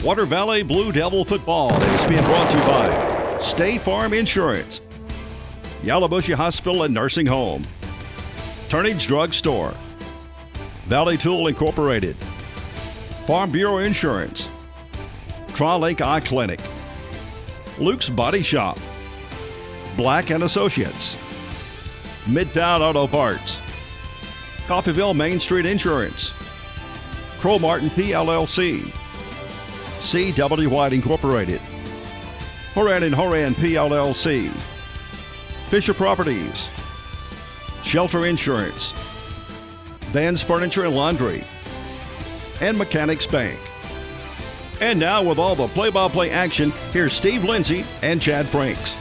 Water Valley Blue Devil football is being brought to you by State Farm Insurance, Yallowbushy Hospital and Nursing Home, Turnage Drug Store, Valley Tool Incorporated, Farm Bureau Insurance, Tri-Lake Eye Clinic, Luke's Body Shop, Black & Associates, Midtown Auto Parts, Coffeyville Main Street Insurance, Crow Martin PLLC, C.W. White Incorporated, Horan & Horan PLLC, Fisher Properties, Shelter Insurance, Vans Furniture and Laundry, and Mechanics Bank. And now with all the play-by-play action, here's Steve Lindsay and Chad Franks.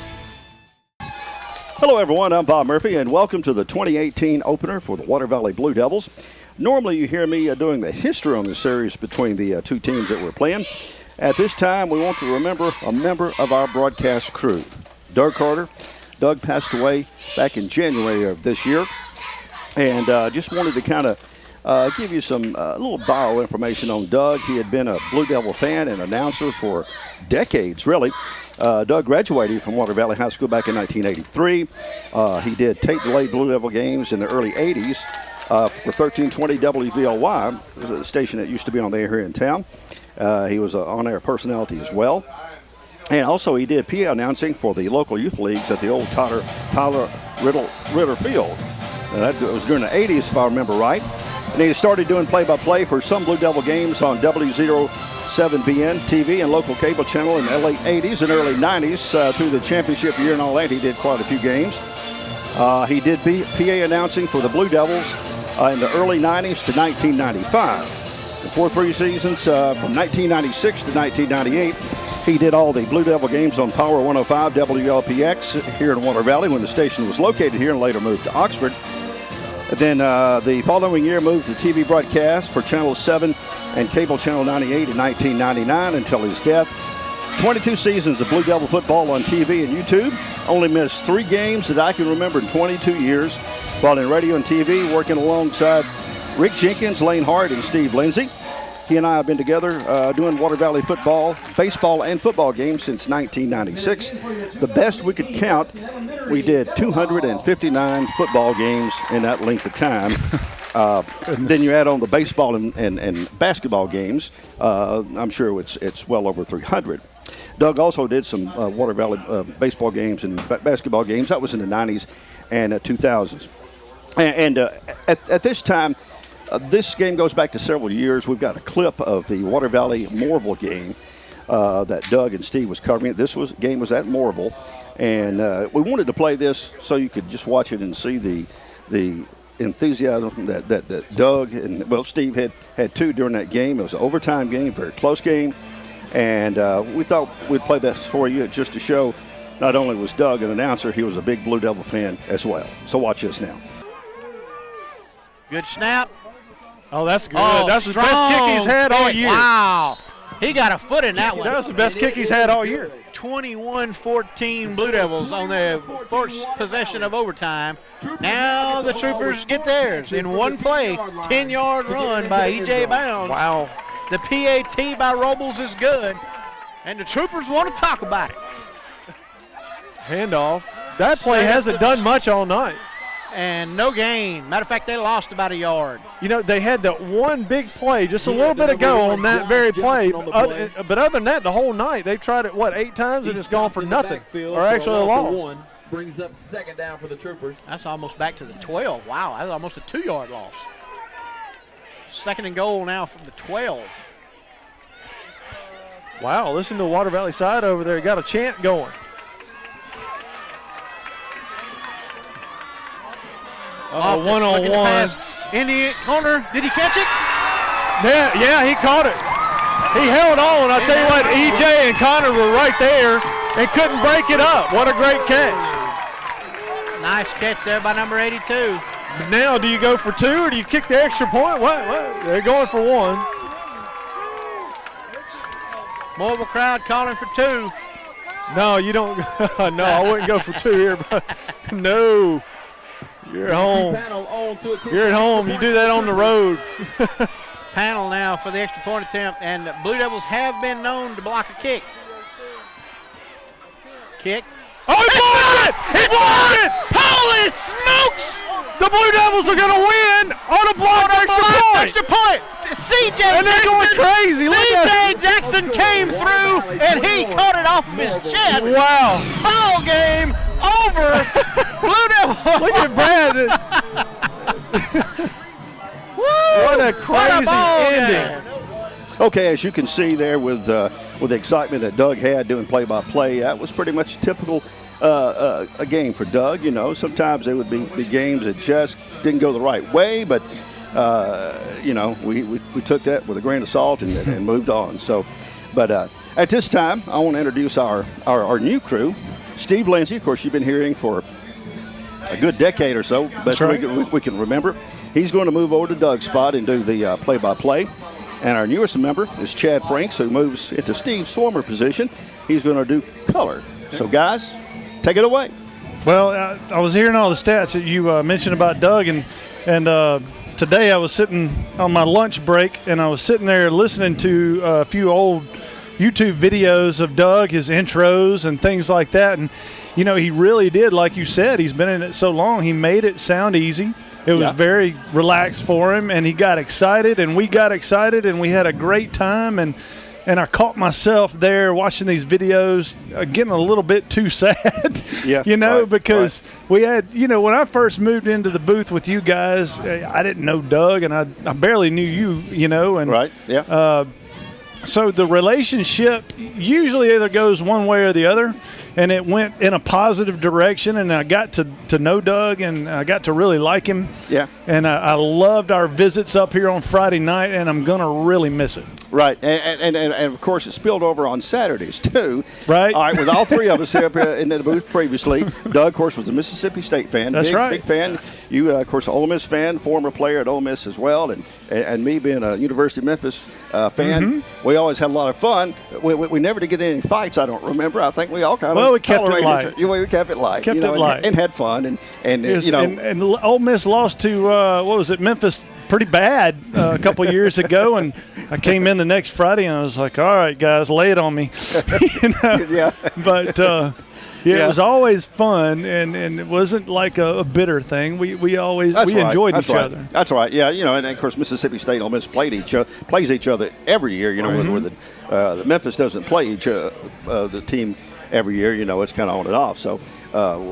Hello everyone, I'm Bob Murphy and welcome to the 2018 opener for the Water Valley Blue Devils. Normally you hear me doing the history on the series between the two teams that we're playing. At this time we want to remember a member of our broadcast crew, Doug Carter. Doug passed away back in January of this year, and just wanted to kind of give you some little bio information on Doug. He had been a Blue Devil fan and announcer for decades, really. Doug graduated from Water Valley High School back in 1983. He did tape-delayed Blue Devil games in the early 80s for 1320 WVLY, the station that used to be on the air here in town. He was an on-air personality as well. And also he did PA announcing for the local youth leagues at the old Tyler Ritter Field. That was during the 80s, if I remember right. And he started doing play-by-play for some Blue Devil games on W07BN TV and local cable channel in the late 80s and early 90s through the championship year and all that. He did quite a few games. He did PA announcing for the Blue Devils in the early 90s to 1995. And for 3 seasons, from 1996 to 1998, he did all the Blue Devil games on Power 105 WLPX here in Water Valley when the station was located here and later moved to Oxford. And then the following year moved to TV broadcast for Channel 7 and Cable Channel 98 in 1999 until his death. 22 seasons of Blue Devil football on TV and YouTube. Only missed 3 games that I can remember in 22 years while in radio and TV, working alongside Rick Jenkins, Lane Hart, and Steve Lindsay. He and I have been together doing Water Valley football, baseball, and football games since 1996. The best we could count, we did 259 football games in that length of time. Then you add on the baseball and basketball games, I'm sure it's well over 300. Doug also did some Water Valley baseball games and basketball games. That was in the 90s and 2000s. And at this time, this game goes back to several years. We've got a clip of the Water Valley Morville game that Doug and Steve was covering. This game was at Morville, and we wanted to play this so you could just watch it and see the enthusiasm that Doug and Steve had too during that game. It was an overtime game, very close game, and we thought we'd play this for you just to show not only was Doug an announcer, he was a big Blue Devil fan as well. So watch this now. Good snap. Oh, that's good. That's the best kick he's had all year. Wow. He got a foot in that one. That's the best kick he's had all year. 21-14 Blue Devils on their first possession of overtime. Now the Troopers get theirs in one play. 10-yard run by E.J. Bounds. Wow. The PAT by Robles is good, and the Troopers want to talk about it. Handoff. That play hasn't done much all night. And no gain. Matter of fact, they lost about a yard. You know, they had that one big play just a little bit ago on that very play. But other than that, the whole night, they've tried it, 8 times, and it's gone for nothing. Or actually a loss. Brings up second down for the Troopers. That's almost back to the 12. Wow, that's almost a 2-yard loss. Second and goal now from the 12. Wow, listen to Water Valley side over there. Got a chant going. One-on-one. In the corner. Did he catch it? Yeah, he caught it. He held on. I'll tell you what, EJ and Connor were right there and couldn't break it up. What a great catch. Nice catch there by number 82. Now, do you go for 2 or do you kick the extra point? What? They're going for 1. Mobile crowd calling for 2. No, you don't. No, I wouldn't go for 2 here. But no. You're at home. You're at home. You do that on the road. panel now for the extra point attempt, and the Blue Devils have been known to block a kick. Kick. Oh, he blocked it! He blocked it! Holy smokes! The Blue Devils are going to win on a blocked extra point! CJ And they're going crazy. Look at CJ Jackson came through, and he caught it off of his chest. Wow. Foul game over. Blue Devils. Look at Brad. What a crazy ending. Okay, as you can see there with the excitement that Doug had doing play-by-play, that was pretty much typical a game for Doug. You know, sometimes there would be games that just didn't go the right way, but you know, we took that with a grain of salt and moved on. So, but at this time, I want to introduce our new crew. Steve Lindsay, of course, you've been hearing for a good decade or so, but we can remember. He's going to move over to Doug's spot and do the play-by-play. And our newest member is Chad Franks, who moves into Steve's former position. He's going to do color. So, guys, take it away. Well, I was hearing all the stats that you mentioned about Doug, and today I was sitting on my lunch break, and I was sitting there listening to a few old YouTube videos of Doug, his intros and things like that. And, you know, he really did, like you said, he's been in it so long, he made it sound easy. It was very relaxed for him, and he got excited, and we got excited, and we had a great time. And I caught myself there watching these videos, getting a little bit too sad, you know, because we had, you know, when I first moved into the booth with you guys, I didn't know Doug, and I barely knew you, you know. And so the relationship usually either goes one way or the other. And it went in a positive direction, and I got to know Doug, and I got to really like him. Yeah. And I loved our visits up here on Friday night, and I'm going to really miss it. Right. And of course, it spilled over on Saturdays, too. Right. All right, with all three of us here up in the booth previously. Doug, of course, was a Mississippi State fan. That's right. Big fan. You, of course, an Ole Miss fan, former player at Ole Miss as well, and me being a University of Memphis fan. We always had a lot of fun. We never did get in any fights, I don't remember. I think we all kind of we kept it light. We kept it light. And had fun. Yes, and Ole Miss lost to, what was it, Memphis pretty bad a couple years ago, and I came in the next Friday, and I was like, all right, guys, lay it on me. You know? But it was always fun, and it wasn't like a bitter thing. We enjoyed each other. That's right. Yeah, you know, and of course Mississippi State and Ole Miss plays each other every year. You know, where the Memphis doesn't play the team every year. You know, it's kind of on and off. So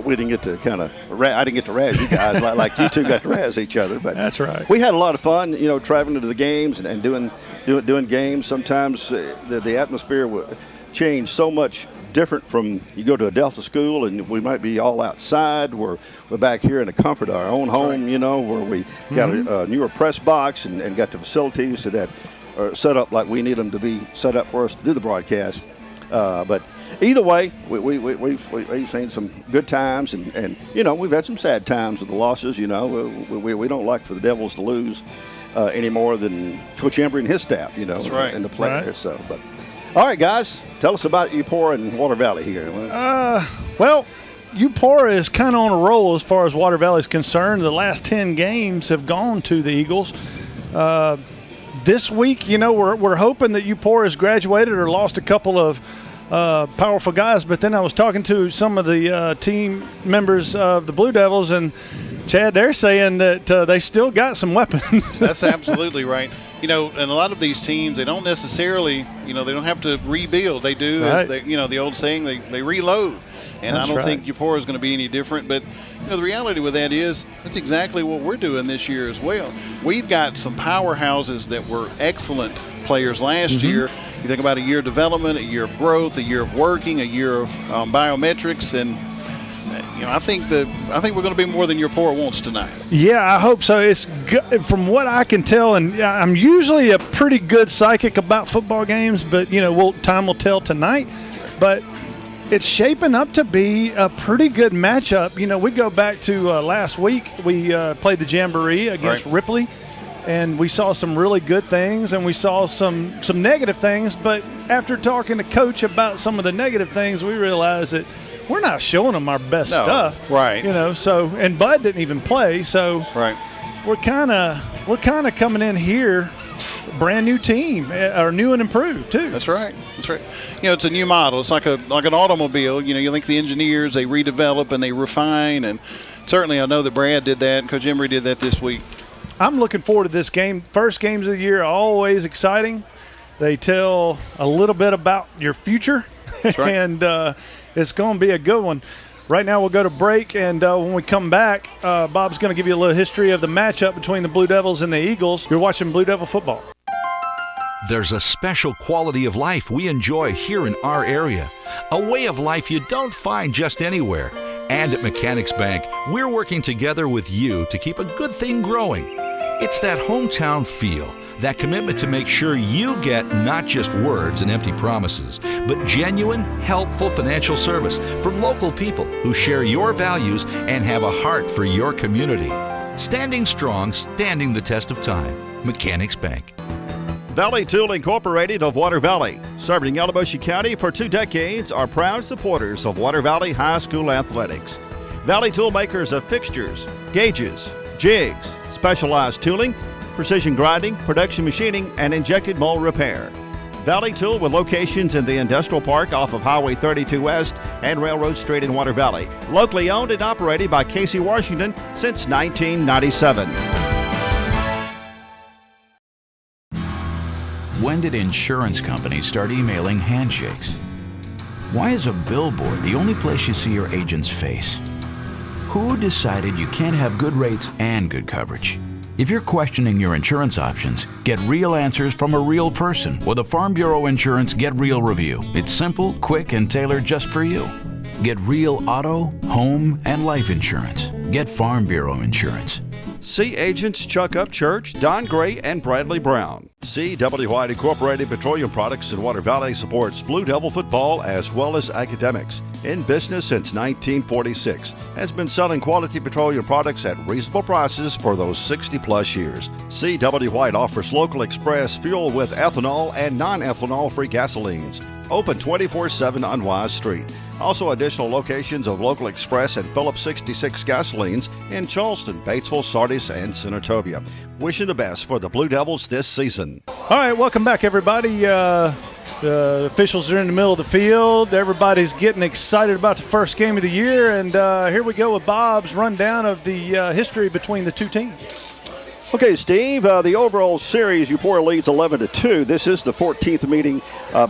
we didn't get to I didn't get to razz you guys like you two got to razz each other. But that's right. We had a lot of fun. You know, traveling to the games and doing games. Sometimes the atmosphere would change so much different from you go to a Delta school and we might be all outside. We're back here in the comfort of our own home, you know, where we got a newer press box and got the facilities that are set up like we need them to be set up for us to do the broadcast. But either way, we've seen some good times and you know, we've had some sad times with the losses. You know, we don't like for the Devils to lose any more than Coach Embry and his staff, you know, and the players. Right. So, but all right, guys, tell us about Eupora and Water Valley here. Well, Eupora is kind of on a roll as far as Water Valley is concerned. The last 10 games have gone to the Eagles. This week, you know, we're hoping that Eupora has graduated or lost a couple of powerful guys, but then I was talking to some of the team members of the Blue Devils, and Chad, they're saying that they still got some weapons. That's absolutely right. You know, and a lot of these teams, they don't necessarily, you know, they don't have to rebuild. They do, as they, you know, the old saying, they reload. And I don't think Eupora is going to be any different. But, you know, the reality with that is that's exactly what we're doing this year as well. We've got some powerhouses that were excellent players last year. You think about a year of development, a year of growth, a year of working, a year of biometrics, and you know, I think we're going to be more than Eupora wants tonight. Yeah, I hope so. It's from what I can tell, and I'm usually a pretty good psychic about football games, but you know, time will tell tonight. But it's shaping up to be a pretty good matchup. You know, we go back to last week. We played the Jamboree against Ripley, and we saw some really good things, and we saw some negative things. But after talking to Coach about some of the negative things, we realized that we're not showing them our best stuff. Right. You know, so, and Bud didn't even play, so we're kind of coming in here brand new team, or new and improved too. That's right. That's right. It's a new model. It's like an automobile. You think the engineers, they redevelop and they refine, and certainly I know that Brad did that and Coach Emery did that this week. I'm looking forward to this game. First games of the year are always exciting. They tell a little bit about your future, That's right. and it's going to be a good one. Right now we'll go to break, and when we come back, Bob's going to give you a little history of the matchup between the Blue Devils and the Eagles. You're watching Blue Devil football. There's a special quality of life we enjoy here in our area, a way of life you don't find just anywhere. And at Mechanics Bank, we're working together with you to keep a good thing growing. It's that hometown feel, that commitment to make sure you get not just words and empty promises, but genuine, helpful financial service from local people who share your values and have a heart for your community. Standing strong, standing the test of time. Mechanics Bank. Valley Tool Incorporated of Water Valley, serving Yalobusha County for 2 decades, are proud supporters of Water Valley High School athletics. Valley Tool makers of fixtures, gauges, jigs, specialized tooling, precision grinding, production machining, and injected mold repair. Valley Tool with locations in the Industrial Park off of Highway 32 West and Railroad Street in Water Valley. Locally owned and operated by Casey Washington since 1997. When did insurance companies start emailing handshakes? Why is a billboard the only place you see your agent's face? Who decided you can't have good rates and good coverage? If you're questioning your insurance options, get real answers from a real person with a Farm Bureau Insurance Get Real review. It's simple, quick, and tailored just for you. Get real auto, home, and life insurance. Get Farm Bureau Insurance. See agents Chuck Upchurch, Don Gray, and Bradley Brown. C.W. White Incorporated Petroleum Products in Water Valley supports Blue Devil football as well as academics. In business since 1946, has been selling quality petroleum products at reasonable prices for those 60-plus years. C.W. White offers local express fuel with ethanol and non-ethanol-free gasolines. Open 24/7 on Wise Street. Also additional locations of local express and Phillips 66 gasolines in Charleston, Batesville, Sardis, and Senatobia. Wishing the best for the Blue Devils this season. All right, welcome back, everybody. The officials are in the middle of the field. Everybody's getting excited about the first game of the year, and here we go with Bob's rundown of the history between the two teams. Okay, Steve, the overall series, Eupora leads 11-2. This is the 14th meeting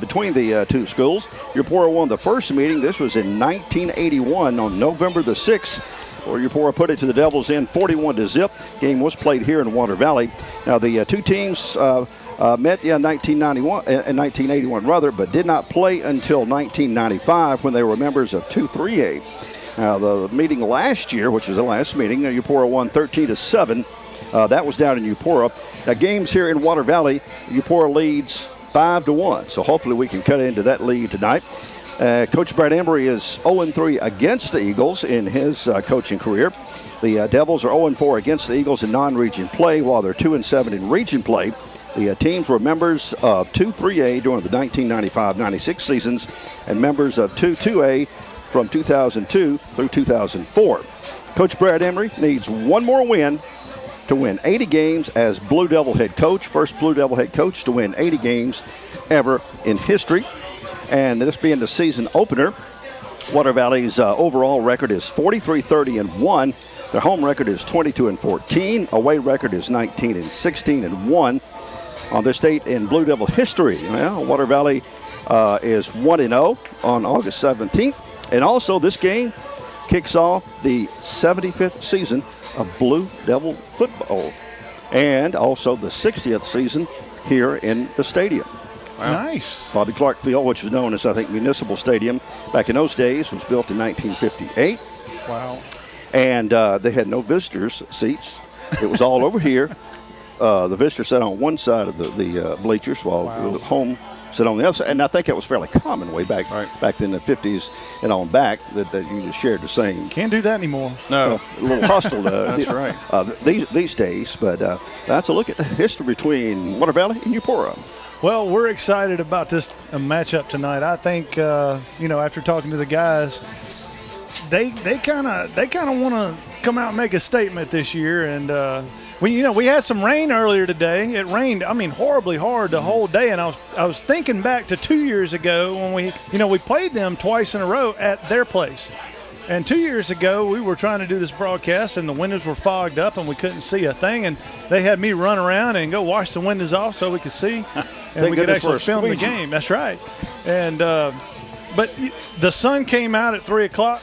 between the two schools. Eupora won the first meeting. This was in 1981 on November the 6th, where Eupora put it to the Devils in 41-0. Game was played here in Water Valley. Now, the two teams met in 1981 rather, but did not play until 1995 when they were members of 2-3A. Now, the meeting last year, which was the last meeting, Eupora won 13-7. That was down in Eupora. Now, games here in Water Valley, Eupora leads 5-1. So hopefully we can cut into that lead tonight. Coach Brad Embry is 0-3 against the Eagles in his coaching career. The Devils are 0-4 against the Eagles in non-region play, while they're 2-7 in region play. The teams were members of 2-3A during the 1995-96 seasons and members of 2-2A from 2002 through 2004. Coach Brad Embry needs one more win to win 80 games as Blue Devil head coach. First Blue Devil head coach to win 80 games ever in history. And this being the season opener, Water Valley's overall record is 43-30-1. Their home record is 22-14. Away record is 19-16-1. On this date in Blue Devil history, well, Water Valley is 1-0 on August 17th. And also this game kicks off the 75th season of Blue Devil football, and also the 60th season here in the stadium. Wow. Nice. Bobby Clark Field, which is known as, I think, Municipal Stadium, back in those days, was built in 1958. Wow. And they had no visitors seats. It was all over here. The visitors sat on one side of the bleachers, while the home sit on the other side. And I think it was fairly common way back then in the 50s and on back that you just shared the same. Can't do that anymore. No. A little hostile That's right. These days. But that's a look at the history between Water Valley and Eupora. Well, we're excited about this matchup tonight. I think, after talking to the guys, they kind of want to come out and make a statement this year. And we had some rain earlier today. It rained, horribly hard the whole day. And I was thinking back to 2 years ago when we played them twice in a row at their place. And 2 years ago, we were trying to do this broadcast, and the windows were fogged up, and we couldn't see a thing. And they had me run around and go wash the windows off so we could see, and we could actually film the game. That's right. And but the sun came out at 3 o'clock.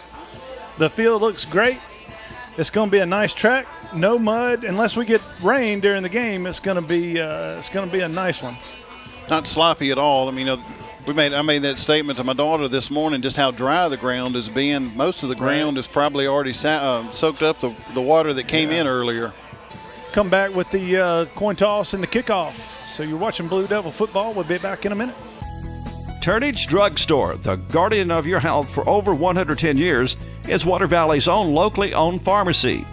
The field looks great. It's going to be a nice track. No mud, unless we get rain during the game. It's going to be a nice one. Not sloppy at all. I mean, I made that statement to my daughter this morning, just how dry the ground is being. Most of the ground is probably already soaked up the water that came in earlier. Come back with the coin toss and the kickoff. So you're watching Blue Devil football. We'll be back in a minute. Turnage Drug Store, the guardian of your health for over 110 years, is Water Valley's own locally owned pharmacy.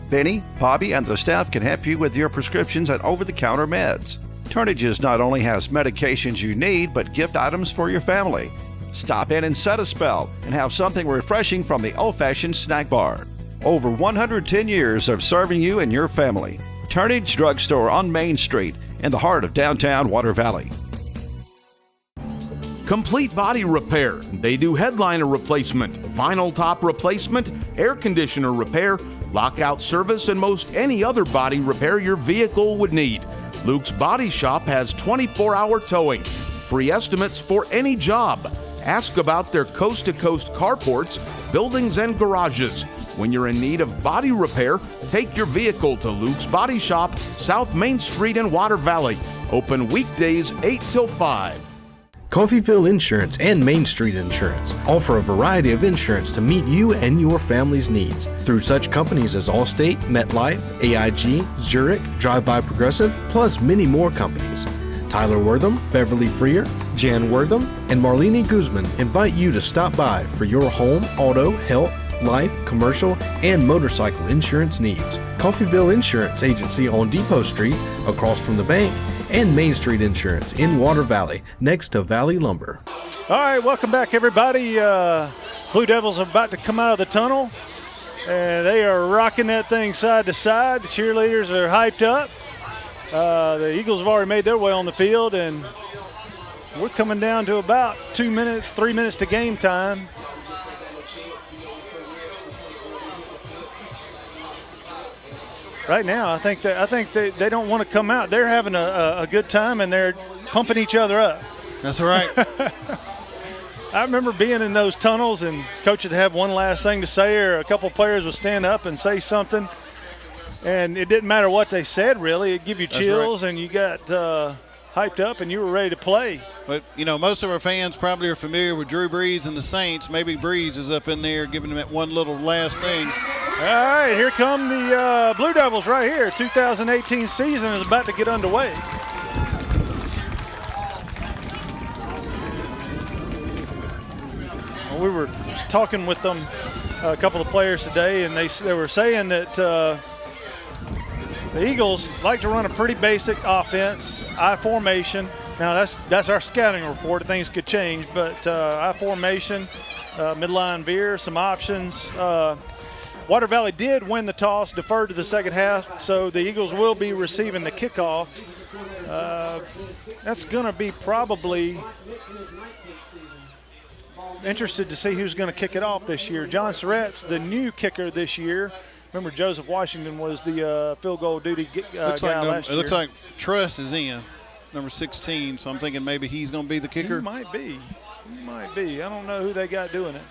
Benny, Bobby, and the staff can help you with your prescriptions and over-the-counter meds. Turnages not only has medications you need, but gift items for your family. Stop in and set a spell and have something refreshing from the old-fashioned snack bar. Over 110 years of serving you and your family. Turnage Drug Store on Main Street in the heart of downtown Water Valley. Complete Body Repair. They do headliner replacement, vinyl top replacement, air conditioner repair, lockout service, and most any other body repair your vehicle would need. Luke's Body Shop has 24-hour towing, free estimates for any job. Ask about their coast-to-coast carports, buildings, and garages. When you're in need of body repair, take your vehicle to Luke's Body Shop, South Main Street in Water Valley. Open weekdays 8 till 5. Coffeyville Insurance and Main Street Insurance offer a variety of insurance to meet you and your family's needs through such companies as Allstate, MetLife, AIG, Zurich, Drive By Progressive, plus many more companies. Tyler Wortham, Beverly Freer, Jan Wortham, and Marlene Guzman invite you to stop by for your home, auto, health, life, commercial, and motorcycle insurance needs. Coffeyville Insurance Agency on Depot Street, across from the bank, and Main Street Insurance in Water Valley, next to Valley Lumber. All right, welcome back, everybody. Blue Devils are about to come out of the tunnel, and they are rocking that thing side to side. The cheerleaders are hyped up. The Eagles have already made their way on the field, and we're coming down to about 3 minutes to game time. Right now, I think they don't want to come out. They're having a good time, and they're pumping each other up. That's right. I remember being in those tunnels, and coach would have one last thing to say, or a couple players would stand up and say something, and it didn't matter what they said, really. It'd give you chills, and you got hyped up, and you were ready to play. But, most of our fans probably are familiar with Drew Brees and the Saints. Maybe Brees is up in there giving them that one little last thing. All right, here come the Blue Devils right here. 2018 season is about to get underway. We were talking with them, a couple of players today, and they were saying that the Eagles like to run a pretty basic offense, I formation. Now that's our scouting report. Things could change, but I formation, midline veer, some options. Water Valley did win the toss, deferred to the second half, so the Eagles will be receiving the kickoff. That's going to be probably interested to see who's going to kick it off this year. John Surratt's the new kicker this year. Remember, Joseph Washington was the field goal duty guy last year. It looks like Truss is in, number 16, so I'm thinking maybe he's going to be the kicker. He might be. I don't know who they got doing it.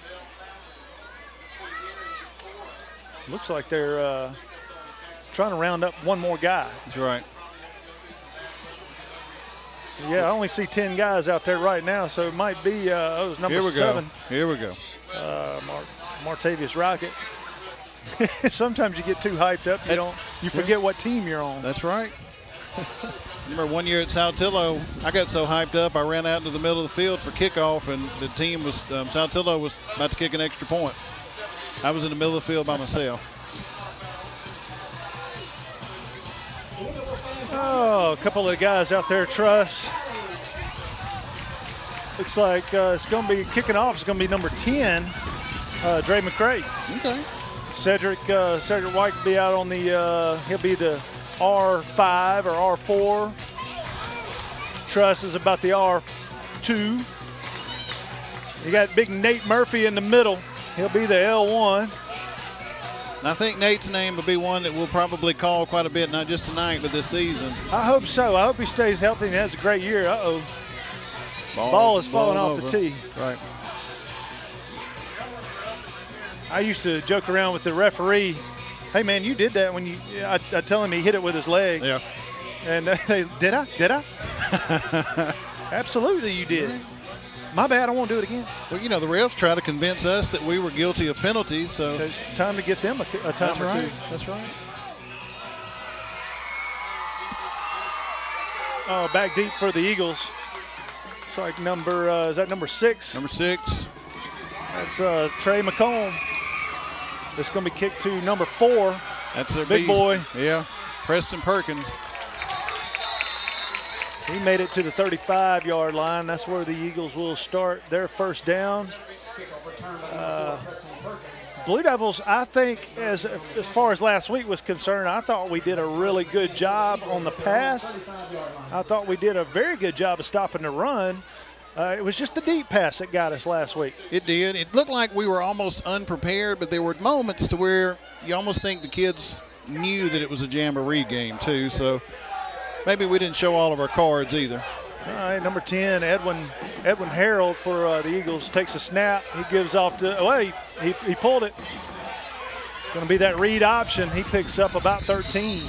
Looks like they're trying to round up one more guy. That's right. Yeah, I only see 10 guys out there right now, so it might be number 7. Here we go. Martavius Rocket. Sometimes you get too hyped up, you forget what team you're on. That's right. Remember one year at Saltillo, I got so hyped up I ran out into the middle of the field for kickoff, and the team was Saltillo was about to kick an extra point. I was in the middle of the field by myself. Oh, a couple of guys out there, Truss. Looks like it's going to be kicking off. It's going to be number 10. Dre McCray. Okay. Cedric White will be out on the, he'll be the R5 or R4. Truss is about the R2. You got big Nate Murphy in the middle. He'll be the L1. And I think Nate's name will be one that we'll probably call quite a bit, not just tonight, but this season. I hope so. I hope he stays healthy and has a great year. Uh-oh. Ball is falling off the tee. Right. I used to joke around with the referee. Hey, man, you did that when you – I tell him he hit it with his leg. Yeah. And they, did I? Absolutely you did. My bad, I won't do it again. Well, you know, the refs try to convince us that we were guilty of penalties, so it's time to get them a time or two. That's right. Oh, back deep for the Eagles. It's like is that number 6? Number 6. That's Trey McComb. It's going to be kicked to number 4. That's their big beast. boy. Yeah, Preston Perkins. He made it to the 35-yard line. That's where the Eagles will start their first down. Blue Devils, I think, as far as last week was concerned, I thought we did a really good job on the pass. I thought we did a very good job of stopping the run. It was just the deep pass that got us last week. It did. It looked like we were almost unprepared, but there were moments to where you almost think the kids knew that it was a jamboree game, too. So maybe we didn't show all of our cards either. All right, number 10, Edwin Harold for the Eagles takes a snap. He gives off to, he pulled it. It's going to be that read option. He picks up about 13.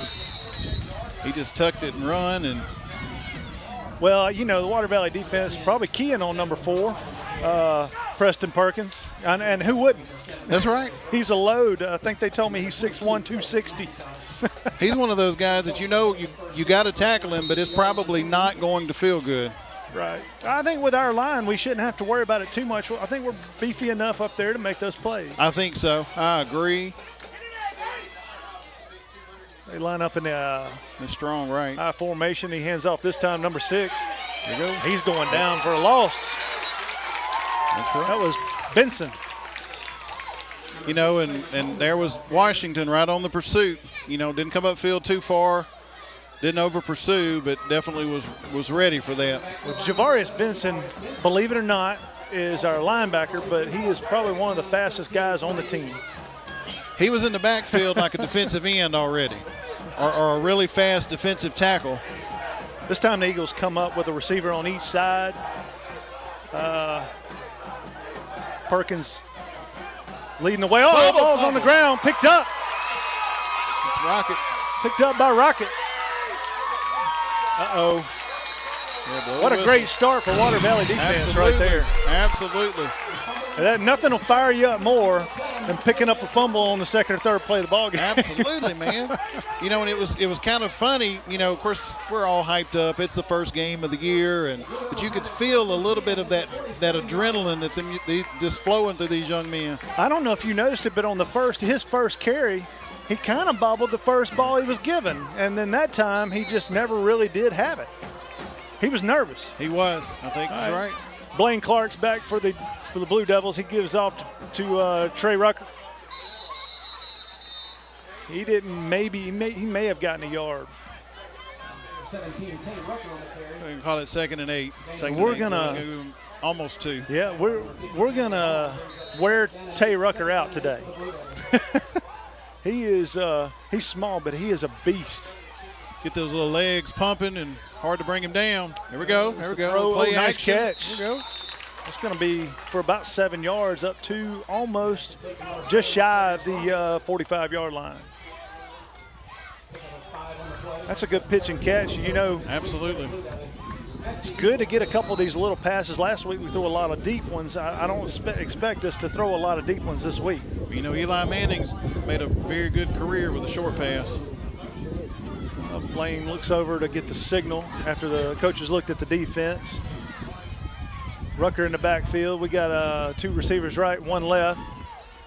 He just tucked it and run. And well, you know, the Water Valley defense is probably keying on number 4, Preston Perkins. And who wouldn't? That's right. He's a load. I think they told me he's 6'1", 260. He's one of those guys that you got to tackle him, but it's probably not going to feel good. Right. I think with our line, we shouldn't have to worry about it too much. I think we're beefy enough up there to make those plays. I think so. I agree. They line up in the strong right. High formation. He hands off this time, number 6. There you go. He's going down for a loss. That's right. That was Benson. You know, and there was Washington right on the pursuit. You know, didn't come upfield too far, didn't over pursue, but definitely was ready for that. Well, Javarius Benson, believe it or not, is our linebacker, but he is probably one of the fastest guys on the team. He was in the backfield like a defensive end already, or a really fast defensive tackle. This time the Eagles come up with a receiver on each side. Perkins leading the way. Oh, the ball's on the ground, picked up. It's Rocket. Picked up by Rocket. Uh-oh. Yeah, what a great start for Water Valley defense right there. Absolutely. Nothing will fire you up more than picking up a fumble on the second or third play of the ball game. Absolutely, man. You know, and it was kind of funny. You know, of course, we're all hyped up. It's the first game of the year, but you could feel a little bit of that adrenaline that just flowing through these young men. I don't know if you noticed it, but on his first carry, he kind of bobbled the first ball he was given, and then that time he just never really did have it. He was nervous. He was. I think he's right. Blaine Clark's back for the Blue Devils. He gives off to Trey Rucker. He didn't. He may have gotten a yard. 17, we can call it 2nd and 8. We're gonna almost 2. Yeah, we're gonna wear Tay Rucker out today. He is he's small, but he is a beast. Get those little legs pumping and hard to bring him down. There we go. There we go. Play nice catch. There we go. It's going to be for about 7 yards up to almost just shy of the 45-yard line. That's a good pitch and catch, you know. Absolutely. It's good to get a couple of these little passes. Last week we threw a lot of deep ones. I don't expect us to throw a lot of deep ones this week. You know, Eli Manning's made a very good career with a short pass. Blaine looks over to get the signal after the coaches looked at the defense. Rucker in the backfield. We got 2 receivers right, 1 left.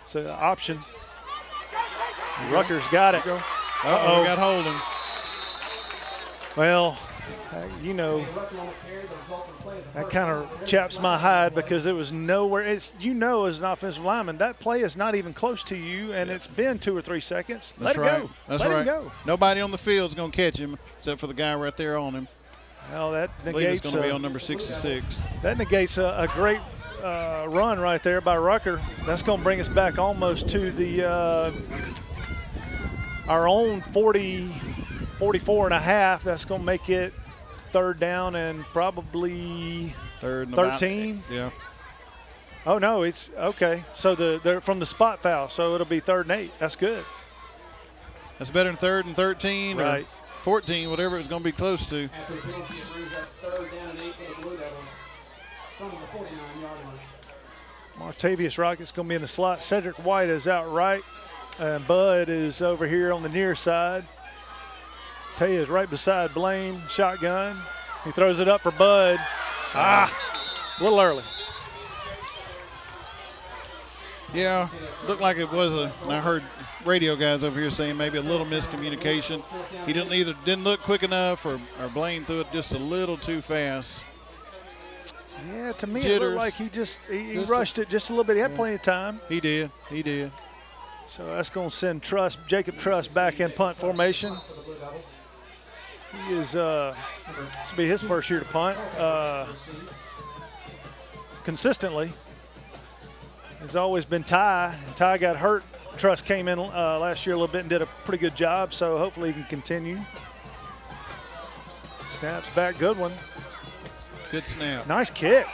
It's an option. Rucker's got it. Uh-oh, we got holding. Well, You know, that kind of chaps my hide because it was nowhere. It's, you know, as an offensive lineman, that play is not even close to you, and it's been 2 or 3 seconds. That's Let it right. go. That's Let right. him go. Nobody on the field's going to catch him except for the guy right there on him. Well, that I believe it's negates going to be on number 66. That negates a great run right there by Rucker. That's going to bring us back almost to the our own 44 and a half. That's going to make it 3rd down and probably 13. Yeah. Oh no, it's okay. So they're from the spot foul, so it'll be 3rd and 8. That's good. That's better than 3rd and 13 right. or 14, whatever it's going to be close to. After the penalty, it brings up 3rd down and 8 for the Blue Devils from the 49-yard line. Martavius Rocket's going to be in the slot. Cedric White is out right, and Bud is over here on the near side. Taya is right beside Blaine, shotgun. He throws it up for Bud. A little early. Yeah, looked like it was and I heard radio guys over here saying maybe a little miscommunication. He didn't look quick enough, or Blaine threw it just a little too fast. Yeah, to me Jitters. it looked like he rushed it just a little bit. He had plenty of time. He did. So that's going to send Jacob Truss back in punt formation. He is this will be his first year to punt consistently. There's always been Ty. Ty got hurt. Truss came in last year a little bit and did a pretty good job, so hopefully he can continue. Snaps back, good one. Good snap. Nice kick.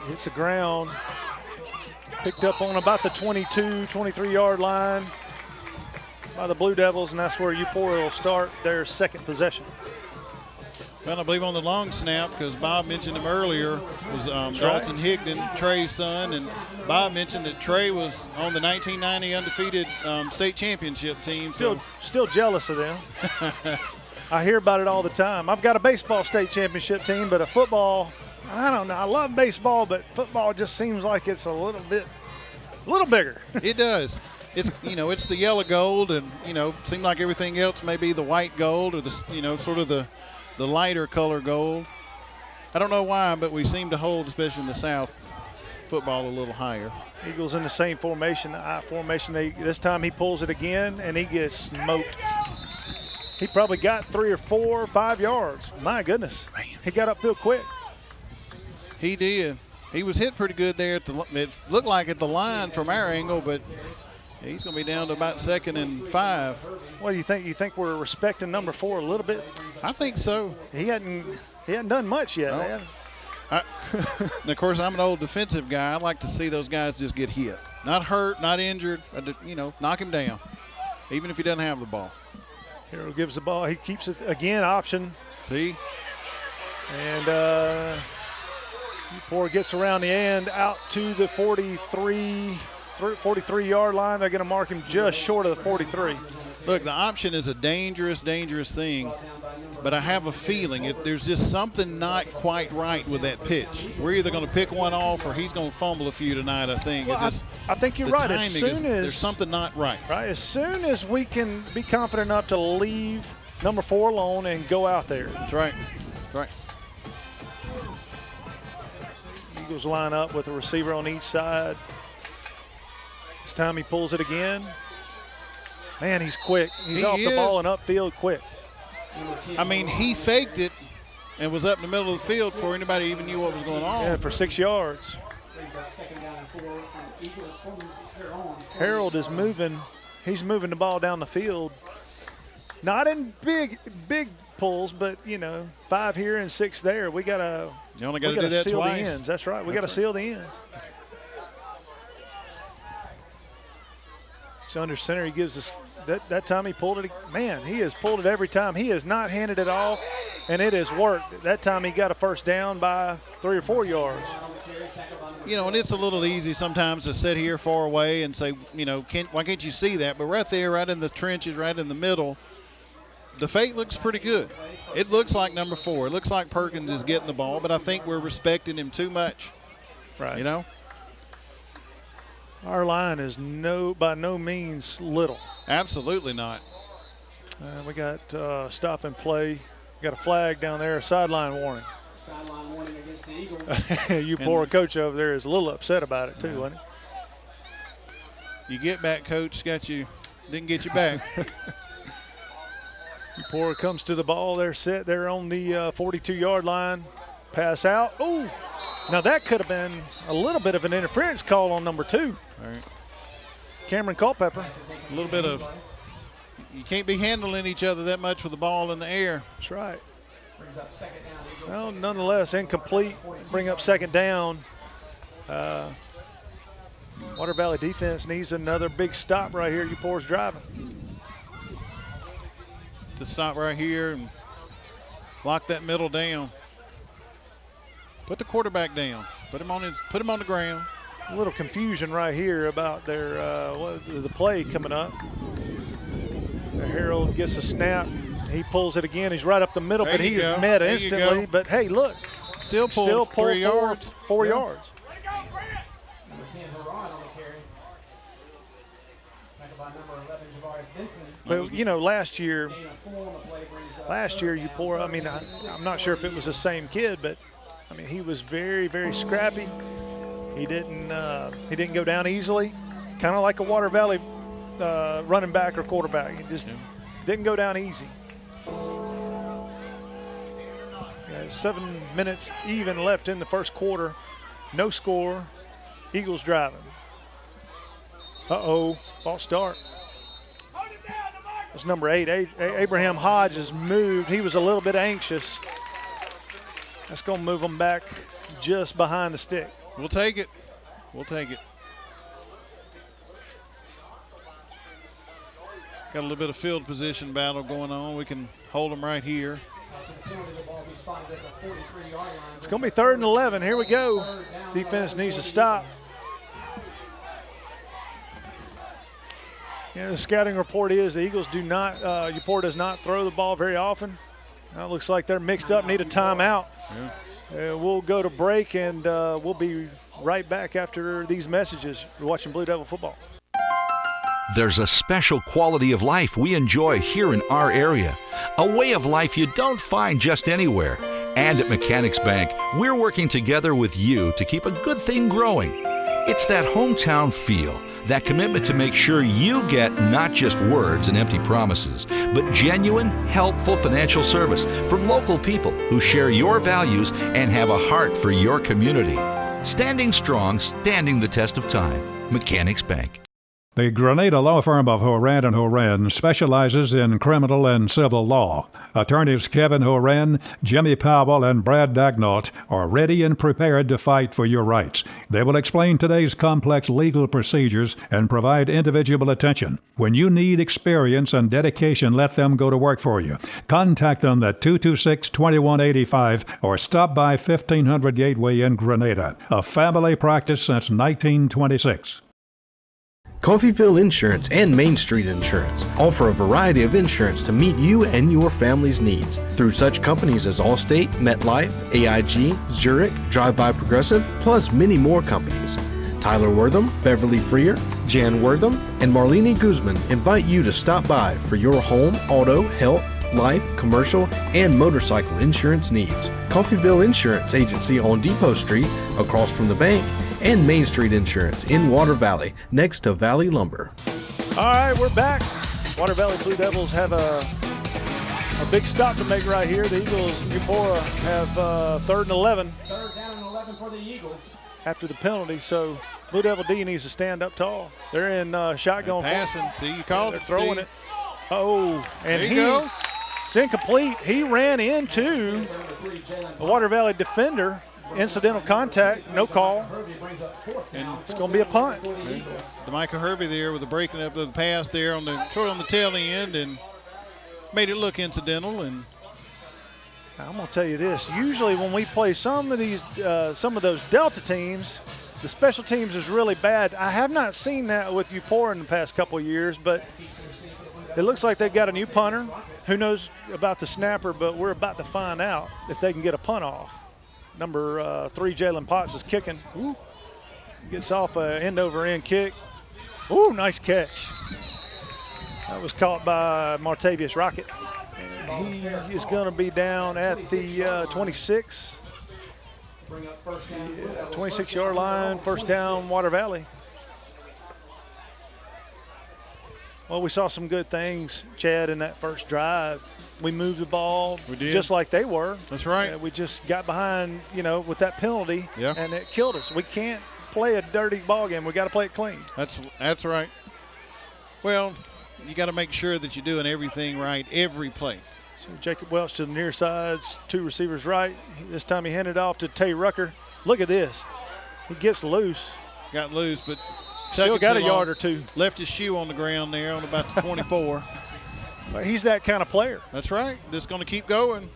Hits the ground. Picked up on about the 22, 23-yard line by the Blue Devils, and that's where Eupora will start their 2nd possession. Well, I believe on the long snap, because Bob mentioned him earlier, was Dalton Higdon, Trey's son, and Bob mentioned that Trey was on the 1990 undefeated state championship team. Still jealous of them. I hear about it all the time. I've got a baseball state championship team, but a football, I don't know. I love baseball, but football just seems like it's a little bigger. It does. It's it's the yellow gold, and seems like everything else may be the white gold or the sort of the lighter color gold. I don't know why, but we seem to hold, especially in the South, football a little higher. Eagles in the same formation, the I formation. This time he pulls it again, and he gets smoked. He probably got 3 or 4 or 5 yards. My goodness. Man. He got upfield quick. He did. He was hit pretty good there. It looked like at the line from our angle, but he's going to be down to about 2nd and 5. What do you think? You think we're respecting number 4 a little bit? I think so. He hadn't done much yet. No. And of course, I'm an old defensive guy. I like to see those guys just get hit. Not hurt, not injured, knock him down, even if he doesn't have the ball. Hero gives the ball. He keeps it again, option. See? And Eupora gets around the end out to the 43-yard line. They're going to mark him just short of the 43. Look, the option is a dangerous thing, but I have a feeling there's just something not quite right with that pitch. We're either going to pick one off or he's going to fumble a few tonight, I think. Well, I think you're right. There's something not right. Right. As soon as we can be confident enough to leave number 4 alone and go out there. That's right. Eagles line up with a receiver on each side. This time he pulls it again. Man, he's quick. He's off the ball and upfield quick. I mean, he faked it and was up in the middle of the field before anybody even knew what was going on. Yeah, for 6 yards. Harold is moving. He's moving the ball down the field. Not in big pulls, but 5 here and 6 there. We gotta. You only got to do that seal twice. The ends. That's right. We got to seal the ends. He's under center. He gives us that time he pulled it. Man, he has pulled it every time. He has not handed it off, and it has worked. That time he got a first down by 3 or 4 yards. And it's a little easy sometimes to sit here far away and say, why can't you see that? But right there, right in the trenches, right in the middle, the fake looks pretty good. It looks like number 4. It looks like Perkins is getting the ball, but I think we're respecting him too much. Right. Our line is by no means little. Absolutely not. We got stop and play. Got a flag down there, a sideline warning. Sideline warning against the Eagles. Eupora coach over there is a little upset about it too, wasn't You get back, coach. Got you. Didn't get you back. Eupora comes to the ball. They're set there on the 42-yard line. Pass out. Oh, now that could have been a little bit of an interference call on number 2. All right. Cameron Culpepper. A little bit of, you can't be handling each other that much with the ball in the air. That's right. Brings up second down. Eagles. Well, nonetheless, incomplete. Bring up second down. Water Valley defense needs another big stop right here. Eupora's driving. To stop right here and lock that middle down. Put the quarterback down. Put him on the ground. A little confusion right here about their the play coming up. Harold gets a snap. He pulls it again. He's right up the middle, There but he you is go. met There you instantly. go. But hey, look, Still pulled still pull 3 yards. 4 Yeah. yards. Number 10, Harrod on the carry. Tackled by number 11, Javaris Vinson. But you know, last year Gain of 4 on the play brings up Eupora. I mean, I'm not sure if it was the same kid, but I mean, he was very, very scrappy. He didn't go down easily, kind of like a Water Valley running back or quarterback. He just didn't go down easy. 7 minutes even left in the first quarter. No score. Eagles driving. Uh-oh, false start. That's number 8. Abraham Hodge has moved. He was a little bit anxious. That's going to move him back just behind the stick. We'll take it. We'll take it. Got a little bit of field position battle going on. We can hold them right here. It's going to be 3rd and 11. Here we go. Defense needs to stop. The scouting report is the Eagles do not, Eupora does not throw the ball very often. Now it looks like they're mixed up, need a timeout. We'll go to break, and we'll be right back after these messages. You're watching Blue Devil football. There's a special quality of life we enjoy here in our area, a way of life you don't find just anywhere. And at Mechanics Bank, we're working together with you to keep a good thing growing. It's that hometown feel, that commitment to make sure you get not just words and empty promises, but genuine, helpful financial service from local people who share your values and have a heart for your community. Standing strong, standing the test of time. Mechanics Bank. The Grenada Law Firm of Horan & Horan specializes in criminal and civil law. Attorneys Kevin Horan, Jimmy Powell, and Brad Dagnott are ready and prepared to fight for your rights. They will explain today's complex legal procedures and provide individual attention. When you need experience and dedication, let them go to work for you. Contact them at 226-2185 or stop by 1500 Gateway in Grenada. A family practice since 1926. Coffeyville Insurance and Main Street Insurance offer a variety of insurance to meet you and your family's needs through such companies as Allstate, MetLife, AIG, Zurich, Drive By Progressive, plus many more companies. Tyler Wortham, Beverly Freer, Jan Wortham, and Marlene Guzman invite you to stop by for your home, auto, health, life, commercial, and motorcycle insurance needs. Coffeyville Insurance Agency on Depot Street, across from the bank, and Main Street Insurance in Water Valley, next to Valley Lumber. All right, we're back. Water Valley Blue Devils have a big stop to make right here. The Eagles, Eupora, have 3rd and 11. 3rd down and 11 for the Eagles. After the penalty, so Blue Devil D needs to stand up tall. They're in shotgun. Passing. See, you called it. Throwing Steve. it. Oh, and There you go. It's incomplete. He ran into a Water Valley defender. Incidental contact, no call. And it's going to be a punt. DeMichael Hervey there with the breaking up of the pass there on the tail end and made it look incidental. And I'm going to tell you this. Usually when we play some of those Delta teams, the special teams is really bad. I have not seen that with Eupora in the past couple of years, but it looks like they've got a new punter. Who knows about the snapper, but we're about to find out if they can get a punt off. Number 3, Jalen Potts is kicking. Ooh. Gets off an end-over-end kick. Ooh, nice catch. That was caught by Martavius Rocket. And he is going to be down at the 26. 26-yard line, first down, Water Valley. Well, we saw some good things, Chad, in that first drive. We moved the ball just like they were. That's right. We just got behind, with that penalty, and it killed us. We can't play a dirty ball game. We got to play it clean. That's right. Well, you got to make sure that you're doing everything right every play. So Jacob Welch to the near sides, 2 receivers right. This time he handed off to Tay Rucker. Look at this. He gets loose. Got loose, but still got a yard or 2. Left his shoe on the ground there on about the 24. But he's that kind of player. That's right. Just going to keep going.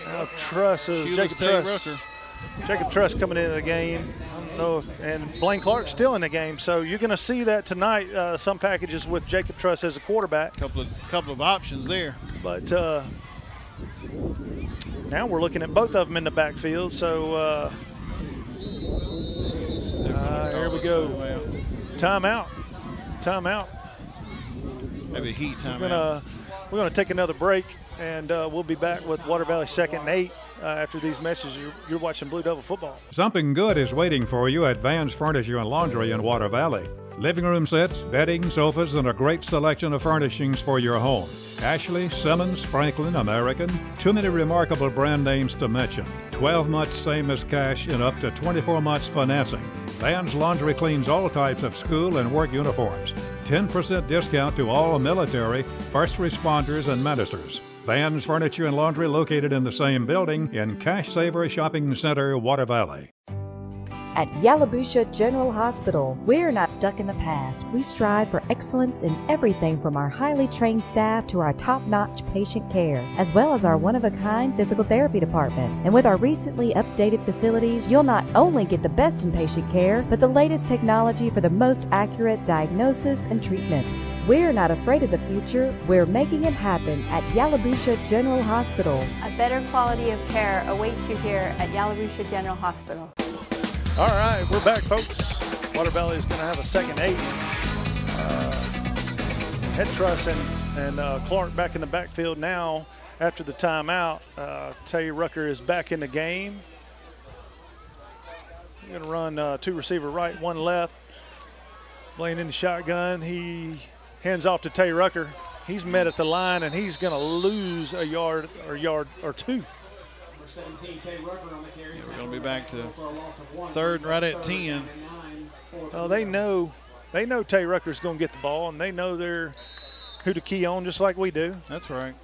Now Truss is Jacob Truss. Rucker. Jacob Truss coming into the game. I don't know and Blaine Clark's still in the game. So you're going to see that tonight, some packages with Jacob Truss as a quarterback. Couple of options there. But now we're looking at both of them in the backfield. So here we go. Timeout. Maybe a heat timeout. We're gonna take another break, and we'll be back with Water Valley 2nd and 8 after these messages. You're watching Blue Devil football. Something good is waiting for you at Van's Furniture and Laundry in Water Valley. Living room sets, bedding, sofas, and a great selection of furnishings for your home. Ashley, Simmons, Franklin, American, too many remarkable brand names to mention. 12 months same as cash and up to 24 months financing. Van's Laundry cleans all types of school and work uniforms. 10% discount to all military, first responders, and ministers. Van's Furniture and Laundry located in the same building in Cash Saver Shopping Center, Water Valley. At Yalobusha General Hospital, we're not stuck in the past. We strive for excellence in everything from our highly trained staff to our top-notch patient care, as well as our one-of-a-kind physical therapy department. And with our recently updated facilities, you'll not only get the best in patient care, but the latest technology for the most accurate diagnosis and treatments. We're not afraid of the future. We're making it happen at Yalobusha General Hospital. A better quality of care awaits you here at Yalobusha General Hospital. All right, we're back, folks. Water Valley is going to have a 2nd 8. Head Truss and Clark back in the backfield now after the timeout. Tay Rucker is back in the game. He's going to run 2 receiver right, 1 left. Blaine in the shotgun. He hands off to Tay Rucker. He's met at the line, and he's going to lose a yard or 2. 17, Tay Rucker on the carry. We're going to be back to 3rd and right at 10. Well, they know Tay Rucker's going to get the ball, and they know who to key on, just like we do. That's right.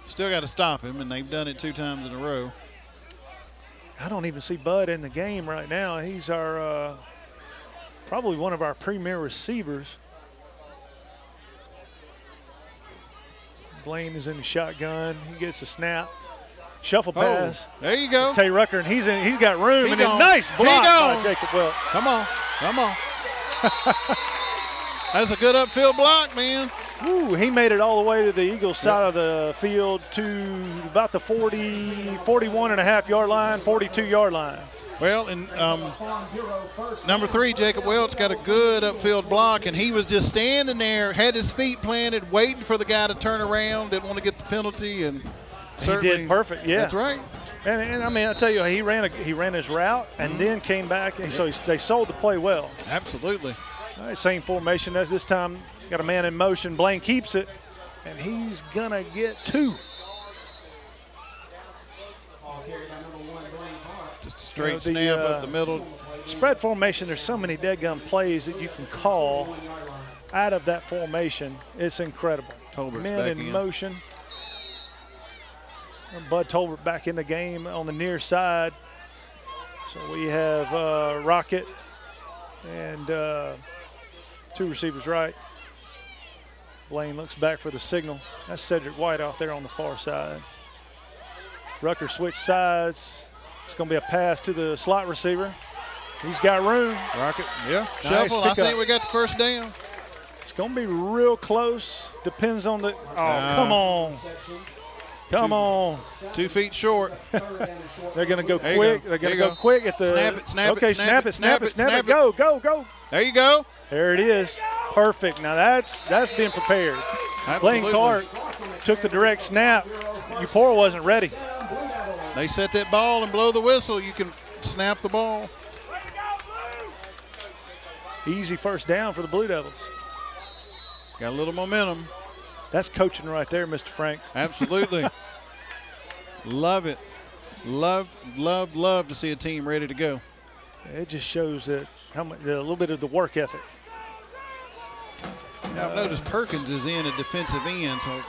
Still got to stop him, and they've done it 2 times in a row. I don't even see Bud in the game right now. He's our probably one of our premier receivers. Blaine is in the shotgun. He gets the snap. Shuffle pass. There you go. Tay Rucker, and he's got room. And a nice block by Jacob Welch. Come on. That's a good upfield block, man. Ooh, he made it all the way to the Eagles side of the field to about the 41.5-yard line, 42-yard line. Well, and number 3, Jacob Welch, got a good upfield block, and he was just standing there, had his feet planted, waiting for the guy to turn around, didn't want to get the penalty, and he did perfect. Yeah, that's right. And I mean, I tell you, he ran his route and then came back, and so they sold the play well. Absolutely. All right, same formation as this time. Got a man in motion. Blaine keeps it, and he's gonna get 2. Just a straight snap up the middle. Spread formation, there's so many dead-gun plays that you can call out of that formation. It's incredible. Tolbert's Men back in motion. Bud Tolbert back in the game on the near side. So we have Rocket and 2 receivers right. Blaine looks back for the signal. That's Cedric White out there on the far side. Rucker switched sides. It's going to be a pass to the slot receiver. He's got room. Rocket, yeah. Nice Shuffle. I pickup. think we got the first down. It's going to be real close. Depends on the. Oh, come on. Come on. 2 feet short. They're going to go quick. They're going to go quick at the. Snap it, snap okay, it, snap it, snap it. Go. There you go. There it is. Perfect. Now that's being prepared. Absolutely. Blaine Clark took the direct snap. Eupora wasn't ready. They set that ball and blow the whistle. You can snap the ball. Easy first down for the Blue Devils. Got a little momentum. That's coaching right there, Mr. Franks. Absolutely. Love it. Love to see a team ready to go. It just shows that a little bit of the work ethic. Now, I've noticed Perkins is in a defensive end, so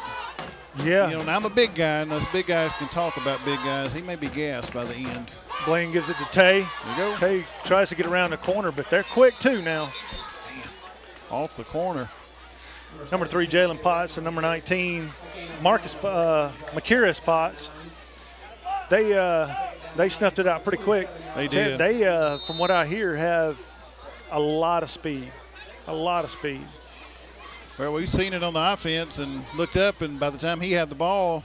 yeah. You know, I'm a big guy, and us big guys can talk about big guys. He may be gassed by the end. Blaine gives it to Tay. There you go. Tay tries to get around the corner, but they're quick too now. Off the corner. Number 3, Jalen Potts, and number 19, Makiris Potts. They snuffed it out pretty quick. They did. They, from what I hear, have a lot of speed. A lot of speed. Well, we've seen it on the offense and looked up, and by the time he had the ball,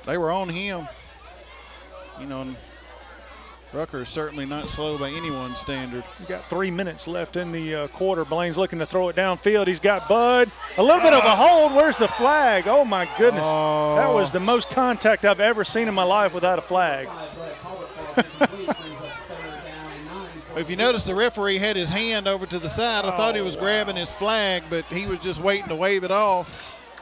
they were on him. You know, and Rucker is certainly not slow by anyone's standard. You got 3 minutes left in the quarter. Blaine's looking to throw it downfield. He's got Bud. A little bit of a hold. Where's the flag? Oh, my goodness. Oh. That was the most contact I've ever seen in my life without a flag. If you notice, the referee had his hand over to the side. I thought he was grabbing his flag, but he was just waiting to wave it off.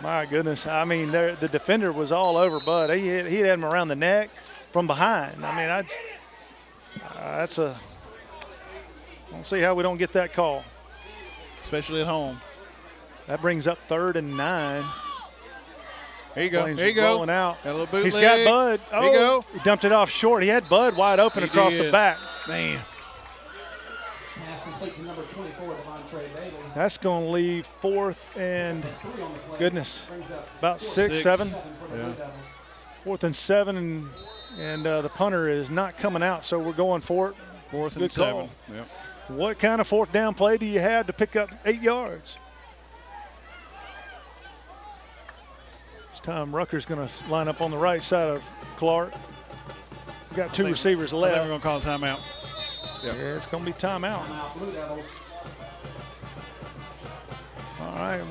My goodness. I mean, the defender was all over Bud. He had him around the neck from behind. I mean, I don't see how we don't get that call. Especially at home. That brings up 3rd and 9. There you go. Blaine's there you go. rolling out. Got a little bootleg. He's got Bud. Oh, there you go. He dumped it off short. He had Bud wide open across the back. Man. That's going to leave 4th and, goodness, about 6, 7. Yeah. 4th and 7, and the punter is not coming out, so we're going for it. 4th and Good 7. call. Yep. What kind of 4th down play do you have to pick up 8 yards? This time Rucker's going to line up on the right side of Clark. We got 2 receivers I left. think we're going to call a timeout. Yep. Yeah, it's going to be timeout. All right,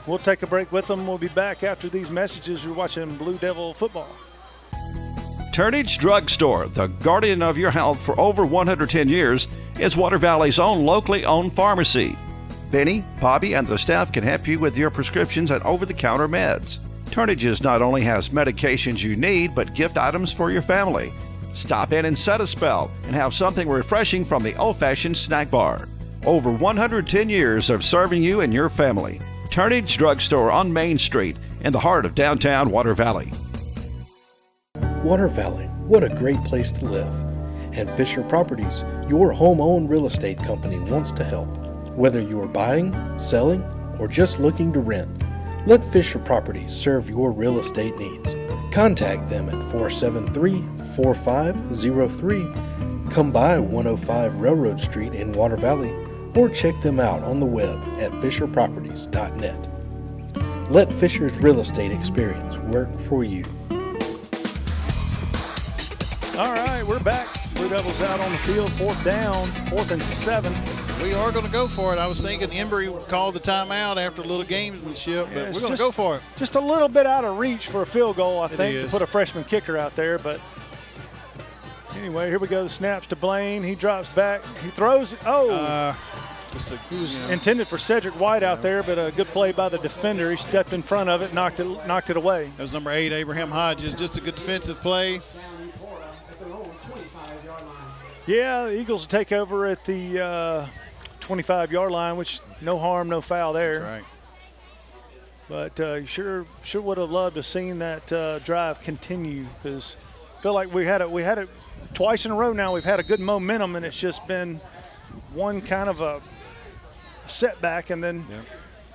we'll take a break with them. We'll be back after these messages. You're watching Blue Devil football. Turnage Drug Store, the guardian of your health for over 110 years, is Water Valley's own locally owned pharmacy. Benny, Bobby, and the staff can help you with your prescriptions and over-the-counter meds. Turnage's not only has medications you need, but gift items for your family. Stop in and set a spell and have something refreshing from the old-fashioned snack bar. Over 110 years of serving you and your family. Turnage Drug Store on Main Street in the heart of downtown Water Valley. Water Valley, what a great place to live. And Fisher Properties, your home-owned real estate company, wants to help. Whether you are buying, selling, or just looking to rent, let Fisher Properties serve your real estate needs. Contact them at 473-4503. Come by 105 Railroad Street in Water Valley, or check them out on the web at fisherproperties.net. Let Fisher's real estate experience work for you. All right, we're back. Blue Devils out on the field, 4th down, 4th and 7. We are going to go for it. I was thinking Embry would call the timeout after a little gamesmanship, but it's we're going to go for it. Just a little bit out of reach for a field goal, I think, is. to put a freshman kicker out there. But anyway, here we go. The snaps to Blaine. He drops back. He throws. He was intended for Cedric White out there, but a good play by the defender. He stepped in front of it, knocked it away. That was number 8, Abraham Hodges. Just a good defensive play. Yeah, the Eagles will take over at the 25-yard line, which no harm, no foul there. That's right. But sure would have loved to have seen that drive continue, because I feel like we had it twice in a row now. We've had a good momentum, and it's just been one kind of a setback, and then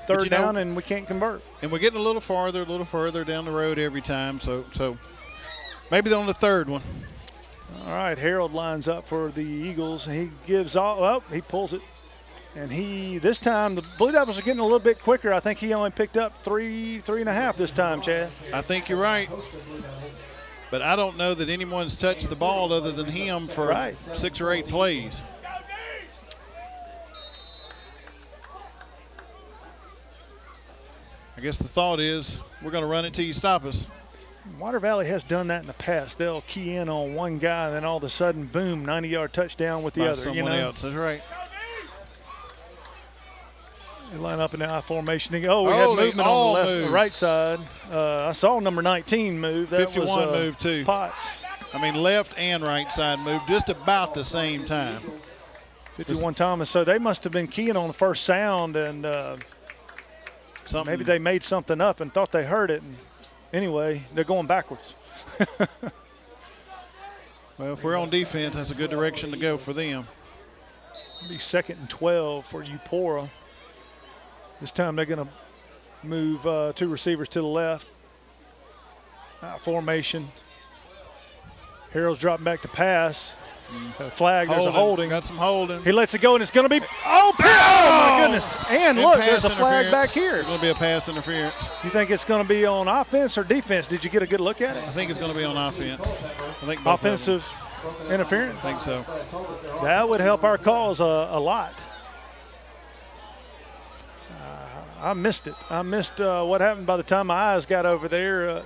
third down, and we can't convert. And we're getting a little further down the road every time. So maybe on the third one. All right, Harold lines up for the Eagles. He gives he pulls it. And this time, the Blue Devils are getting a little bit quicker. I think he only picked up three and a half this time, Chad. I think you're right. But I don't know that anyone's touched the ball other than him for 6 or 8 plays. I guess the thought is we're going to run it till you stop us. Water Valley has done that in the past. They'll key in on one guy, and then all of a sudden, boom, 90-yard touchdown with the By other. someone else. That's right. They line up in the I formation. Oh, we had movement on the right side. I saw number 19 move. That 51 was, moved too. Potts. I mean, left and right side moved just about the same time. 51 Thomas. So they must have been keying on the first sound, and maybe they made something up and thought they heard it. And anyway, they're going backwards. Well, if we're on defense, that's a good direction to go for them. It'll be 2nd and 12 for Eupora. This time they're going to move 2 receivers to the left. Formation. Harold's dropping back to pass. Flag, there's a holding. Got some holding. He lets it go, and it's going to be, oh, my goodness. And look, there's a flag back here. It's going to be a pass interference. You think it's going to be on offense or defense? Did you get a good look at it? I think it's going to be on offense. I think offensive interference? I think so. That would help our cause a lot. I missed it. I missed what happened by the time my eyes got over there.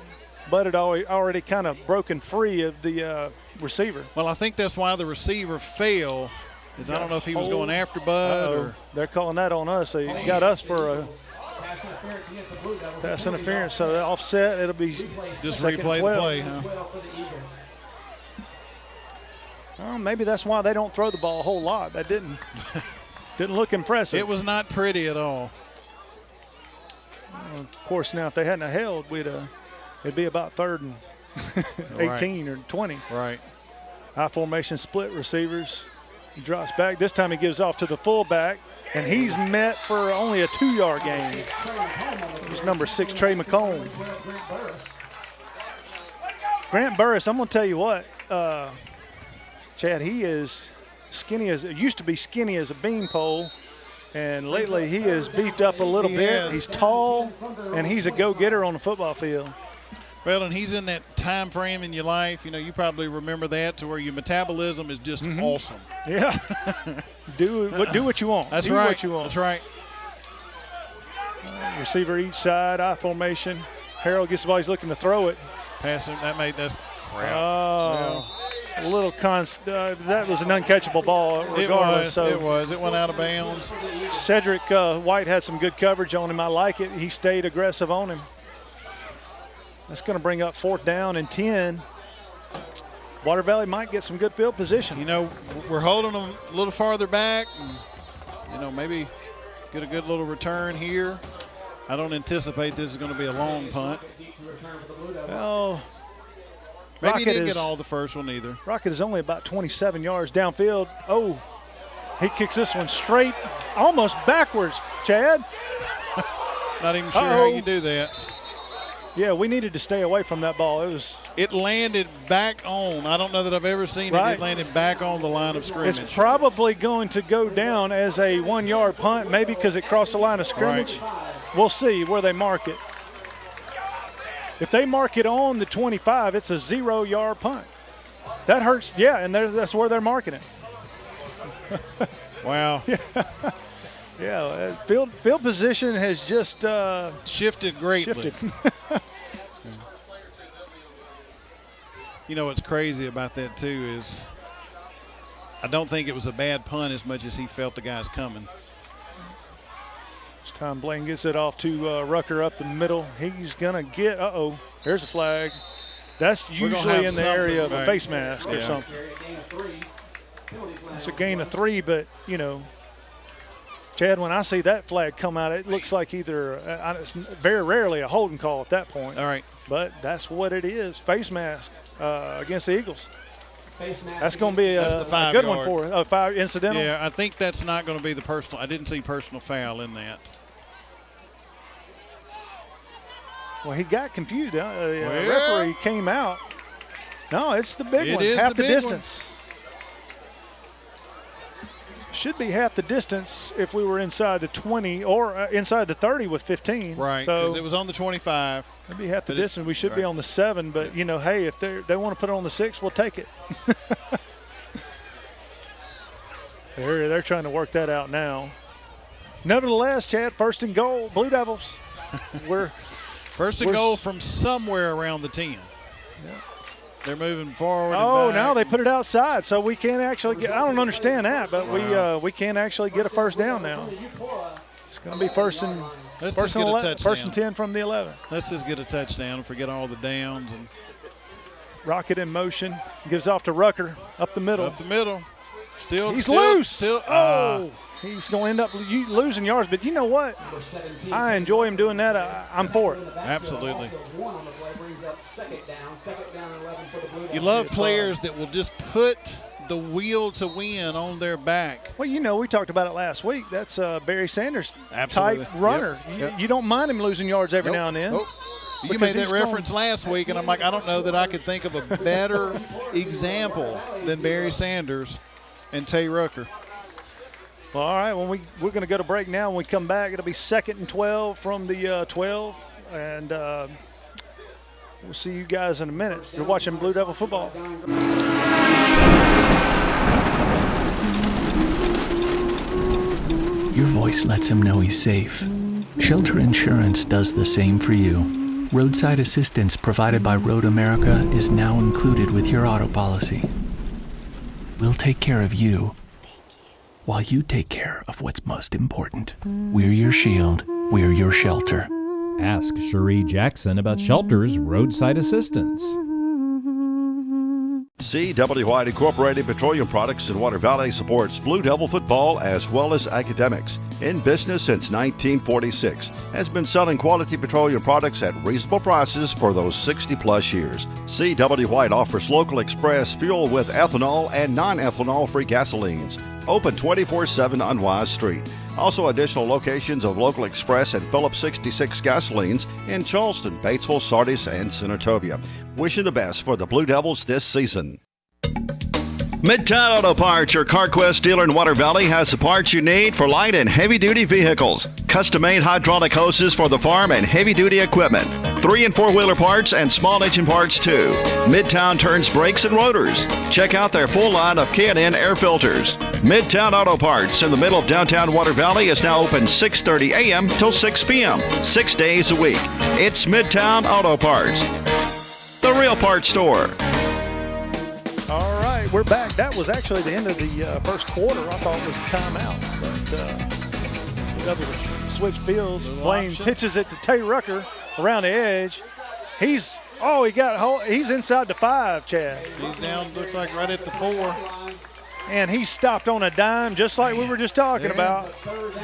Bud had already kind of broken free of the receiver. Well, I think that's why the receiver fell. I don't know if he was going after Bud or. They're calling that on us. They got us for a pass interference. So that offset, it'll be just replay the play, huh? Well, maybe that's why they don't throw the ball a whole lot. That didn't look impressive. It was not pretty at all. Of course, now if they hadn't held, it'd be about 3rd and 18 or 20. Right. High formation split receivers. He drops back. This time he gives off to the fullback, and he's met for only a 2-yard gain. There's number 6, Trey McComb. Grant Burris, I'm going to tell you what, Chad, he is used to be skinny as a beanpole. And lately he has beefed up a little bit. He's tall, and he's a go-getter on the football field. Well, and he's in that time frame in your life. You know, you probably remember that, to where your metabolism is just awesome. Yeah. do what you want. That's do right. What you want. That's right. Receiver each side, I formation. Harold gets the ball. He's looking to throw it. Passing. That's crap. Oh. Yeah. A little that was an uncatchable ball regardless. It was. It went out of bounds. Cedric White had some good coverage on him. I like it. He stayed aggressive on him. That's going to bring up 4th down and 10. Water Valley might get some good field position. You know, we're holding them a little farther back. And, you know, maybe get a good little return here. I don't anticipate this is going to be a long punt. Well, maybe he didn't get all the first one either. Rocket is only about 27 yards downfield. Oh, he kicks this one straight, almost backwards, Chad. Not even sure how you do that. Yeah, we needed to stay away from that ball. It landed back on. I don't know that I've ever seen it. It landed back on the line of scrimmage. It's probably going to go down as a 1-yard punt, maybe because it crossed the line of scrimmage. Right. We'll see where they mark it. If they mark it on the 25, it's a 0-yard punt. That hurts. Yeah, and that's where they're marking it. Wow. Yeah, field position has just shifted greatly. You know what's crazy about that too is I don't think it was a bad punt as much as he felt the guys coming. This time Blaine gets it off to Rucker up the middle. He's gonna get. There's a flag. That's usually in the area of a face mask or something. It's a gain of 3, but you know. Chad, when I see that flag come out, it looks like either it's very rarely a holding call at that point. All right. But that's what it is, face mask against the Eagles. That's going to be a good one for us. 5 incidental? Yeah, I think that's not going to be the personal. I didn't see personal foul in that. Well, he got confused. The referee came out. No, it's the big one, half the distance. Should be half the distance if we were inside the 20 or inside the 30 with 15. Right, because it was on the 25. That'd be half the distance. We should be on the 7, but, you know, hey, if they want to put it on the 6, we'll take it. They're trying to work that out now. Nevertheless, Chad, 1st and goal, Blue Devils. we're first and goal from somewhere around the 10. Yeah. They're moving forward. Oh, now they put it outside, so we can't actually get. I don't understand that, but we can't actually get a first down now. It's going to be first and 10 from the 11. Let's just get a touchdown and forget all the downs. And Rocket in motion, gives off to Rucker up the middle. He's loose. He's going to end up losing yards, but you know what? I enjoy him doing that. I'm for it. Absolutely. You love players that will just put the wheel to win on their back. Well, you know, we talked about it last week. That's Barry Sanders Absolutely. type runner. Yep. You don't mind him losing yards every now and then. You made that reference last week, and I'm like, I don't know that I could think of a better example than Barry Sanders and Tay Rucker. Well, all right, we're going to go to break now. When we come back, it'll be 2nd and 12 from the 12, and we'll see you guys in a minute. You're watching Blue Devil football. Your voice lets him know he's safe. Shelter Insurance does the same for you. Roadside assistance provided by Road America is now included with your auto policy. We'll take care of you while you take care of what's most important. We're your shield. We're your shelter. Ask Cherie Jackson about Shelter's roadside assistance. CW White Incorporated Petroleum Products in Water Valley supports Blue Devil football as well as academics. In business since 1946, has been selling quality petroleum products at reasonable prices for those 60-plus years. CW White offers local express fuel with ethanol and non-ethanol-free gasolines. Open 24/7 on Wise Street. Also additional locations of local express and Phillips 66 gasolines in Charleston, Batesville, Sardis, and Senatobia. Wishing the best for the Blue Devils this season. Midtown Auto Parts, your CarQuest dealer in Water Valley, has the parts you need for light and heavy-duty vehicles. Custom-made hydraulic hoses for the farm and heavy-duty equipment. 3- and 4-wheeler parts and small engine parts, too. Midtown turns brakes and rotors. Check out their full line of K&N air filters. Midtown Auto Parts in the middle of downtown Water Valley is now open 6:30 a.m. till 6 p.m., 6 days a week. It's Midtown Auto Parts, the real parts store. All right, we're back. That was actually the end of the first quarter. I thought it was a timeout, but we able to switch fields. Blaine pitches it to Tay Rucker around the edge. He's inside the 5, Chad. He's down, looks like right at the 4. And he stopped on a dime, just like we were just talking about.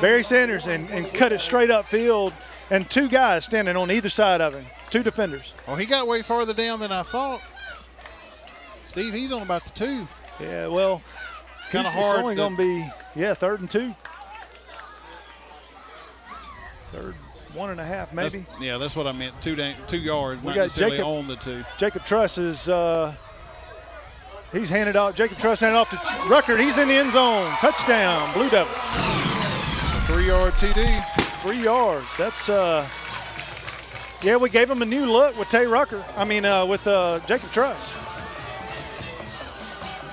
Barry Sanders and cut it straight up field, and 2 guys standing on either side of him, 2 defenders. Oh, he got way farther down than I thought. Steve, he's on about the 2. Yeah, well, kind of hard. It's only going to be, 3rd and 2. 3rd, 1.5 maybe. That's what I meant. 2 yards. We not got necessarily Jacob on the 2. Jacob Truss is he's handed off. Jacob Truss handed off to Rucker. He's in the end zone. Touchdown, Blue Devils. 3-yard TD. 3 yards. That's we gave him a new look with Tay Rucker. With Jacob Truss.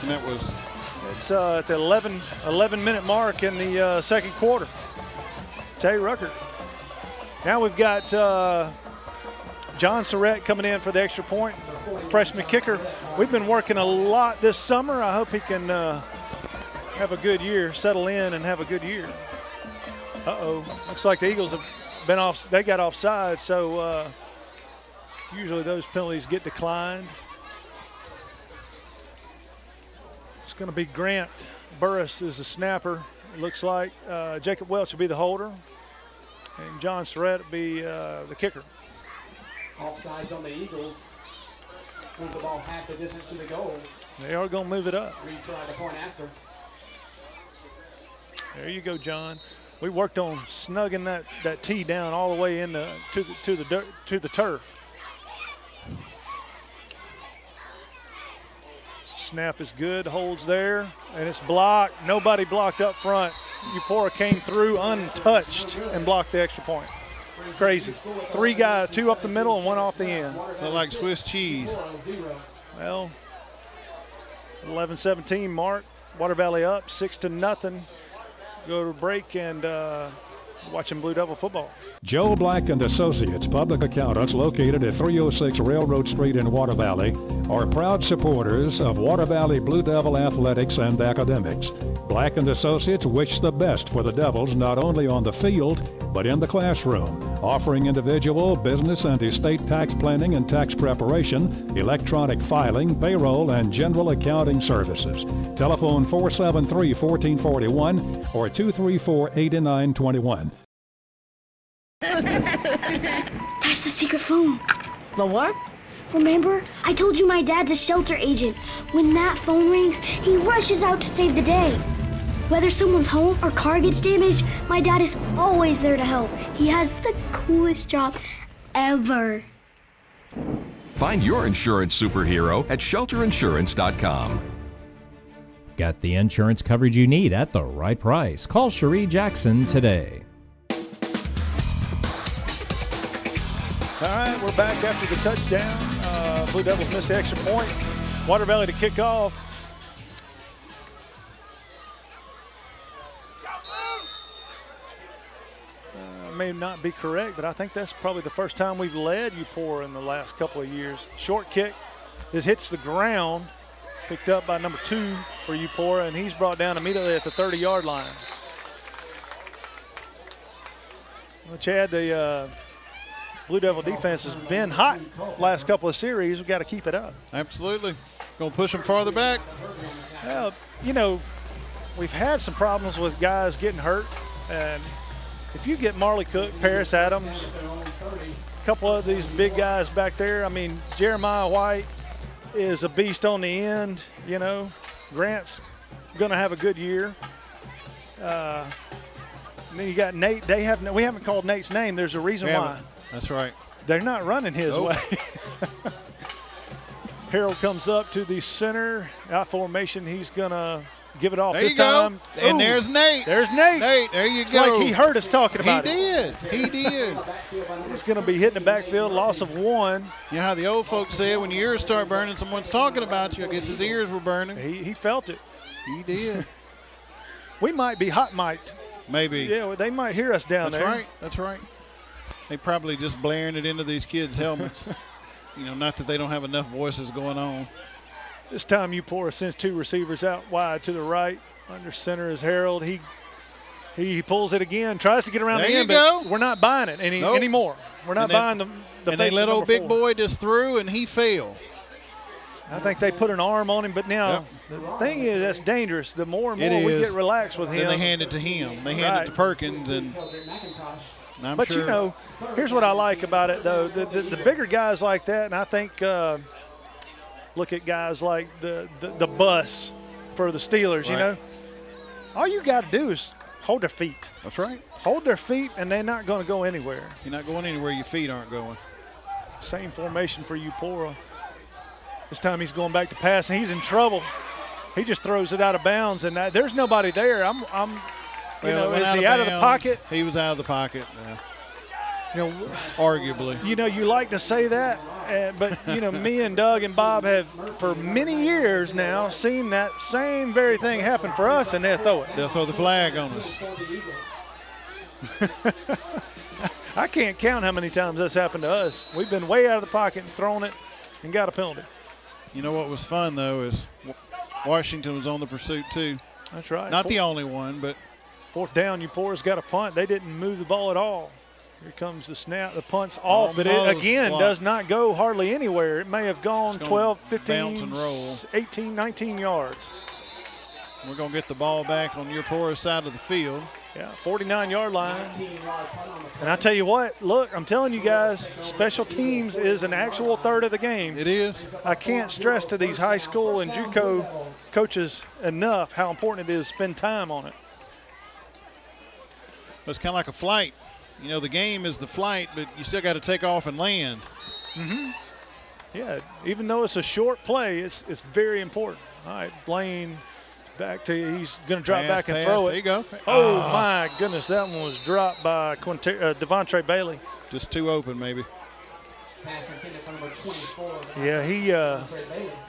And that was. It's at the 11-minute mark in the second quarter. Tay Rucker. Now we've got John Surratt coming in for the extra point, freshman kicker. We've been working a lot this summer. I hope he can have a good year, settle in and have a good year. Looks like the Eagles have been off. They got offside, so usually those penalties get declined. It's going to be Grant Burris is the snapper. It looks like Jacob Welch will be the holder. And John Surratt will be the kicker. Offsides on the Eagles. Move the ball half the distance to the goal. They are going to move it up. Retry the point after. There you go, John. We worked on snugging that tee down all the way in to the turf. Snap is good, holds there, and it's blocked. Nobody blocked up front. Eupora came through untouched and blocked the extra point. Crazy. 3 guys, 2 up the middle and 1 off the end. Look like Swiss cheese. Well, 11-17 mark. Water Valley up 6-0. Go to break, and watching Blue Devil football. Joe Black and Associates, public accountants located at 306 Railroad Street in Water Valley, are proud supporters of Water Valley Blue Devil athletics and academics. Black and Associates wish the best for the Devils not only on the field, but in the classroom, offering individual, business, and estate tax planning and tax preparation, electronic filing, payroll, and general accounting services. Telephone 473-1441 or 234-8921. That's the secret phone. The what? Remember? I told you my dad's a shelter agent. When that phone rings, he rushes out to save the day. Whether someone's home or car gets damaged, my dad is always there to help. He has the coolest job ever. Find your insurance superhero at shelterinsurance.com. Got the insurance coverage you need at the right price. Call Cherie Jackson today. All right, we're back after the touchdown. Blue Devils missed the extra point. Water Valley to kick off. May not be correct, but I think that's probably the first time we've led Eupora in the last couple of years. Short kick, it hits the ground, picked up by number 2 for Eupora, and he's brought down immediately at the 30-yard line. Well, Chad, the Blue Devil defense has been hot last couple of series. We've got to keep it up. Absolutely. Going to push them farther back. Well, you know, we've had some problems with guys getting hurt, and if you get Marley Cook, Paris Adams, a couple of these big guys back there, I mean, Jeremiah White is a beast on the end, you know. Grant's going to have a good year. And then you got Nate. We haven't called Nate's name. There's a reason why. That's right. They're not running his way. Harold comes up to the center. Out formation, he's going to give it off there this you go. time. And Ooh, there's Nate. There's Nate. Nate, there you it's go. Like he heard us talking about it. He did. He's going to be hitting the backfield, loss of 1. You know how the old folks say when your ears start burning, someone's talking about you. I guess his ears were burning. He felt it. He did. We might be hot mic'd. Maybe. Yeah, they might hear us down there. That's right. That's right. They probably just blaring it into these kids' helmets. You know, not that they don't have enough voices going on. This time Eupora sends 2 receivers out wide to the right. Under center is Harold. He pulls it again, tries to get around there the end, go. but we're not buying it anymore. We're not buying the and they let old big boy just through, and he fell. I think they put an arm on him, but now the thing is that's dangerous. The more and more we get relaxed with him. Then they hand it to him. They hand it to Perkins, and but you know, here's what I like about it though: the bigger guys like that, and I think look at guys like the bus for the Steelers. You know, all you got to do is hold their feet. That's right. Hold their feet, and they're not going to go anywhere. You're not going anywhere your feet aren't going. Same formation for Eupora. This time he's going back to pass, and he's in trouble. He just throws it out of bounds, and there's nobody there. Is he out of the pocket? He was out of the pocket. Yeah. You know, arguably. You know, you like to say that, but you know, me and Doug and Bob have for many years now seen that same very thing happen for us, and they'll throw it. They'll throw the flag on us. I can't count how many times that's happened to us. We've been way out of the pocket and thrown it and got a penalty. You know what was fun, though, is Washington was on the pursuit, too. That's right. Not the only one, but. 4th down, Eupora's got a punt. They didn't move the ball at all. Here comes the snap. The punt's off, but it, again, does not go hardly anywhere. It may have gone 12, 15, 18, 19 yards. We're going to get the ball back on Eupora's side of the field. Yeah, 49-yard line. And I tell you what, look, I'm telling you guys, special teams is an actual third of the game. It is. I can't stress to these high school and JUCO coaches enough how important it is to spend time on it. It's kind of like a flight. You know, the game is the flight, but you still got to take off and land. Mm-hmm. Yeah, even though it's a short play, it's very important. All right, Blaine back to, he's going to drop back and throw it. There you go. Oh, my goodness, that one was dropped by Devontre Bailey. Just too open, maybe. Yeah, he,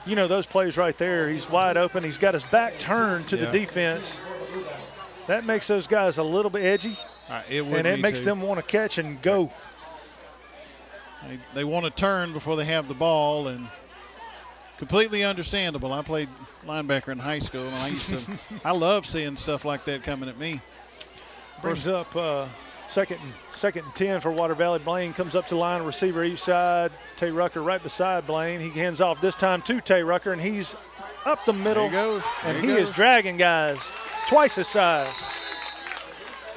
you know, those plays right there, he's wide open. He's got his back turned to the defense. That makes those guys a little bit edgy. It makes them want to catch and go. They want to turn before they have the ball, and completely understandable. I played linebacker in high school, and I love seeing stuff like that coming at me. Brings up second and 10 for Water Valley. Blaine comes up to the line, receiver each side. Tay Rucker right beside Blaine. He hands off this time to Tay Rucker, and he's up the middle. There he goes. And he is dragging guys twice his size.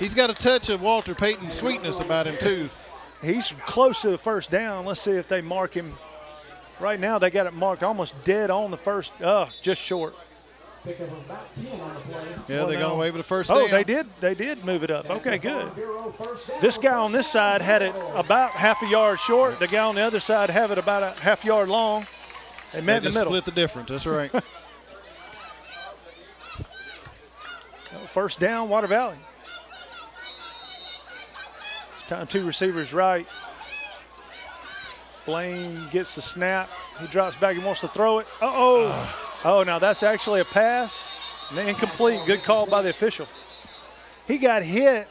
He's got a touch of Walter Payton sweetness about him, too. He's close to the first down. Let's see if they mark him. Right now, they got it marked almost dead on the first. Just short. Yeah, they got away with the first down. Oh, they did. They did move it up. Okay, good. This guy on this side had it about half a yard short. The guy on the other side had it about a half yard long. They met in the middle. Split the difference. That's right. First down, Water Valley. It's time two receivers right. Blaine gets the snap. He drops back and wants to throw it. Oh, now that's actually a pass. Incomplete. Good call by the official. He got hit,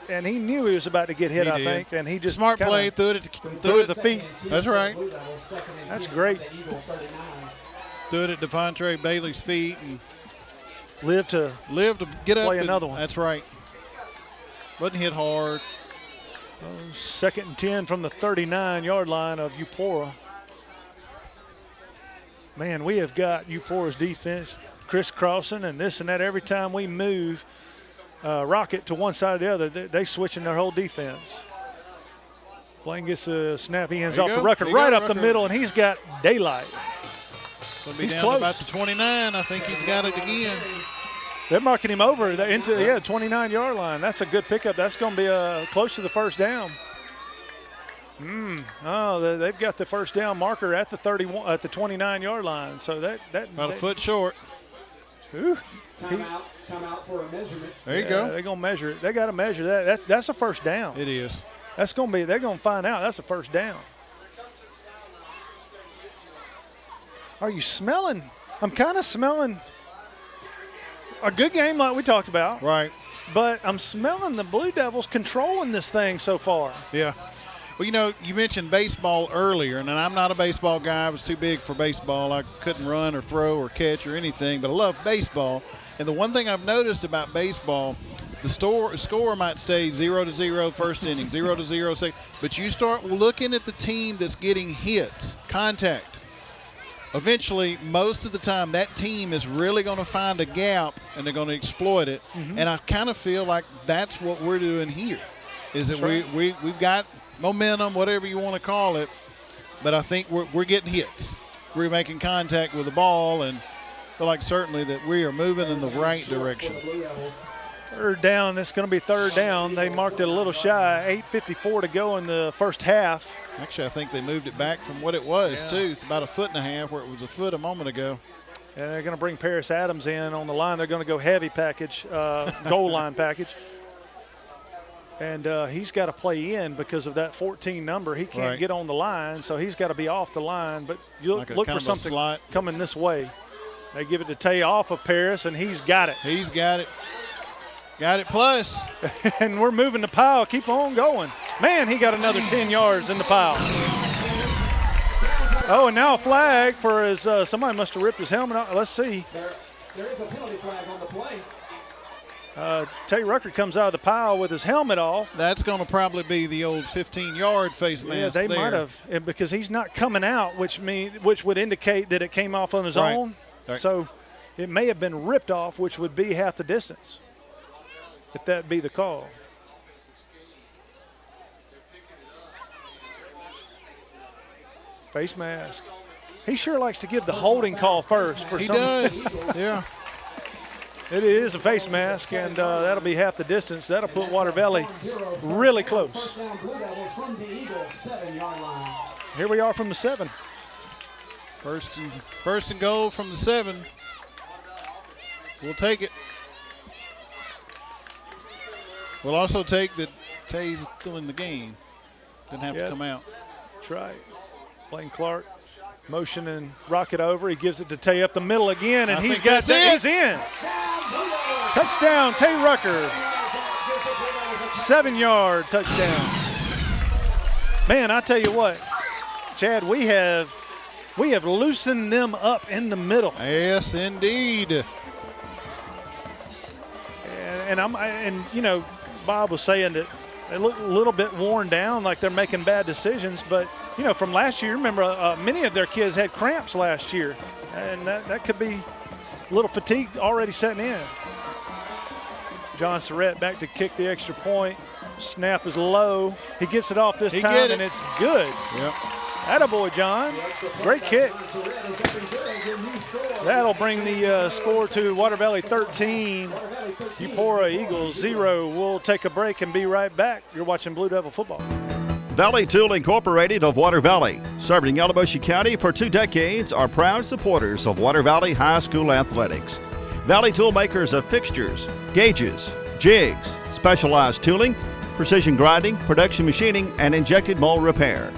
and he knew he was about to get hit, I think, and he just smart play, threw it at the feet. That's right. That's great. Threw it at Devontae Bailey's feet and live to get up. Play another one. That's right. Wasn't hit hard. Second and 10 from the 39-yard line of Eupora. Man, we have got Eupora's defense crisscrossing and this and that. Every time we move Rocket to one side or the other, they switching their whole defense. Blaine gets a snap. He hands off to Rucker right up the middle, and he's got daylight. He's down close. To about the 29. I think he's got it again. They're marking him over into the 29-yard line. That's a good pickup. That's going to be close to the first down. They've got the first down marker at the 29-yard line. So that about a foot short. Timeout for a measurement. There you go. They're going to measure it. They got to measure that. That's a first down. It is. That's going to be. They're going to find out. That's a first down. Are you smelling? I'm kind of smelling a good game like we talked about. Right. But I'm smelling the Blue Devils controlling this thing so far. Yeah. Well, you mentioned baseball earlier, and I'm not a baseball guy. I was too big for baseball. I couldn't run or throw or catch or anything, but I love baseball. And the one thing I've noticed about baseball, the score might stay 0-0 first inning, 0-0 second, but you start looking at the team that's getting hits, contact. Eventually, most of the time, that team is really going to find a gap, and they're going to exploit it. Mm-hmm. And I kind of feel like that's what we're doing here, is that we've got momentum, whatever you want to call it, but I think we're getting hits. We're making contact with the ball, and feel like certainly that we are moving in the right direction. Third down. It's going to be third down. They marked it a little shy. 8:54 to go in the first half. Actually, I think they moved it back from what it was, too. It's about 1.5 feet where it was a foot a moment ago. And they're going to bring Paris Adams in on the line. They're going to go heavy package, goal line package. And he's got to play in because of that 14 number. He can't get on the line, so he's got to be off the line. But you look for something coming this way. They give it to Tay off of Paris, and he's got it. He's got it. Got it plus. And we're moving the pile. Keep on going. Man, he got another 10 yards in the pile. Oh, and now a flag for his somebody must have ripped his helmet off. Let's see. There is a penalty flag on the play. Tay Rucker comes out of the pile with his helmet off. That's going to probably be the old 15-yard face mask. Yeah, they might have, because he's not coming out, which would indicate that it came off on his own. Right. So it may have been ripped off, which would be half the distance, if that be the call. Face mask. He sure likes to give the holding call first. He does, yeah. It is a face mask, and that'll be half the distance. That'll put Water Valley really close. Here we are from the 7. First and goal from the 7. We'll take it. We'll also take that Tay's still in the game. Didn't have to come out. That's right. Blaine Clark motion and rocket over. He gives it to Tay up the middle again, and he's got that. He's in. Touchdown, Tay Rucker. 7-yard touchdown. Man, I tell you what, Chad, we have loosened them up in the middle. Yes, indeed. And you know, Bob was saying that they look a little bit worn down, like they're making bad decisions. But you know, from last year, remember many of their kids had cramps last year, and that could be a little fatigue already setting in. John Surratt back to kick the extra point. Snap is low. He gets it off this time, and it's good. Yep. Attaboy, John. Great kick. That'll bring the score to Water Valley 13, Eupora Eagles 0. We'll take a break and be right back. You're watching Blue Devil football. Valley Tool Incorporated of Water Valley, serving Yalobusha County for 2 decades, are proud supporters of Water Valley High School athletics. Valley Tool makers of fixtures, gauges, jigs, specialized tooling, precision grinding, production machining, and injected mold repair.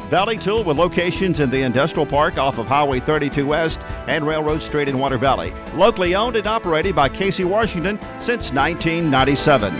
Valley Tool with locations in the Industrial Park off of Highway 32 West and Railroad Street in Water Valley. Locally owned and operated by Casey Washington since 1997.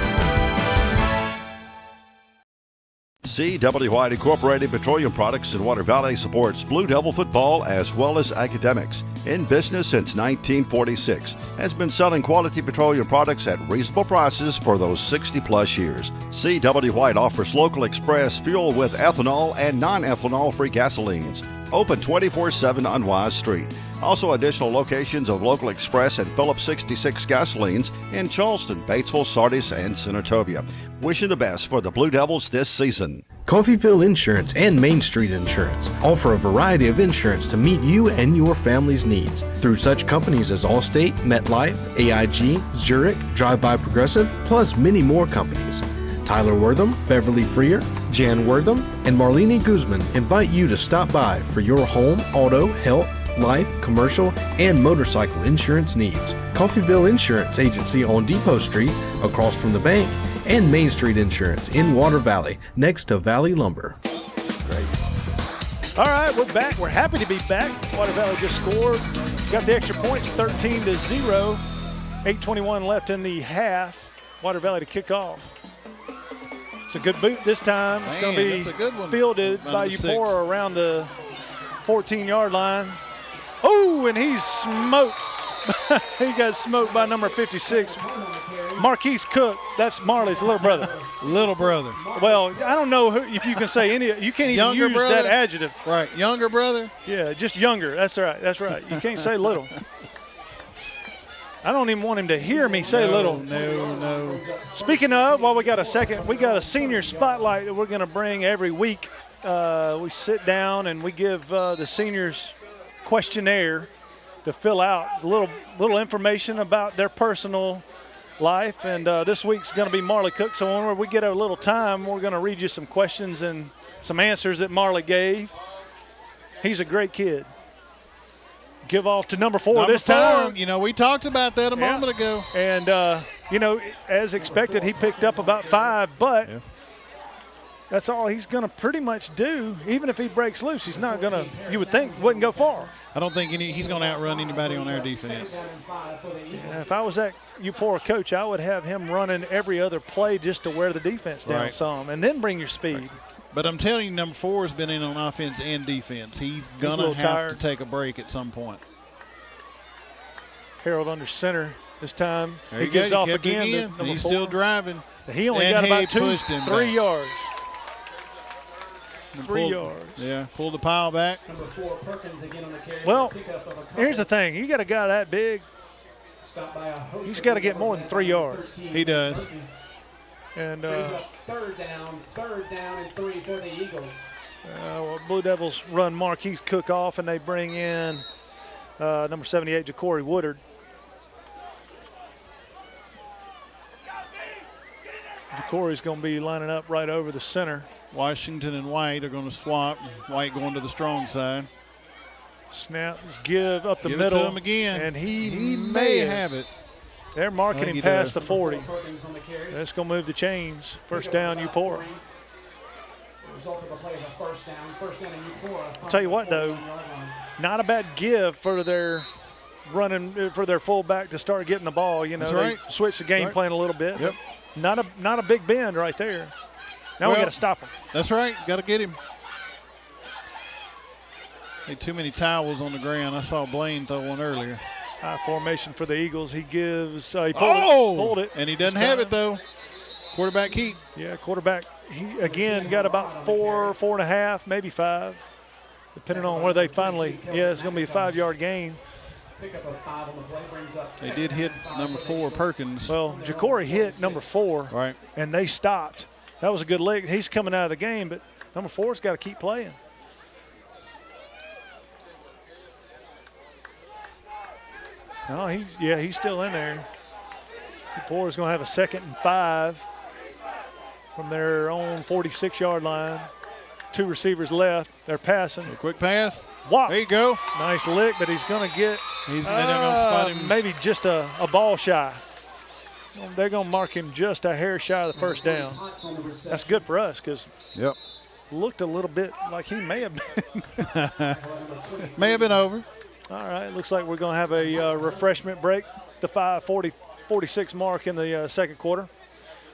C.W. White Incorporated Petroleum Products in Water Valley supports Blue Devil football as well as academics. In business since 1946, has been selling quality petroleum products at reasonable prices for those 60-plus years. C.W. White offers local express fuel with ethanol and non-ethanol-free gasolines. Open 24/7 on Wise Street. Also additional locations of local express and Phillips 66 gasolines in Charleston, Batesville, Sardis, and Senatobia. Wishing the best for the Blue Devils this season. Coffeyville Insurance and Main Street Insurance offer a variety of insurance to meet you and your family's needs through such companies as Allstate, MetLife, AIG, Zurich, Drive By Progressive, plus many more companies. Tyler Wortham, Beverly Freer, Jan Wortham, and Marlene Guzman invite you to stop by for your home, auto, health, life, commercial, and motorcycle insurance needs. Coffeyville Insurance Agency on Depot Street, across from the bank, and Main Street Insurance in Water Valley, next to Valley Lumber. All right, we're back. We're happy to be back. Water Valley just scored. Got the extra points, 13-0. 8:21 left in the half. Water Valley to kick off. It's a good boot this time. It's going to be fielded by Eupora around the 14-yard line. Oh, and he's smoked. He got smoked by number 56, Marquise Cook. That's Marley's little brother. Little brother. Well, I don't know if you can say any. You can't even Younger use brother? that adjective. Right, younger brother. Yeah, just younger. That's right. That's right. You can't say little. I don't even want him to hear me say little. No. Speaking of, while we got a second, we got a senior spotlight that we're going to bring every week. We sit down and we give the seniors questionnaire to fill out. It's a little information about their personal life, and this week's going to be Marley Cook. So when we get a little time, we're going to read you some questions and some answers that Marley gave. He's a great kid. Give off to number 4 this time. You know, we talked about that a moment ago. And, you know, as expected, he picked up about 5, but that's all he's going to pretty much do. Even if he breaks loose, he's not going to, you would think, wouldn't go far. I don't think he's going to outrun anybody on our defense. Yeah, if I was that Eupora coach, I would have him running every other play just to wear the defense down some, and then bring your speed. Right. But I'm telling you, number 4 has been in on offense and defense. He's going to have to take a break at some point. Harold under center this time. There he gives off again. He's still driving. He only got about 3 yards. 3 yards. Yeah, pull the pile back. Well, here's the thing. You got a guy that big, he's got to get more than 3 yards. He does. And third down and 3 for the Eagles. Well, Blue Devils run Marquise Cook off, and they bring in number 78, Ja'Cory Woodard. Ja'Cory's going to be lining up right over the center. Washington and White are going to swap. White going to the strong side. Snap, give up the Give middle. It to him again. And he may have it. They're marking him past the 40. That's going to move the chains. First down, Eupora. I'll tell you what, though, not a bad give for their running for their fullback to start getting the ball. You know, That's right. They switch the game plan a little bit. Yep. Not a big bend right there. Now we got to stop him. That's right. Got to get him. Hey, too many towels on the ground. I saw Blaine throw one earlier. High formation for the Eagles. He gives. He pulled it. And he doesn't have it, though. Quarterback keep. Yeah, quarterback. He, again, got about 4.5, maybe 5, depending on where they finally. Yeah, it's going to be a 5-yard gain. They did hit number 4, Perkins. Well, Ja'Cory hit number 4. Right. And they stopped. That was a good leg. He's coming out of the game, but number 4's got to keep playing. No, he's still in there. Eupora's going to have a 2nd and 5 from their own 46-yard line. 2 receivers left. They're passing. A quick pass. Wow. There you go. Nice lick, but he's going to get they're gonna spot him. Maybe just a ball shy. They're going to mark him just a hair shy of the first down. That's good for us because looked a little bit like he may have been. May have been over. All right, looks like we're going to have a refreshment break, the 5:46 mark in the second quarter.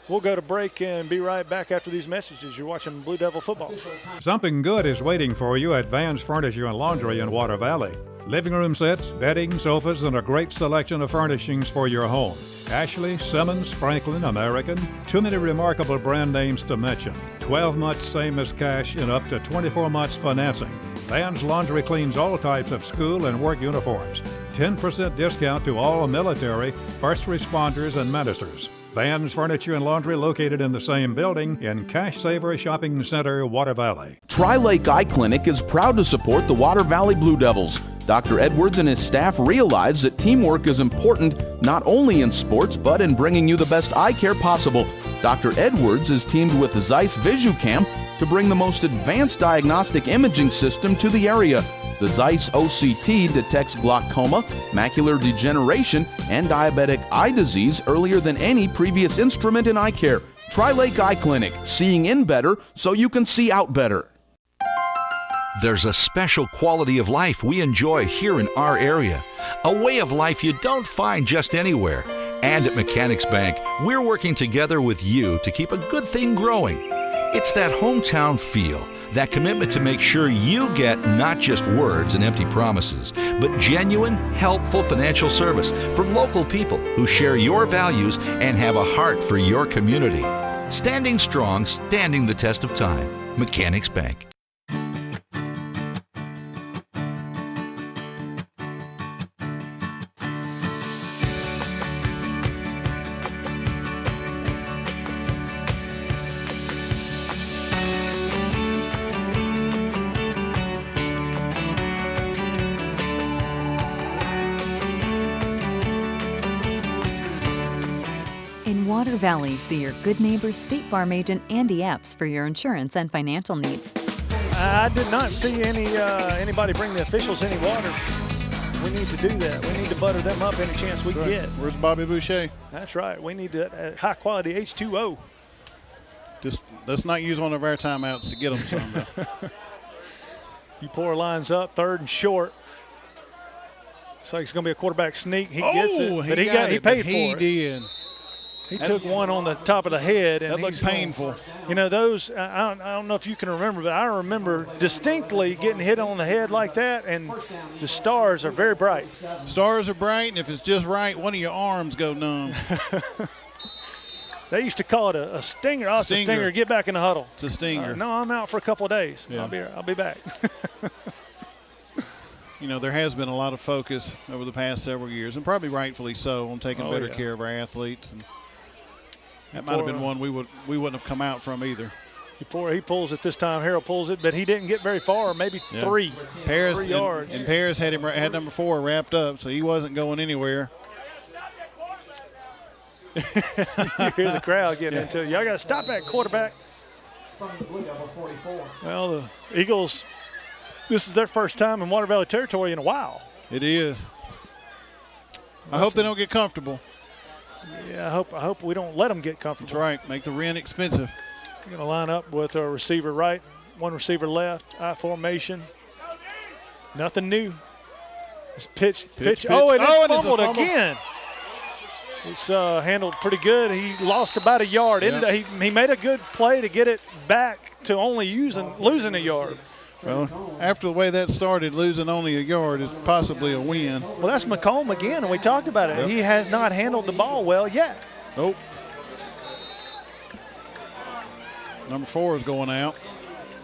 We'll go to break and be right back after these messages. You're watching Blue Devil football. Something good is waiting for you at Van's Furniture and Laundry in Water Valley. Living room sets, bedding, sofas, and a great selection of furnishings for your home. Ashley, Simmons, Franklin, American, too many remarkable brand names to mention. 12 months same as cash and up to 24 months financing. Van's Laundry cleans all types of school and work uniforms. 10% discount to all military, first responders, and ministers. Van's Furniture and Laundry located in the same building in Cash Saver Shopping Center, Water Valley. Tri-Lake Eye Clinic is proud to support the Water Valley Blue Devils. Dr. Edwards and his staff realize that teamwork is important not only in sports but in bringing you the best eye care possible. Dr. Edwards is teamed with the Zeiss VisuCam to bring the most advanced diagnostic imaging system to the area. The Zeiss OCT detects glaucoma, macular degeneration, and diabetic eye disease earlier than any previous instrument in eye care. Tri-Lake Eye Clinic, seeing in better so you can see out better. There's a special quality of life we enjoy here in our area, a way of life you don't find just anywhere. And at Mechanics Bank, we're working together with you to keep a good thing growing. It's that hometown feel, that commitment to make sure you get not just words and empty promises, but genuine, helpful financial service from local people who share your values and have a heart for your community. Standing strong, standing the test of time. Mechanics Bank. Water Valley, see your good neighbor State Farm agent Andy Epps for your insurance and financial needs. I did not see anybody bring the officials any water. We need to do that. We need to butter them up any chance we get. Where's Bobby Boucher? That's right. We need high quality H2O. Just let's not use one of our timeouts to get them some. Eupora lines up, 3rd and short. Looks like it's going to be a quarterback sneak. He gets it, but he paid for it. He did. He took one on the top of the head. And that looked painful. You know, those, I don't know if you can remember, but I remember distinctly getting hit on the head like that, and the stars are very bright. Stars are bright, and if it's just right, one of your arms go numb. They used to call it a stinger. Oh, it's a stinger. Get back in the huddle. It's a stinger. No, I'm out for a couple of days. Yeah. I'll be back. You know, there has been a lot of focus over the past several years, and probably rightfully so, on taking better care of our athletes. And that might have been one we wouldn't have come out from either. Before he pulls it this time, Harold pulls it, but he didn't get very far, maybe 3 yards. And Paris had number 4 wrapped up, so he wasn't going anywhere. You hear the crowd getting into it. Y'all got to stop that quarterback. Well, the Eagles, this is their first time in Water Valley territory in a while. It is. I hope they don't get comfortable. Yeah, I hope we don't let them get comfortable. That's right. Make the rent expensive. Going to line up with a receiver right, one receiver left, I formation. Nothing new. It's pitch. Oh, it is fumbled again. It's handled pretty good. He lost about a yard. Yep. He made a good play to get it back to only losing a yard. Well, after the way that started, losing only a yard is possibly a win. Well, that's McComb again, and we talked about it. Yep. He has not handled the ball well yet. Nope. Number 4 is going out,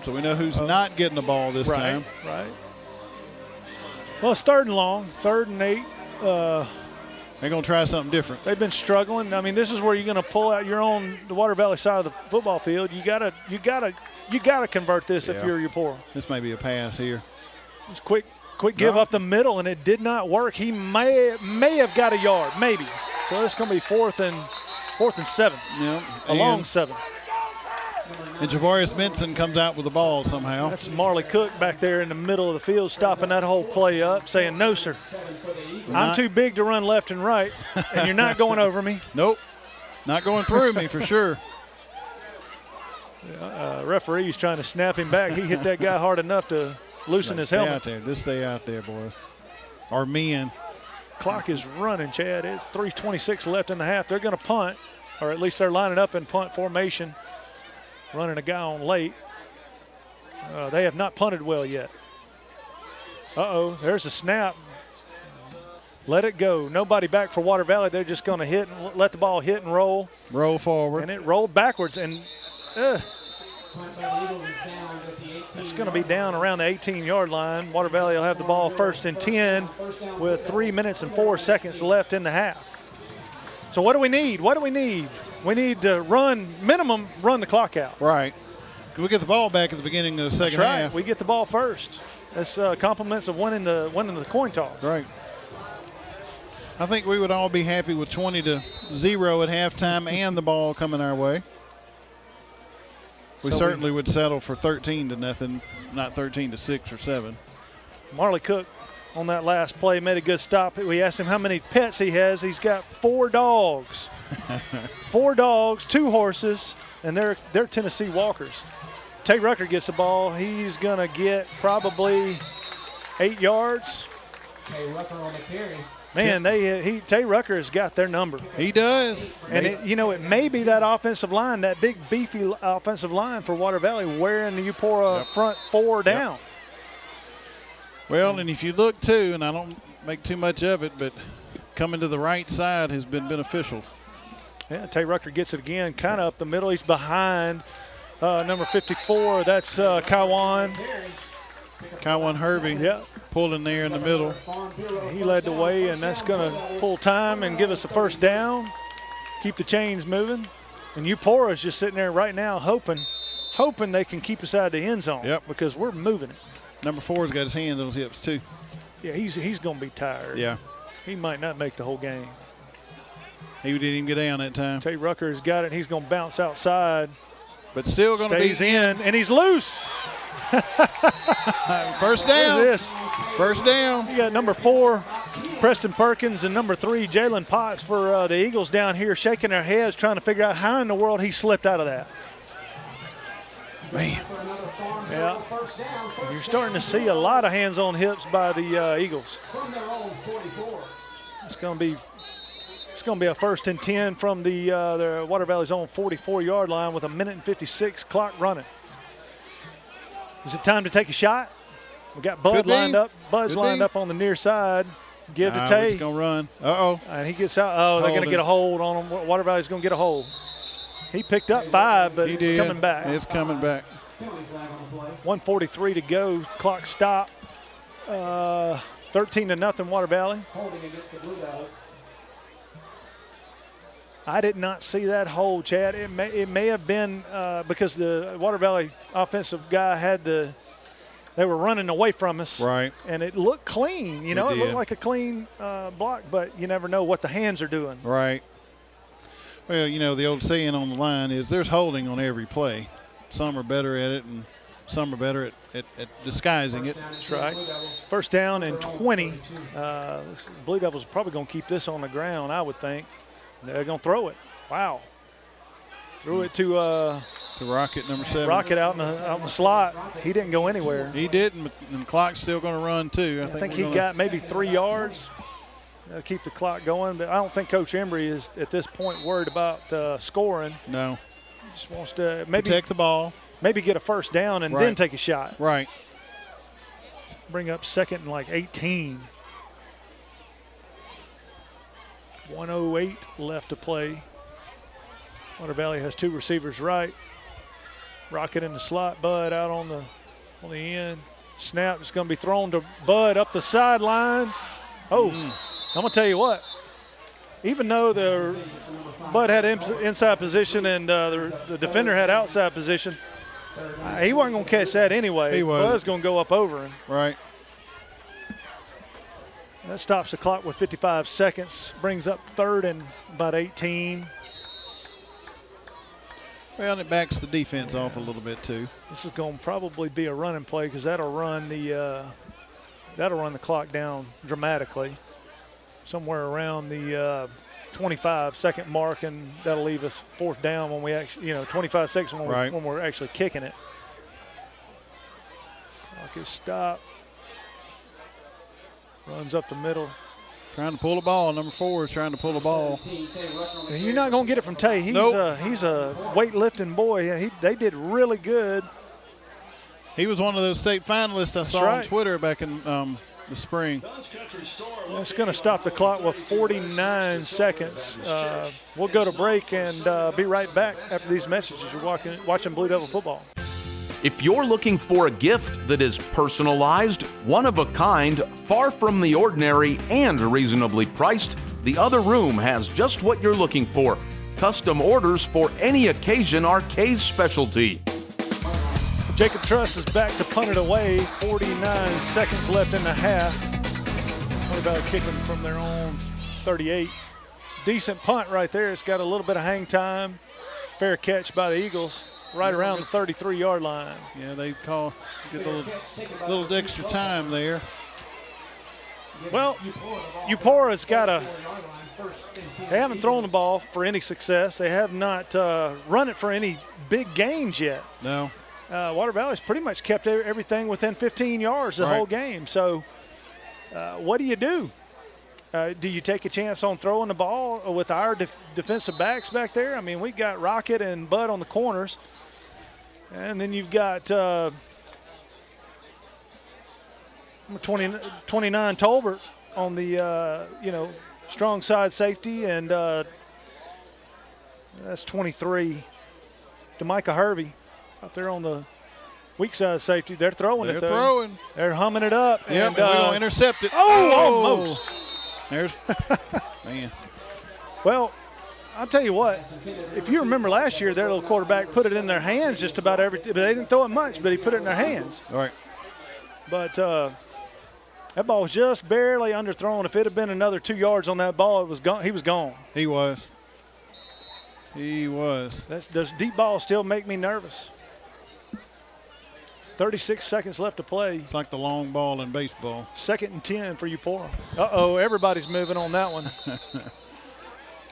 so we know who's not getting the ball this time. Right. Well, it's 3rd and long, 3rd and 8. They're going to try something different. They've been struggling. I mean, this is where you're going to pull out the Water Valley side of the football field. You gotta convert this if you're Eupora. This may be a pass here. It's quick give up the middle, and it did not work. He may have got a yard, maybe. So it's going to be 4th and 7. Yeah, a long 7. And Javarius Benson comes out with the ball somehow. That's Marley Cook back there in the middle of the field, stopping that whole play up, saying, "No, sir, I'm too big to run left and right, and you're not going over me." Nope, not going through me for sure. Referee's trying to snap him back. He hit that guy hard enough to loosen his helmet. Just stay out there, boys. Our men. Clock is running, Chad. It's 3:26 left in the half. They're going to punt, or at least they're lining up in punt formation, running a guy on late. They have not punted well yet. Uh-oh, there's a snap. Let it go. Nobody back for Water Valley. They're just going to hit and let the ball hit and roll. Roll forward. And it rolled backwards, and it's going to be down around the 18-yard line. Water Valley will have the ball 1st and 10 with 3 minutes and 4 seconds left in the half. So what do we need? We need to run the clock out. Right. We get the ball back at the beginning of the second That's right. half. We get the ball first. That's compliments of winning the coin toss. Right. I think we would all be happy with 20-0 at halftime and the ball coming our way. We certainly would settle for 13-0, not 13-6 or 7. Marley Cook on that last play made a good stop. We asked him how many pets he has. He's got 4 dogs. 4 dogs, 2 horses, and they're Tennessee Walkers. Tay Rucker gets the ball. He's going to get probably 8 yards. Tay Rucker on the carry. Man, Tay Rucker has got their number. He does. And it may be that offensive line, that big beefy offensive line for Water Valley, wearing the Eupora front 4 down. Well, and if you look too, and I don't make too much of it, but coming to the right side has been beneficial. Yeah, Tay Rucker gets it again, kind of up the middle. He's behind number 54. That's Kywan Hervey. Yeah. Pulling there in the middle. He led the way, and that's going to pull time and give us a 1st down, keep the chains moving. And Eupora is just sitting there right now hoping they can keep us out of the end zone because we're moving it. Number 4's got his hands on his hips too. Yeah, he's going to be tired. Yeah. He might not make the whole game. He didn't even get down that time. Tay Rucker's got it, and he's going to bounce outside. But still going to be in, and he's loose. First down. What is this? First down. You got number 4, Preston Perkins, and number 3, Jalen Potts for the Eagles down here shaking their heads trying to figure out how in the world he slipped out of that. Man. Yeah. You're starting to see a lot of hands on hips by the Eagles. It's going to be a 1st and 10 from the Water Valley's own 44-yard line with 1:56 clock running. Is it time to take a shot? We got Bud lined up. Bud's lined up on the near side. Give to Tay. He's going to run. Uh-oh. And he gets out. Oh, they're going to get a hold on him. Water Valley's going to get a hold. He picked up 5, but it's coming back. It's coming back. 1:43 to go. Clock stop. 13-0 Water Valley. Holding against the Blue Devils. I did not see that hold, Chad. It may have been because the Water Valley offensive guy they were running away from us. Right. And it looked clean. It looked like a clean block, but you never know what the hands are doing. Right. Well, the old saying on the line is there's holding on every play. Some are better at it and some are better at disguising it. That's right. 1st down and 20. Blue Devils are probably going to keep this on the ground, I would think. They're going to throw it. Wow. Threw it to Rocket, number 7. Rocket out in the slot. He didn't go anywhere. He didn't, and the clock's still going to run too. I think he got maybe 3 yards. keep the clock going. But I don't think Coach Embry is at this point worried about scoring. No. He just wants to maybe protect the ball. Maybe get a first down and then take a shot. Right. Bring up second and like 18. 1:08 left to play. Water Valley has two receivers right. Rocket in the slot. Bud out on the end. Snap is going to be thrown to Bud up the sideline. Oh, I'm going to tell you what. Even though Bud had inside position and the defender had outside position, he wasn't going to catch that anyway. He was. Bud's going to go up over him. Right. That stops the clock with 55 seconds. Brings up third and about 18. Well, it backs the defense off a little bit too. This is going to probably be a running play because that'll run the clock down dramatically, somewhere around the 25-second mark, and that'll leave us fourth down when we actually, 25 seconds when we're actually kicking it. Clock is stopped. Runs up the middle. Trying to pull the ball. Number 4 is trying to pull the ball. And you're not going to get it from Tay. He's a weightlifting boy. They did really good. He was one of those state finalists I saw on Twitter back in the spring. That's going to stop the clock with 49 seconds. We'll go to break and be right back after these messages. You're watching Blue Devil football. If you're looking for a gift that is personalized, one of a kind, far from the ordinary, and reasonably priced, the Other Room has just what you're looking for. Custom orders for any occasion are Kay's specialty. Jacob Truss is back to punt it away. 49 seconds left in the half. What about kicking from their own 38? Decent punt right there. It's got a little bit of hang time. Fair catch by the Eagles. Right around the 33-yard line. Yeah, they get a little extra time there. Well, Eupora's they haven't thrown the ball for any success. They have not run it for any big gains yet. No. Water Valley's pretty much kept everything within 15 yards the whole game. So what do you do? Do you take a chance on throwing the ball with our defensive backs back there? I mean, we got Rocket and Bud on the corners. And then you've got 29 Tolbert on the, strong side safety. And that's 23. DeMicah Hervey out there on the weak side safety. They're throwing it. They're humming it up. Yep, and we're going to intercept it. Almost. There's, man. Well, I'll tell you what, if you remember last year, their little quarterback put it in their hands just about everything. But they didn't throw it much, but he put it in their hands. All right. But that ball was just barely underthrown. If it had been another 2 yards on that ball, it was gone. He was gone. He was. Those deep balls still make me nervous. 36 seconds left to play. It's like the long ball in baseball. 2nd and 10 for Eupora. Uh-oh, everybody's moving on that one.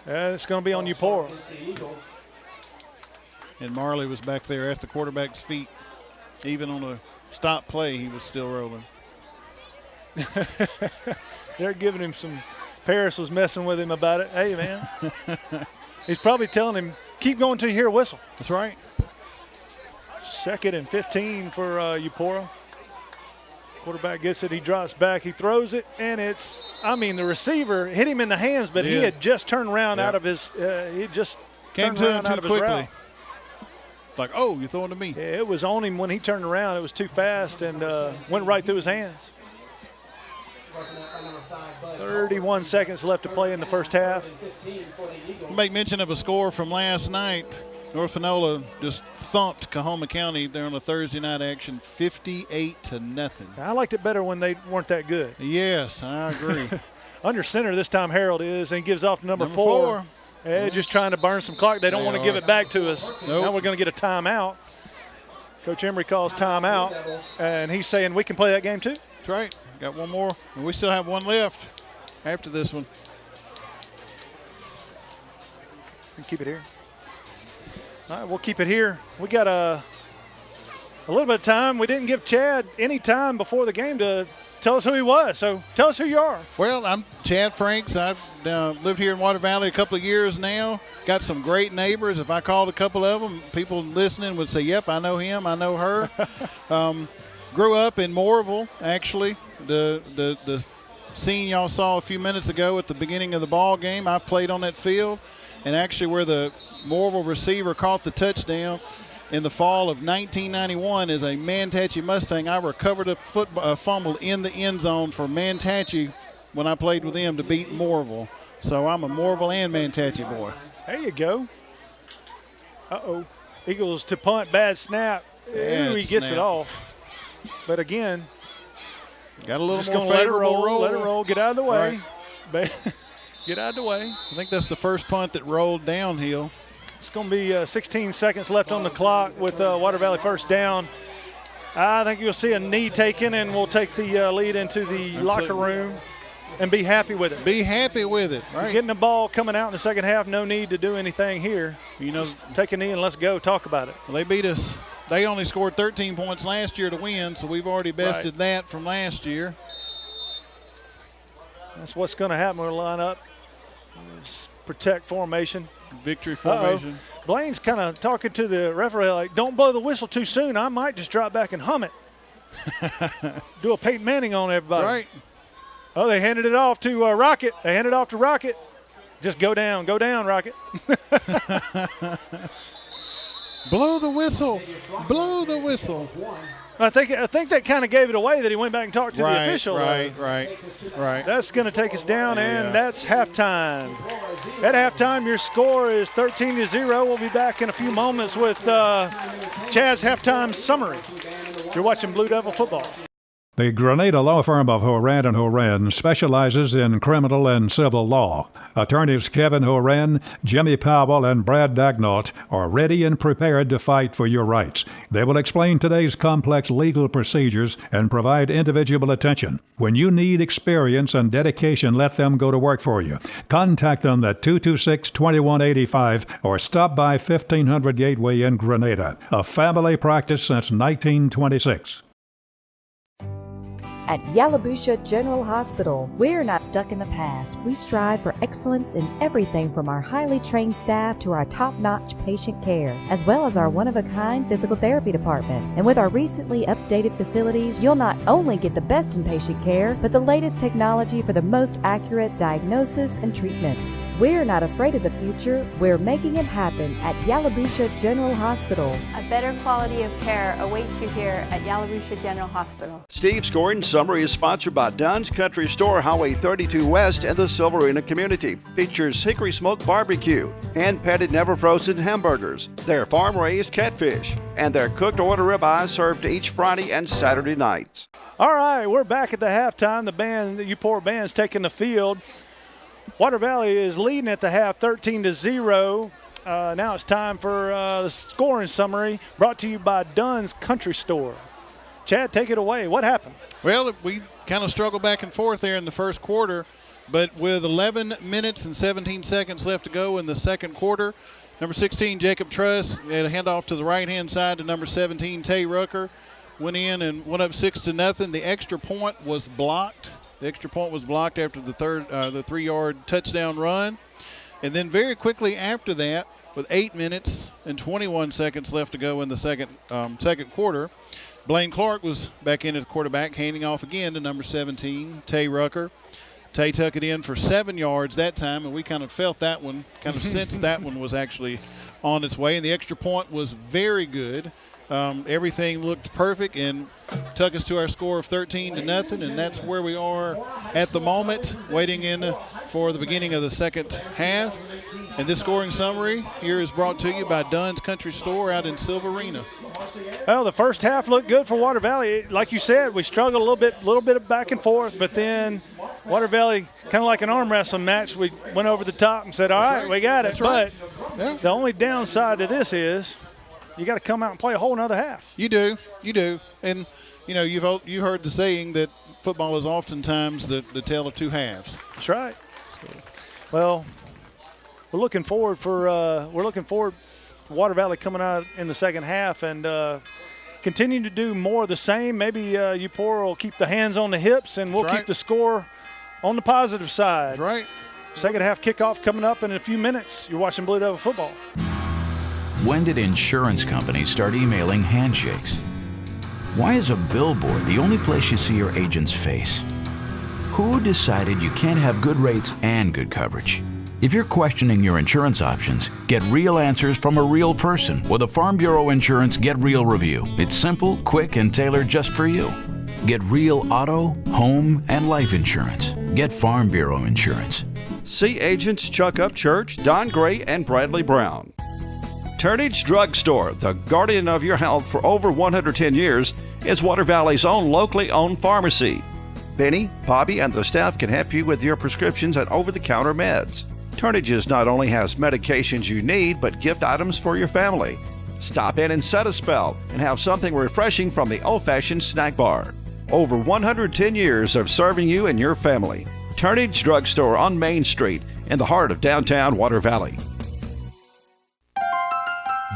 It's going to be on Eupora. And Marley was back there at the quarterback's feet. Even on a stop play, he was still rolling. They're giving him some – Paris was messing with him about it. Hey, man. He's probably telling him, keep going till you hear a whistle. That's right. 2nd and 15 for Eupora. Quarterback gets it, he drops back, he throws it, and the receiver hit him in the hands, but he had just turned around out of his, he just came turned to around him out too of his quickly. route. Like, oh, you're throwing to me. Yeah, it was on him when he turned around. It was too fast and went right through his hands. 31 seconds left to play in the first half. Make mention of a score from last night. North Panola just thumped Coahoma County there on a Thursday night action, 58-0. I liked it better when they weren't that good. Yes, I agree. Under center this time Harold is, and gives off to number 4. Just trying to burn some clock. They don't want to give it back to us. Nope. Now we're going to get a timeout. Coach Embry calls timeout, and he's saying we can play that game too. That's right. Got one more, and we still have one left after this one. Keep it here. All right, we'll keep it here. We got a little bit of time. We didn't give Chad any time before the game to tell us who he was. So tell us who you are. Well, I'm Chad Franks. I've lived here in Water Valley a couple of years now. Got some great neighbors. If I called a couple of them, people listening would say, yep, I know him, I know her. Grew up in Moorville, actually. The scene y'all saw a few minutes ago at the beginning of the ball game, I played on that field. And actually where the Moorville receiver caught the touchdown in the fall of 1991 as a Manatee Mustang, I recovered a fumble in the end zone for Manatee when I played with them to beat Moorville. So I'm a Moorville and Manatee boy. There you go. Uh-oh. Eagles to punt, bad snap. Ooh, he gets it off. But again, got a little just more gonna let it roll. Let it roll. Get out of the way. Right. Get out of the way. I think that's the first punt that rolled downhill. It's going to be 16 seconds left on the clock with Water Valley first down. I think you'll see a knee taken, and we'll take the lead into the locker room and be happy with it. Be happy with it. Right. Getting the ball coming out in the second half, no need to do anything here. You know, just take a knee and let's go. Talk about it. Well, they beat us. They only scored 13 points last year to win, so we've already bested that from last year. That's what's going to happen. We'll line up. Just protect formation. Victory formation. Blaine's kind of talking to the referee like, don't blow the whistle too soon. I might just drop back and hum it. Do a Peyton Manning on everybody. Right. Oh, they handed it off to Rocket. They handed it off to Rocket. Just go down, Rocket. Blow the whistle. Blow the whistle. I think that kind of gave it away that he went back and talked to the official. Right. That's going to take us down, and that's halftime. At halftime, your score is 13-0. We'll be back in a few moments with Chad's halftime summary. You're watching Blue Devil football. The Grenada Law Firm of Horan and Horan specializes in criminal and civil law. Attorneys Kevin Horan, Jimmy Powell, and Brad Dagnott are ready and prepared to fight for your rights. They will explain today's complex legal procedures and provide individual attention. When you need experience and dedication, let them go to work for you. Contact them at 226-2185 or stop by 1500 Gateway in Grenada. A family practice since 1926. At Yalobusha General Hospital, we're not stuck in the past. We strive for excellence in everything from our highly trained staff to our top-notch patient care, as well as our one-of-a-kind physical therapy department. And with our recently updated facilities, you'll not only get the best in patient care, but the latest technology for the most accurate diagnosis and treatments. We're not afraid of the future. We're making it happen at Yalobusha General Hospital. A better quality of care awaits you here at Yalobusha General Hospital. Steve's Scoring Summary is sponsored by Dunn's Country Store, Highway 32 West, and the Silverina community. Features hickory smoked barbecue, hand-patted, never-frozen hamburgers, their farm-raised catfish, and their cooked order ribeyes served each Friday and Saturday nights. All right, we're back at the halftime. The Eupora band's taking the field. Water Valley is leading at the half, 13-0. Now it's time for the scoring summary, brought to you by Dunn's Country Store. Chad, take it away. What happened? Well, we kind of struggled back and forth there in the first quarter, but with 11 minutes and 17 seconds left to go in the second quarter, number 16, Jacob Truss, had a handoff to the right-hand side to number 17, Tay Rucker, went in and went up 6-0. The extra point was blocked. The extra point was blocked after the 3-yard touchdown run. And then very quickly after that, with 8 minutes and 21 seconds left to go in the second quarter, Blaine Clark was back in at the quarterback, handing off again to number 17, Tay Rucker. Tay took it in for 7 yards that time, and we kind of felt that one, kind of sensed that one was actually on its way. And the extra point was very good. Everything looked perfect and took us to our score of 13-0, and that's where we are at the moment, waiting in for the beginning of the second half. And this scoring summary here is brought to you by Dunn's Country Store out in Silverina. Well, the first half looked good for Water Valley. Like you said, we struggled a little bit of back and forth, but then Water Valley, kind of like an arm wrestling match, we went over the top and said, all right, we got it. But the only downside to this is you got to come out and play a whole nother half. You do. And, you know, you've heard the saying that football is oftentimes the tale of two halves. That's right. Well, we're looking forward Water Valley coming out in the second half and kind continue to do more of the same. Maybe Eupora will keep the hands on the hips, and we'll keep the score on the positive side. That's right. Second half kickoff coming up in a few minutes. You're watching Blue Devil football. When did insurance companies start emailing handshakes? Why is a billboard the only place you see your agent's face? Who decided you can't have good rates and good coverage? If you're questioning your insurance options, get real answers from a real person with a Farm Bureau Insurance Get Real review. It's simple, quick, and tailored just for you. Get real auto, home, and life insurance. Get Farm Bureau Insurance. See agents Chuck Upchurch, Don Gray, and Bradley Brown. Turnage Drug Store, the guardian of your health for over 110 years, is Water Valley's own locally owned pharmacy. Benny, Bobby, and the staff can help you with your prescriptions and over-the-counter meds. Turnages not only has medications you need, but gift items for your family. Stop in and set a spell and have something refreshing from the old-fashioned snack bar. Over 110 years of serving you and your family. Turnage Drug Store on Main Street in the heart of downtown Water Valley.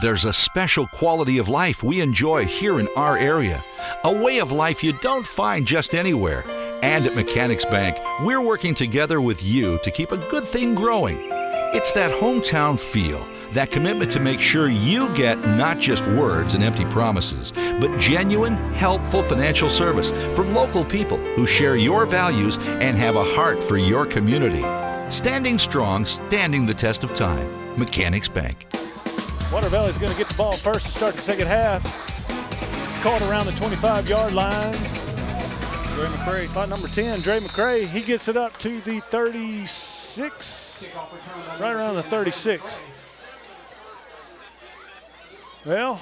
There's a special quality of life we enjoy here in our area, a way of life you don't find just anywhere. And at Mechanics Bank, we're working together with you to keep a good thing growing. It's that hometown feel, that commitment to make sure you get not just words and empty promises, but genuine, helpful financial service from local people who share your values and have a heart for your community. Standing strong, standing the test of time. Mechanics Bank. Water Valley's going to get the ball first to start the second half. It's caught around the 25-yard line. Dre McCray. By number 10, Dre McCray. He gets it up to the 36, right around the 36. Well,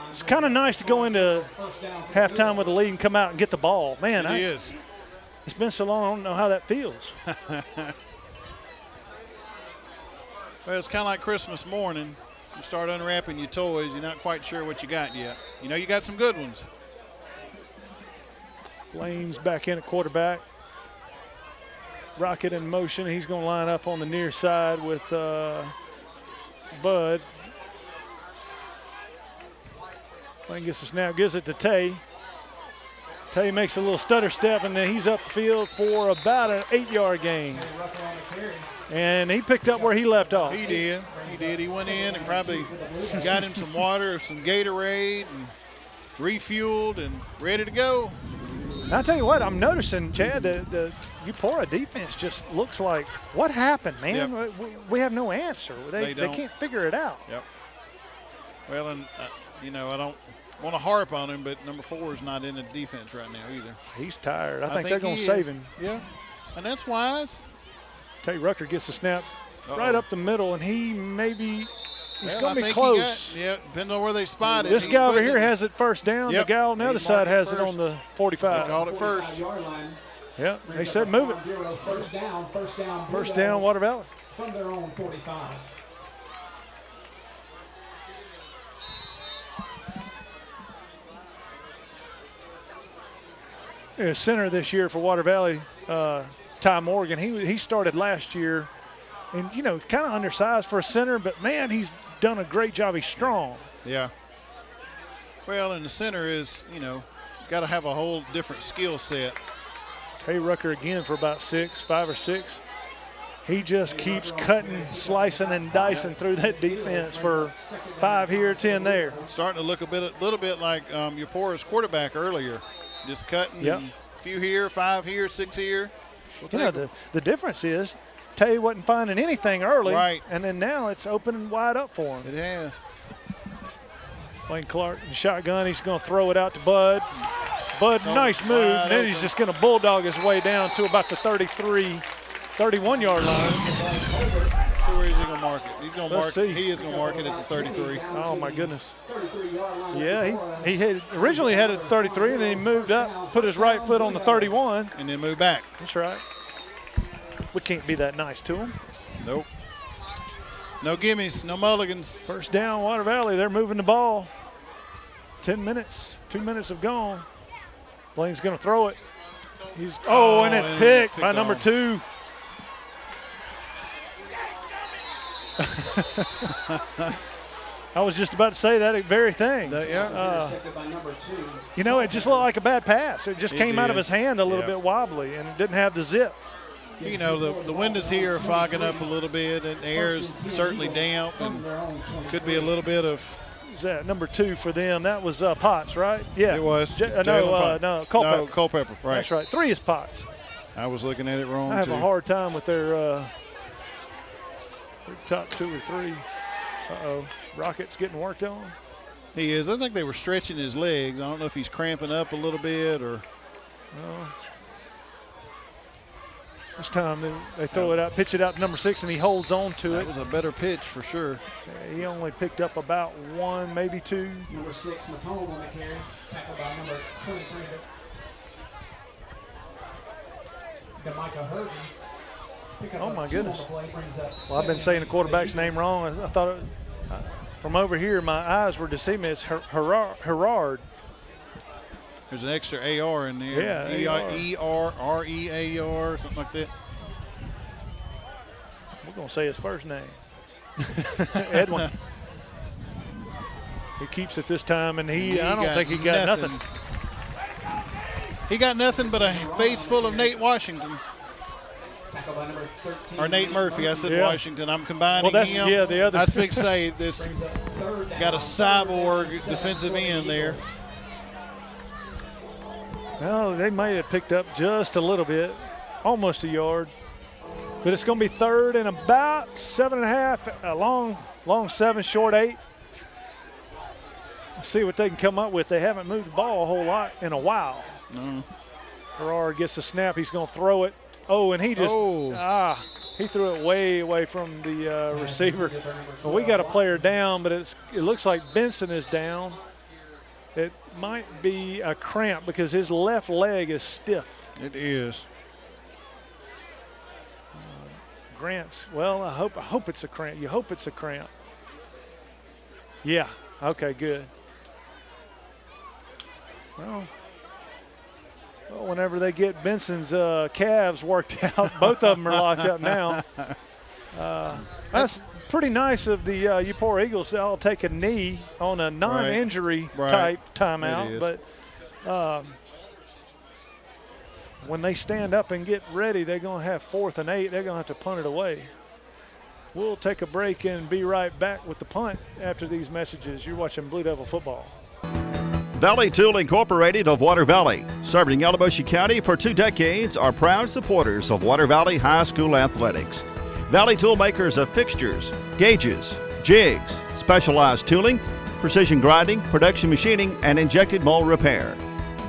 it's kind of nice to go into halftime with a lead and come out and get the ball. Man, it is. It's been so long, I don't know how that feels. Well, it's kind of like Christmas morning. You start unwrapping your toys, you're not quite sure what you got yet. You know you got some good ones. Lane's back in at quarterback. Rocket in motion. He's going to line up on the near side with Bud. Lane gets the snap, gives it to Tay. Tay makes a little stutter step, and then he's up the field for about an 8-yard gain. And he picked up where he left off. He did. He did. He went in and probably got him some water or some Gatorade and refueled and ready to go. I'll tell you what, I'm noticing, Chad, the Eupora defense just looks like, what happened, man? Yep. We have no answer. They don't. can't figure it out. Yep. Well, and, you know, I don't want to harp on him, but number 4 is not in the defense right now either. He's tired. I think they're going to save him. Yeah, and that's wise. Tay Rucker gets the snap right up the middle, and he's going to be close. Depending on where they spot it. This guy over here has it first down. Yep. The guy on the other side has it on the 45. They called it first. Yep, they said move it. First down, Water Valley. From their own 45. Center this year for Water Valley, Ty Morgan. He started last year, and you know, kind of undersized for a center, but man, he's done a great job. He's strong. Yeah. Well, and the center is, you know, got to have a whole different skill set. Tay Rucker again for about 5 or 6. He just keeps cutting, slicing, and dicing through that defense for 5 here, 10 there. Starting to look a little bit like Eupora's quarterback earlier. Just cutting, a few here, 5 here, 6 here. You know, the difference is Tay wasn't finding anything early, and then now it's opening wide up for him. It has. Wayne Clark in shotgun. He's going to throw it out to Bud. Bud, nice move. And then he's just going to bulldog his way down to about the 31-yard line. So where is he going to mark it? He's going to mark it. He is going to mark it at the 33. Oh, my goodness. Yeah, he originally had it at 33, and then he moved up, put his right foot on the 31. And then moved back. That's right. We can't be that nice to him. Nope. No gimmies, no mulligans. First down, Water Valley. They're moving the ball. 10 minutes. 2 minutes have gone. Blaine's going to throw it. And it's picked by number 2. I was just about to say that very thing. You know, it just looked like a bad pass. It just came out of his hand a little bit wobbly, and it didn't have the zip. You know, the windows here are fogging up a little bit, and the air is certainly damp, and could be a little bit of. Who's that? Number 2 for them. That was Potts, right? Yeah. It was. No, Culpepper. Culpepper, right. That's right. 3 is Potts. I was looking at it wrong, I have a hard time with their top 2 or 3. Uh-oh. Rocket's getting worked on. He is. I think they were stretching his legs. I don't know if he's cramping up a little bit or. No. This time they throw it out, pitch it out to number 6, and he holds on to it. That was a better pitch for sure. He only picked up about 1, maybe 2. Number 6, McComb on the carry. Tackled by number 23. Micah Hergen. Oh, my goodness. Well, I've been saying the quarterback's name wrong. I thought from over here, my eyes were deceiving me. It's Herard. There's an extra AR in there. Yeah, E-R-R-E-A-R, something like that. We're going to say his first name. Edwin. He keeps it this time, and I don't think he got nothing. He got nothing but a face full of Nate Washington. Or Nate Murphy. I said Washington. I'm combining him. Yeah, the other. I was fixing to say this. Got a cyborg defensive end there. Well, they might have picked up just a little bit, almost a yard. But it's going to be 3rd and about 7.5, a long 7, short 8. See what they can come up with. They haven't moved the ball a whole lot in a while. No. Farrar gets the snap. He's going to throw it. Oh, and he just, he threw it way away from the receiver. Well, we got a player down, but it looks like Benson is down. It might be a cramp because his left leg is stiff. It is. Grant's, well, I hope it's a cramp. You hope it's a cramp. Yeah, okay, good. Well, whenever they get Benson's calves worked out, both of them are locked up now. That's pretty nice of the Eupora Eagles. They'll take a knee on a non-injury type timeout, but when they stand up and get ready, they're going to have 4th and 8. They're going to have to punt it away. We'll take a break and be right back with the punt after these messages. You're watching Blue Devil football. Valley Tool Incorporated of Water Valley, serving Yalobusha County for 2 decades, are proud supporters of Water Valley High School athletics. Valley Tool makers of fixtures, gauges, jigs, specialized tooling, precision grinding, production machining, and injected mold repair.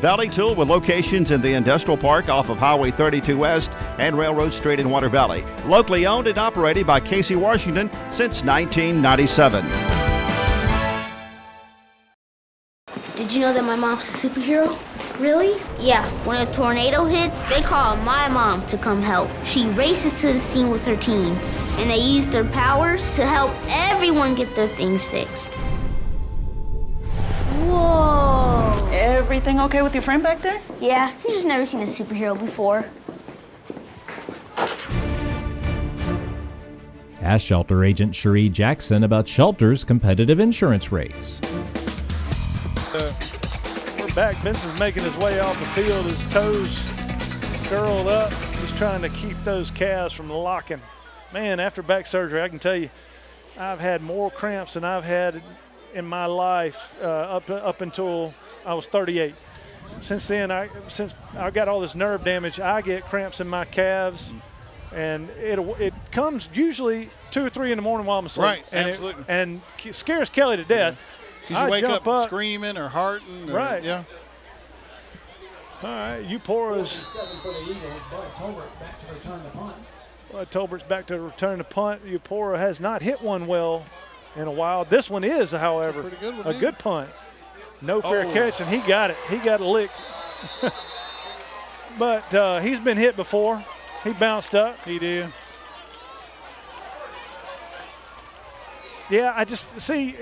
Valley Tool with locations in the Industrial Park off of Highway 32 West and Railroad Street in Water Valley. Locally owned and operated by Casey Washington since 1997. Did you know that my mom's a superhero? Really? Yeah, when a tornado hits, they call my mom to come help. She races to the scene with her team, and they use their powers to help everyone get their things fixed. Whoa! Everything okay with your friend back there? Yeah, he's just never seen a superhero before. Ask Shelter Agent Cherie Jackson about Shelter's competitive insurance rates. We're back. Benson's making his way off the field. His toes curled up. He's trying to keep those calves from locking. Man, after back surgery, I can tell you, I've had more cramps than I've had in my life up until I was 38. Since then, since I got all this nerve damage, I get cramps in my calves, and it comes usually 2 or 3 in the morning while I'm asleep. Right, and absolutely. And scares Kelly to death. Because you wake up screaming or hearting. Right. Yeah. All right, Eupora's. 7 for the Eagles. Bud Tolbert back to return the punt. Bud Tolbert's back to return the punt. Eupora has not hit one well in a while. This one is, however, a good punt. No fair catch, and he got it. He got it licked. But he's been hit before. He bounced up. He did. Yeah, I just see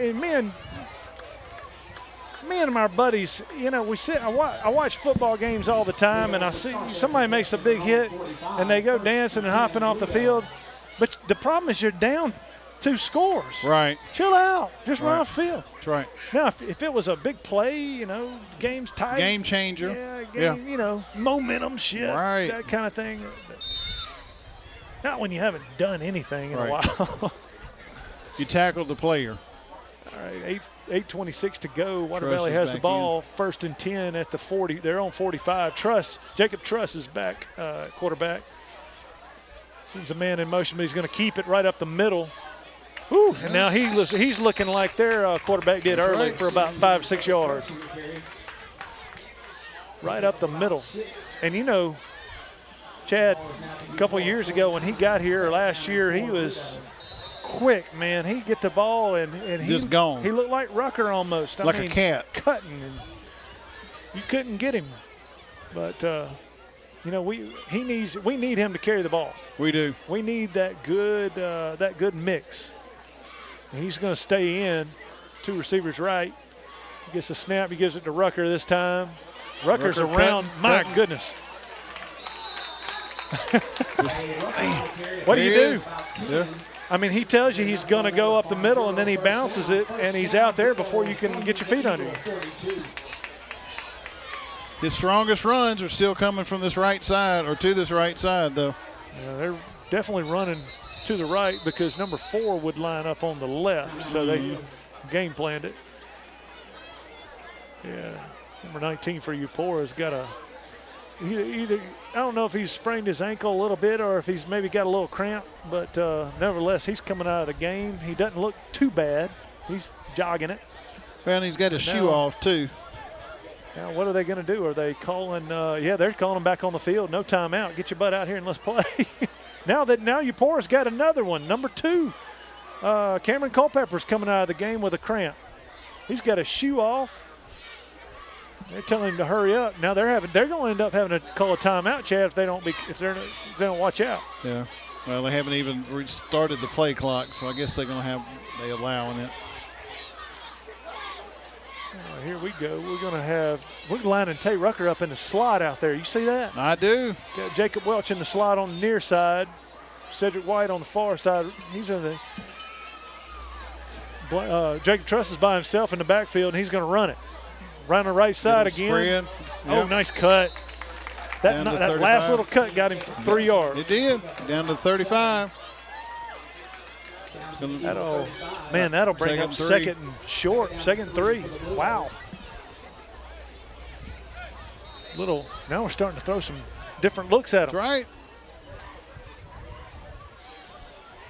me and my buddies, you know, I watch football games all the time, and I see somebody makes a big hit, and they go dancing and hopping off the field. But the problem is you're down 2 scores. Right. Chill out. Just run Right. off field. That's right. Now, if it was a big play, game's tight. Game changer. Yeah, game, momentum shit. Right. That kind of thing. Not when you haven't done anything in a while. You tackled the player. All right, 8:26 to go. Water Truss Valley is has the back ball. 1st and 10 at the 40. They're on 45. Jacob Truss is back, quarterback. Sees a man in motion, but he's going to keep it right up the middle. Whew, and now he's looking like their quarterback did early for about 5-6 yards. Right up the middle. And Chad, a couple of years ago when he got here, or last year, he was quick, man. He'd get the ball and he just gone. He looked like Rucker almost. Like a cat. Cutting, and you couldn't get him. But we need him to carry the ball. We do. We need that good mix. And he's going to stay in. 2 receivers right. He gets a snap. He gives it to Rucker this time. Rucker's around. My goodness. What do you do? Yeah. I mean, he tells you he's going to go up the middle, and then he bounces it, and he's out there before you can get your feet under you. His strongest runs are still coming from this right side, or to this right side, though. Yeah, they're definitely running to the right because number 4 would line up on the left, so they game planned it. Yeah, number 19 for Eupora has got either I don't know if he's sprained his ankle a little bit or if he's maybe got a little cramp, but nevertheless, he's coming out of the game. He doesn't look too bad. He's jogging it. Well, and he's got his shoe off, too. Now, what are they going to do? Are they calling? They're calling him back on the field. No timeout. Get your butt out here and let's play. Now Eupora's got another one. Number 2, Cameron Culpepper's coming out of the game with a cramp. He's got a shoe off. They're telling him to hurry up. Now they're going to end up having to call a timeout, Chad, if they don't watch out. Yeah. Well, they haven't even started the play clock, so I guess they're allowing it. Here we go. We're lining Tay Rucker up in the slot out there. You see that? I do. Got Jacob Welch in the slot on the near side. Cedric White on the far side. He's in the. Jacob Truss is by himself in the backfield, and he's going to run it. Run the right side again. Spread. Oh, Yep. Nice cut. That last little cut got him 3 yards. It did. Down to 35. That'll bring up 2nd and short, 2nd and 3. Wow. Now we're starting to throw some different looks at him. That's right.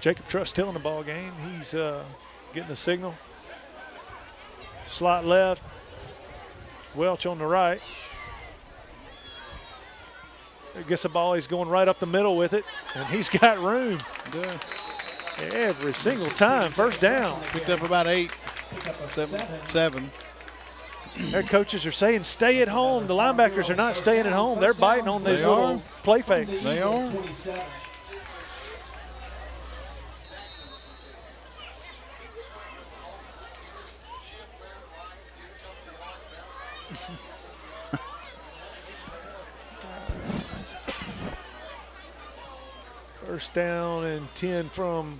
Jacob Truss still in the ball game. He's getting the signal. Slot left. Welch on the right. Gets the ball. He's going right up the middle with it, and he's got room. Yeah. Every single time. First down. Picked up about 8, 7. Their coaches are saying stay at home. The linebackers are not staying at home. They're biting on these little play fakes. They are. First down and 10 from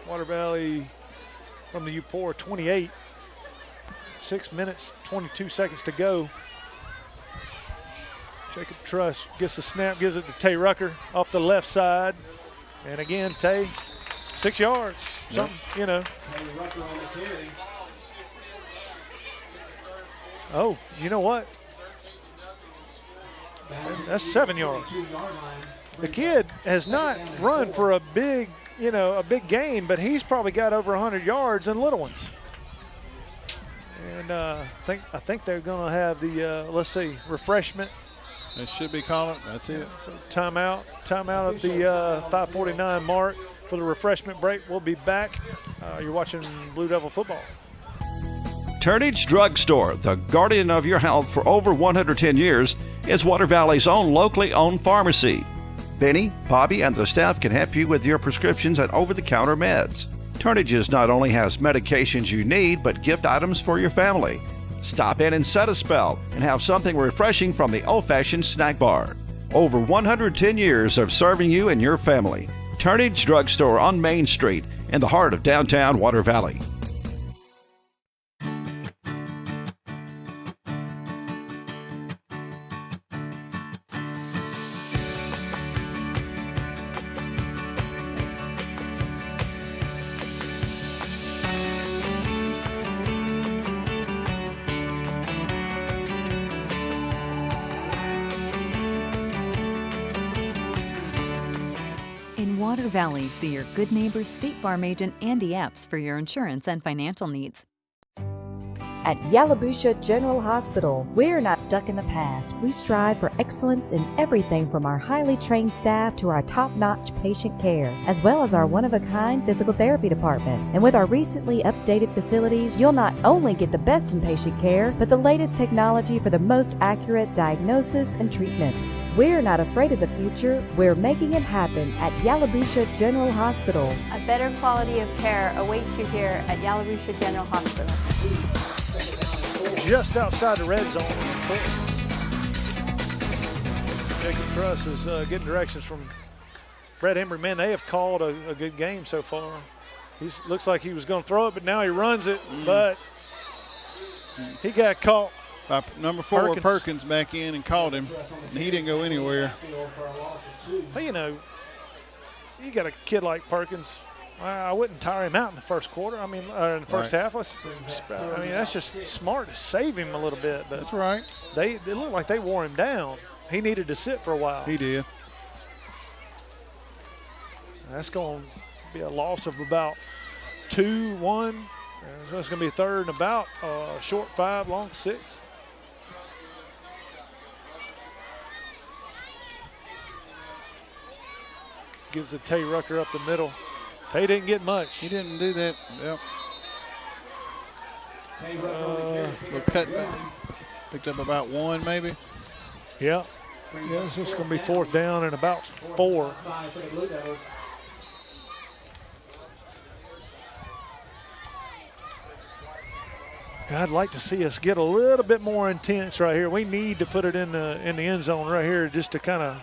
Water Valley, from the Eupora 28. 6 minutes, 22 seconds to go. Jacob Truss gets the snap, gives it to Tay Rucker off the left side. And again, Tay, 6 yards. Something, Oh, you know what? That's 7 yards. The kid has not run for a big gain, but he's probably got over 100 yards in little ones. And I think they're going to have the refreshment. They should be calling. That's it. So timeout at the 5:49 mark for the refreshment break. We'll be back. You're watching Blue Devil football. Turnage Drug Store, the guardian of your health for over 110 years, is Water Valley's own locally owned pharmacy. Benny, Bobby, and the staff can help you with your prescriptions and over-the-counter meds. Turnages not only has medications you need, but gift items for your family. Stop in and set a spell and have something refreshing from the old-fashioned snack bar. Over 110 years of serving you and your family. Turnage Drug Store on Main Street in the heart of downtown Water Valley. In Water Valley, see your good neighbor State Farm agent Andy Epps for your insurance and financial needs. At Yalabusha General Hospital, we're not stuck in the past. We strive for excellence in everything from our highly trained staff to our top-notch patient care, as well as our one-of-a-kind physical therapy department. And with our recently updated facilities, you'll not only get the best in patient care, but the latest technology for the most accurate diagnosis and treatments. We're not afraid of the future. We're making it happen at Yalabusha General Hospital. A better quality of care awaits you here at Yalabusha General Hospital. Just outside the red zone. Jacob Truss is getting directions from Brett Embry. Man, they have called a good game so far. Looks like he was going to throw it, but now he runs it. But he got caught. By number 4, Perkins back in and caught him, and he didn't go anywhere. Well, you know, you got a kid like Perkins. I wouldn't tire him out in the first quarter. I mean, in the first half. I mean, that's just smart to save him a little bit. But that's right. It looked like they wore him down. He needed to sit for a while. He did. That's going to be a loss of about 2-1. So it's going to be third and about, short 5, long 6. Gives it Tay Rucker up the middle. Tay didn't get much. He didn't do that. Yep. We'll cut back. Picked up about 1 maybe. Yeah. Yeah, it's just going to be 4th down and about 4. I'd like to see us get a little bit more intense right here. We need to put it in the end zone right here just to kind of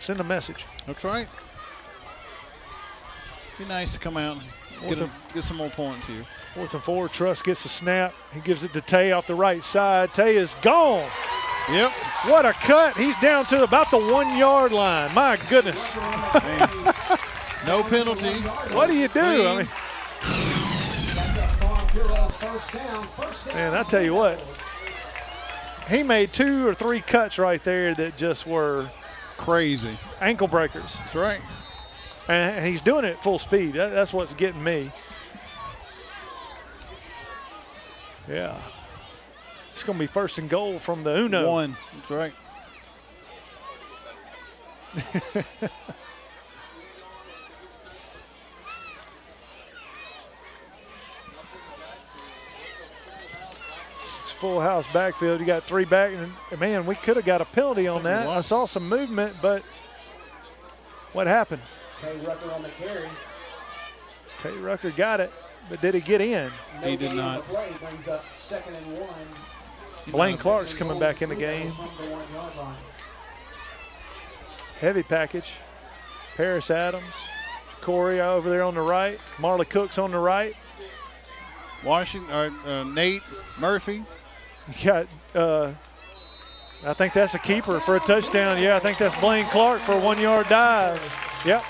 send a message. That's right. Be nice to come out and get some more points here. 4th and 4. Truss gets the snap. He gives it to Tay off the right side. Tay is gone. Yep. What a cut. He's down to about the 1-yard line. My goodness. No penalties. What do you do? I mean, man, I tell you what. He made 2 or 3 cuts right there that just were crazy. Ankle breakers. That's right. And he's doing it at full speed. That's what's getting me. Yeah. It's going to be 1st and goal from the Uno. 1. That's right. It's full house backfield. You got 3 back. And man, we could have got a penalty on that. I saw some movement, but what happened? Tay Rucker on the carry. Tay Rucker got it, but did he get in? He did not. Play brings up 2nd and 1. Blaine Clark's coming back in the game. Heavy package. Paris Adams, Corey over there on the right. Marley Cook's on the right. Washington, Nate Murphy. You got, I think that's a keeper for a touchdown. Yeah, I think that's Blaine Clark for a 1-yard dive. Yep.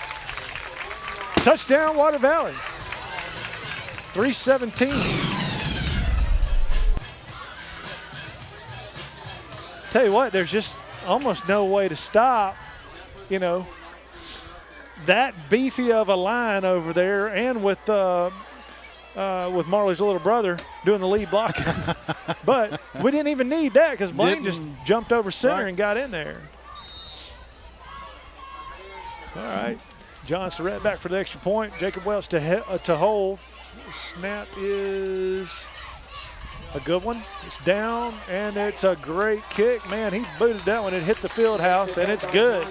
Touchdown, Water Valley. 3:17. Tell you what, there's just almost no way to stop, you know, that beefy of a line over there, and with Marley's little brother doing the lead blocking. But we didn't even need that because Blaine just jumped over center and got in there. All right. John Surratt back for the extra point. Jacob Welch to hold. Snap is A good one. It's down, and it's a great kick. Man, he booted that one. It hit the field house, and it's good.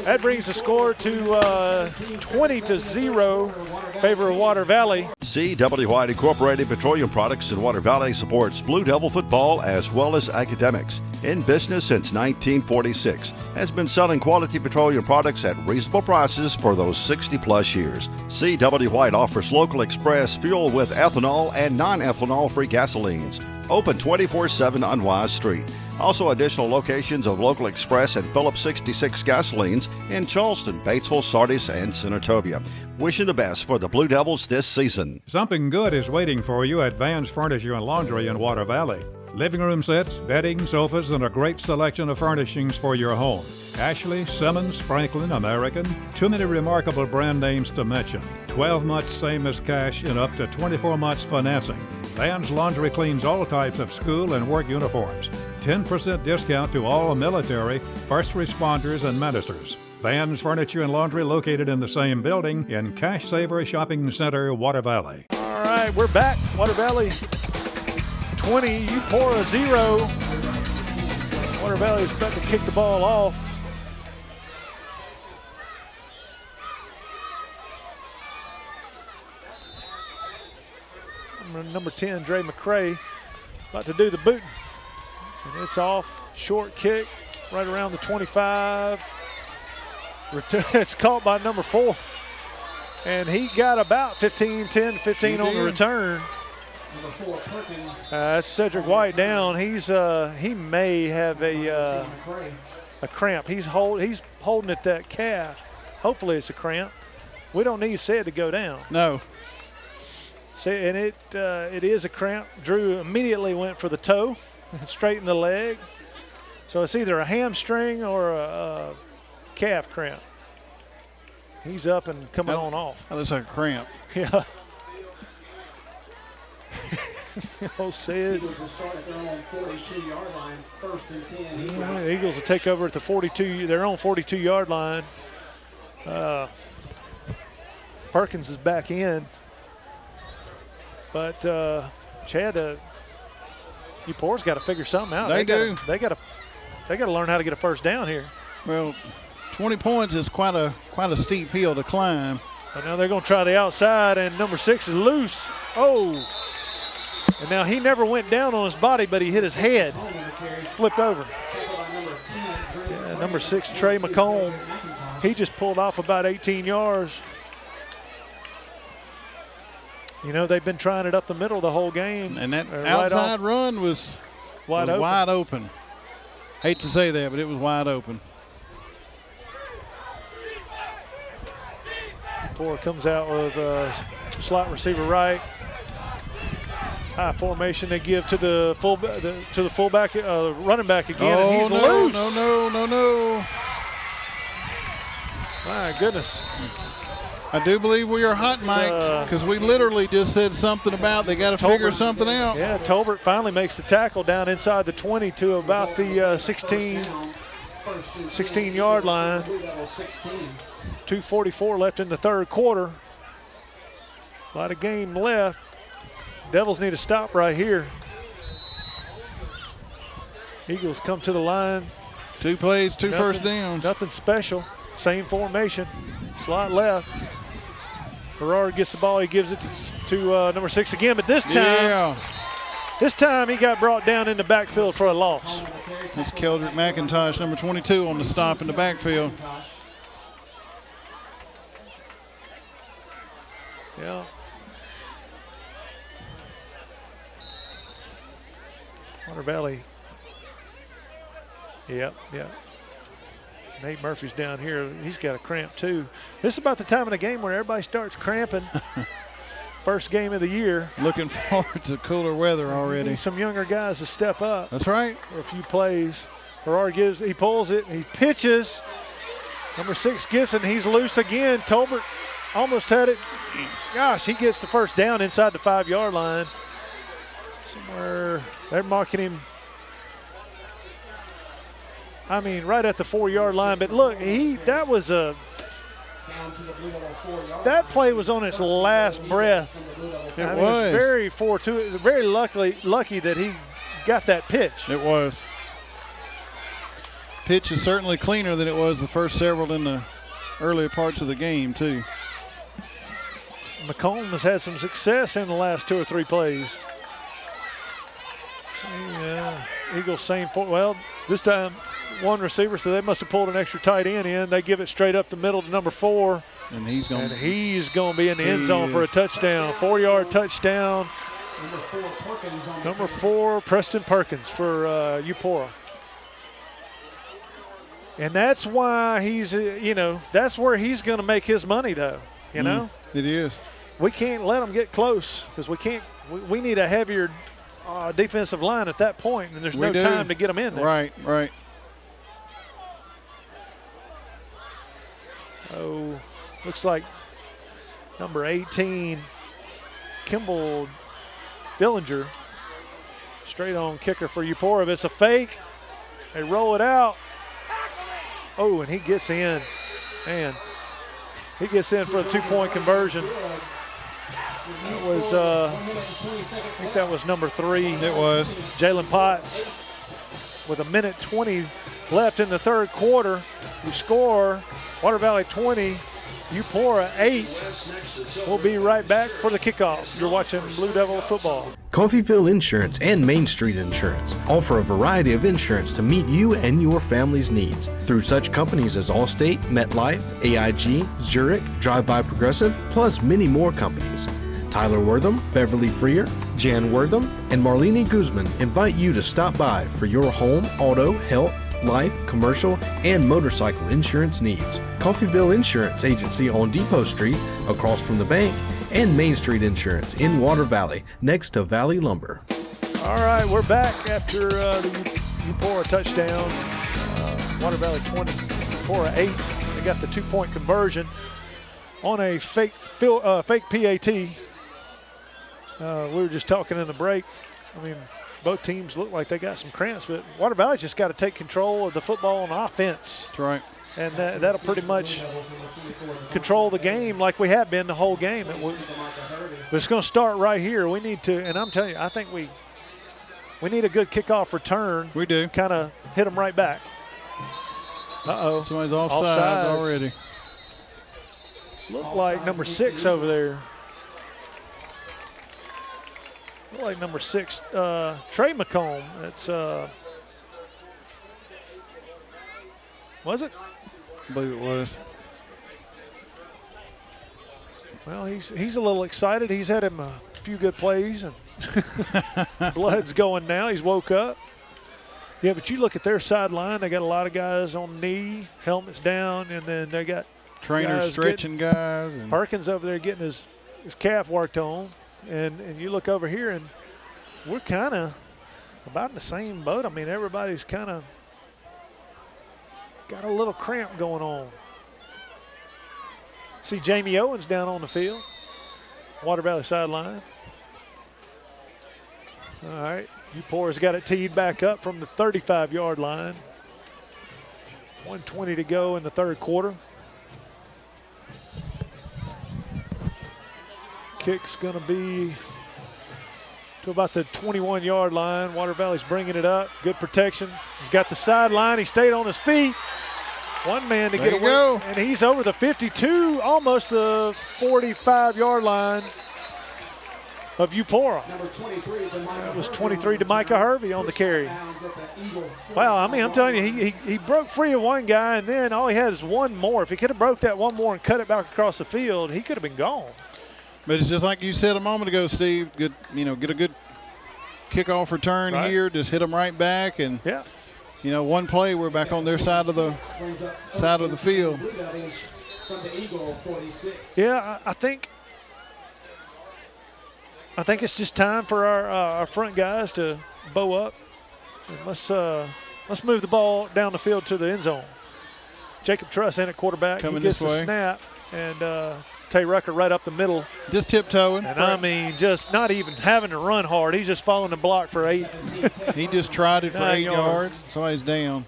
That brings the score to 20-0 favor of Water Valley. CW White Incorporated Petroleum Products in Water Valley supports Blue Devil football as well as academics. In business since 1946, has been selling quality petroleum products at reasonable prices for those 60-plus years. CW White offers local express fuel with ethanol and non-ethanol-free gasolines. Open 24/7 on Wise Street. Also additional locations of local express and Phillips 66 gasolines in Charleston, Batesville, Sardis, and Senatobia. Wishing the best for the Blue Devils this season. Something good is waiting for you at Van's Furniture and Laundry in Water Valley. Living room sets, bedding, sofas, and a great selection of furnishings for your home. Ashley, Simmons, Franklin, American, too many remarkable brand names to mention. 12 months same as cash and up to 24 months financing. Van's Laundry cleans all types of school and work uniforms. 10% discount to all military, first responders, and ministers. Van's Furniture and Laundry located in the same building in Cash Saver Shopping Center, Water Valley. All right, we're back. Water Valley 20, Eupora 0. Water Valley is about to kick the ball off. Number 10, Dre McCray, about to do the booting. And it's off. Short kick right around the 25. It's caught by number 4. And he got about 10 to 15 on the return. That's Cedric White down. He may have a cramp. He's holding at that calf. Hopefully it's a cramp. We don't need Ced to go down. No. See, and it is a cramp. Drew immediately went for the toe, straightened the leg. So it's either a hamstring or a calf cramp. He's up and coming on off. That looks like a cramp. Yeah. Oh, Ced. Eagles will start at their own 42-yard line, 1st and 10. Yeah, Eagles will take over at the 42, their own 42-yard line. Perkins is back in. But Chad, Eupora's got to figure something out. They do. They got to learn how to get a first down here. Well, 20 points is quite a steep hill to climb. But now they're going to try the outside, and number 6 is loose. Oh. And now he never went down on his body, but he hit his head. Flipped over. Yeah, number 6, Trey McComb. He just pulled off about 18 yards. You know, they've been trying it up the middle the whole game. And that outside run was wide open. Hate to say that, but it was wide open. Eupora comes out with slot receiver right. High formation they give to the fullback, running back again, and he's loose. No. My goodness. I do believe we are hot, Mike, because we literally just said something about they got to figure something out. Yeah, Tolbert finally makes the tackle down inside the 20 to about the 16-yard line. 2:44 left in the third quarter. A lot of game left. Devils need a stop right here. Eagles come to the line. 2 plays, 2 first downs. Nothing special. Same formation. Slot left. Gerard gets the ball. He gives it to number 6 again, but this time he got brought down in the backfield for a loss. It's Keldrick McIntosh, number 22, on the stop in the backfield. Yeah. Water Valley. Yep. Nate Murphy's down here. He's got a cramp too. This is about the time of the game where everybody starts cramping. First game of the year. Looking forward to cooler weather already. Need some younger guys to step up. That's right. For a few plays. Gerard he pulls it, he pitches. Number 6 gets it, and he's loose again. Tolbert almost had it. Gosh, he gets the first down inside the 5-yard line. Somewhere, they're marking him. I mean, right at the 4-yard line. But look, that was a that play was on its last breath. It was. Very fortuitous, very lucky that he got that pitch. It was. Pitch is certainly cleaner than it was the first several in the earlier parts of the game, too. McComb has had some success in the last 2 or 3 plays. Yeah, Eagles same well, this time one receiver, so they must have pulled an extra tight end in. They give it straight up the middle to number 4. And he's going to be in the end zone for a touchdown, 4-yard touchdown. Number 4, Preston Perkins for Eupora. And that's why he's, that's where he's going to make his money, though, you know? It is. We can't let him get close because we need a heavier defensive line at that point, and there's no time to get them in there. Right. Oh, looks like number 18, Kimball Dillinger, straight on kicker for Eupora. But it's a fake. They roll it out. Oh, and he gets in. Man, he gets in for a 2-point conversion. That was, I think that was number 3. It was. Jalen Potts with 1:20 left in the third quarter. We score Water Valley 20, Eupora 8. We'll be right back for the kickoff. You're watching Blue Devil football. Coffeyville Insurance and Main Street Insurance offer a variety of insurance to meet you and your family's needs through such companies as Allstate, MetLife, AIG, Zurich, Drive-By Progressive, plus many more companies. Tyler Wortham, Beverly Freer, Jan Wortham, and Marlene Guzman invite you to stop by for your home, auto, health, life, commercial, and motorcycle insurance needs. Coffeyville Insurance Agency on Depot Street, across from the bank, and Main Street Insurance in Water Valley, next to Valley Lumber. All right, we're back after the Eupora touchdown. Water Valley 20, Eupora 8. They got the 2-point conversion on a fake PAT. We were just talking in the break. I mean, both teams look like they got some cramps, but Water Valley just got to take control of the football on offense. That's right. And that'll pretty much control the game like we have been the whole game. But it's going to start right here. We need to, and I'm telling you, I think we need a good kickoff return. We do. Kind of hit them right back. Uh-oh. Somebody's offsides already. Look like number 6 over there. Look like number 6, Trey McComb. That's, was it? I believe it was. Well, he's a little excited. He's had him a few good plays, and blood's going now. He's woke up. Yeah, but you look at their sideline. They got a lot of guys on knee, helmets down, and then they got trainers stretching guys. And Perkins over there getting his calf worked on. And you look over here, and we're kind of about in the same boat. I mean, everybody's kind of got a little cramp going on. See Jamie Owens down on the field, Water Valley sideline. All right, Eupora's got it teed back up from the 35-yard line. 1:20 to go in the third quarter. Kick's going to be to about the 21-yard line. Water Valley's bringing it up. Good protection. He's got the sideline. He stayed on his feet. One man to get away. Go. And he's over the 52, almost the 45-yard line of Eupora. That was 23 to Micah Hervey on the carry. Wow, I mean, I'm telling you, he broke free of one guy, and then all he had is one more. If he could have broke that one more and cut it back across the field, he could have been gone. But it's just like you said a moment ago, Steve. Good, get a good kickoff return here. Just hit them right back, and one play, we're back on their side of the field. Yeah, I think it's just time for our front guys to bow up. And let's move the ball down the field to the end zone. Jacob Truss in at quarterback. Coming he gets this way. the snap, and Tay Rucker right up the middle. Just tiptoeing. And I mean, just not even having to run hard. He's just following the block for 8. He just tried it for 8 yards. Somebody's down.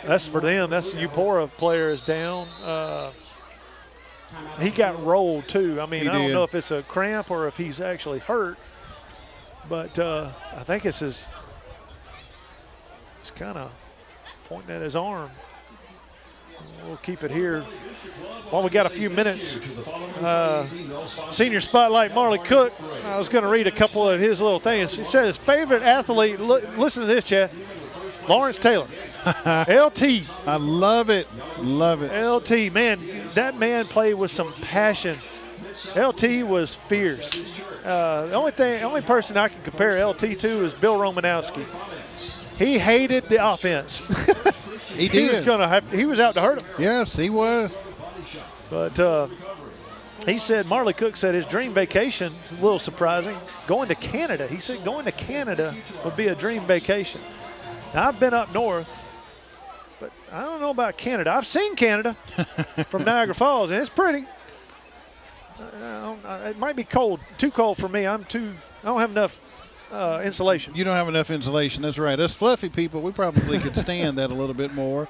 That's for them. That's the Eupora player is down. he got rolled too. I mean, I don't did. know if it's a cramp or if he's actually hurt, but I think it's his. He's kind of pointing at his arm. We'll keep it here. While we got a few minutes, senior spotlight Marley Cook. I was going to read a couple of his little things. He said his favorite athlete, listen to this, Chad, Lawrence Taylor. LT. I love it. Love it. LT, man, that man played with some passion. LT was fierce. The only person I can compare LT to is Bill Romanowski. He hated the offense. He did. He was out to hurt him. Yes, he was. But he said, Marley Cook said his dream vacation, a little surprising, going to Canada. He said going to Canada would be a dream vacation. Now, I've been up north, but I don't know about Canada. I've seen Canada from Niagara Falls, and it's pretty. It might be cold, too cold for me. I don't have enough insulation. You don't have enough insulation. That's right. Us fluffy people, we probably could stand that a little bit more.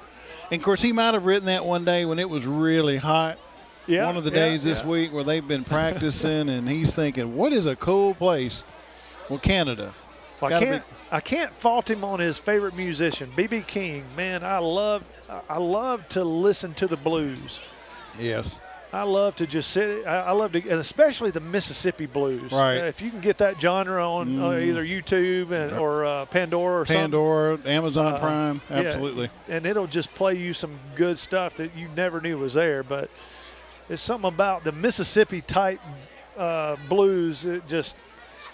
And, of course, he might have written that one day when it was really hot. Yeah, one of the days this week where they've been practicing, and he's thinking, what is a cool place? Well, Canada. Well, I can't fault him on his favorite musician, B.B. King. Man, I love to listen to the blues. Yes. I love to just sit. I love to, and especially the Mississippi blues. Right. If you can get that genre on either YouTube or Pandora or something. Amazon Prime, absolutely. Yeah, and it'll just play you some good stuff that you never knew was there. But there's something about the Mississippi type blues. It just,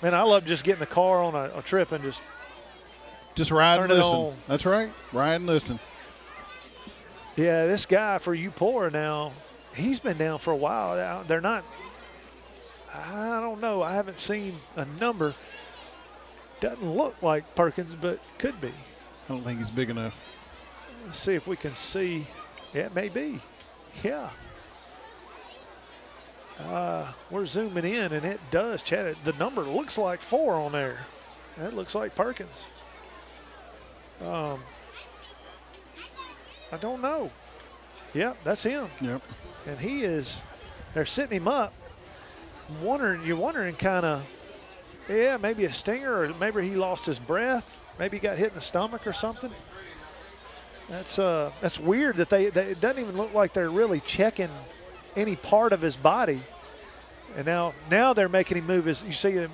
man, I love just getting the car on a trip and just ride and listen. That's right. Ride and listen. Yeah, this guy for Eupora now. He's been down for a while. They're not, I don't know. I haven't seen a number. Doesn't look like Perkins, but could be. I don't think he's big enough. Let's see if we can see. Yeah, it may be. Yeah. We're zooming in, and it does, Chad. The number looks like 4 on there. That looks like Perkins. I don't know. Yep, that's him. Yep. And they're sitting him up. You're wondering kind of, maybe a stinger, or maybe he lost his breath. Maybe he got hit in the stomach or something. That's weird that it doesn't even look like they're really checking any part of his body. And now they're making him move him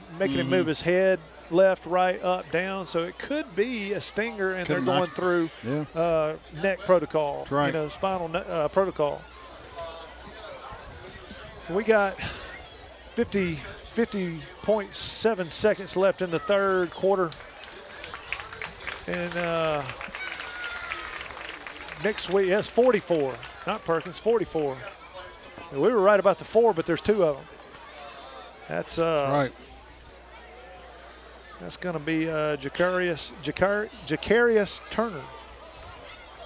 move his head left, right, up, down. So it could be a stinger, and they're going through neck protocol. That's right. Spinal protocol. We got 50.7 seconds left in the third quarter. And next week, yes, 44. Not Perkins, 44. We were right about the 4, but there's 2 of them. That's right. That's going to be Jacarius Turner,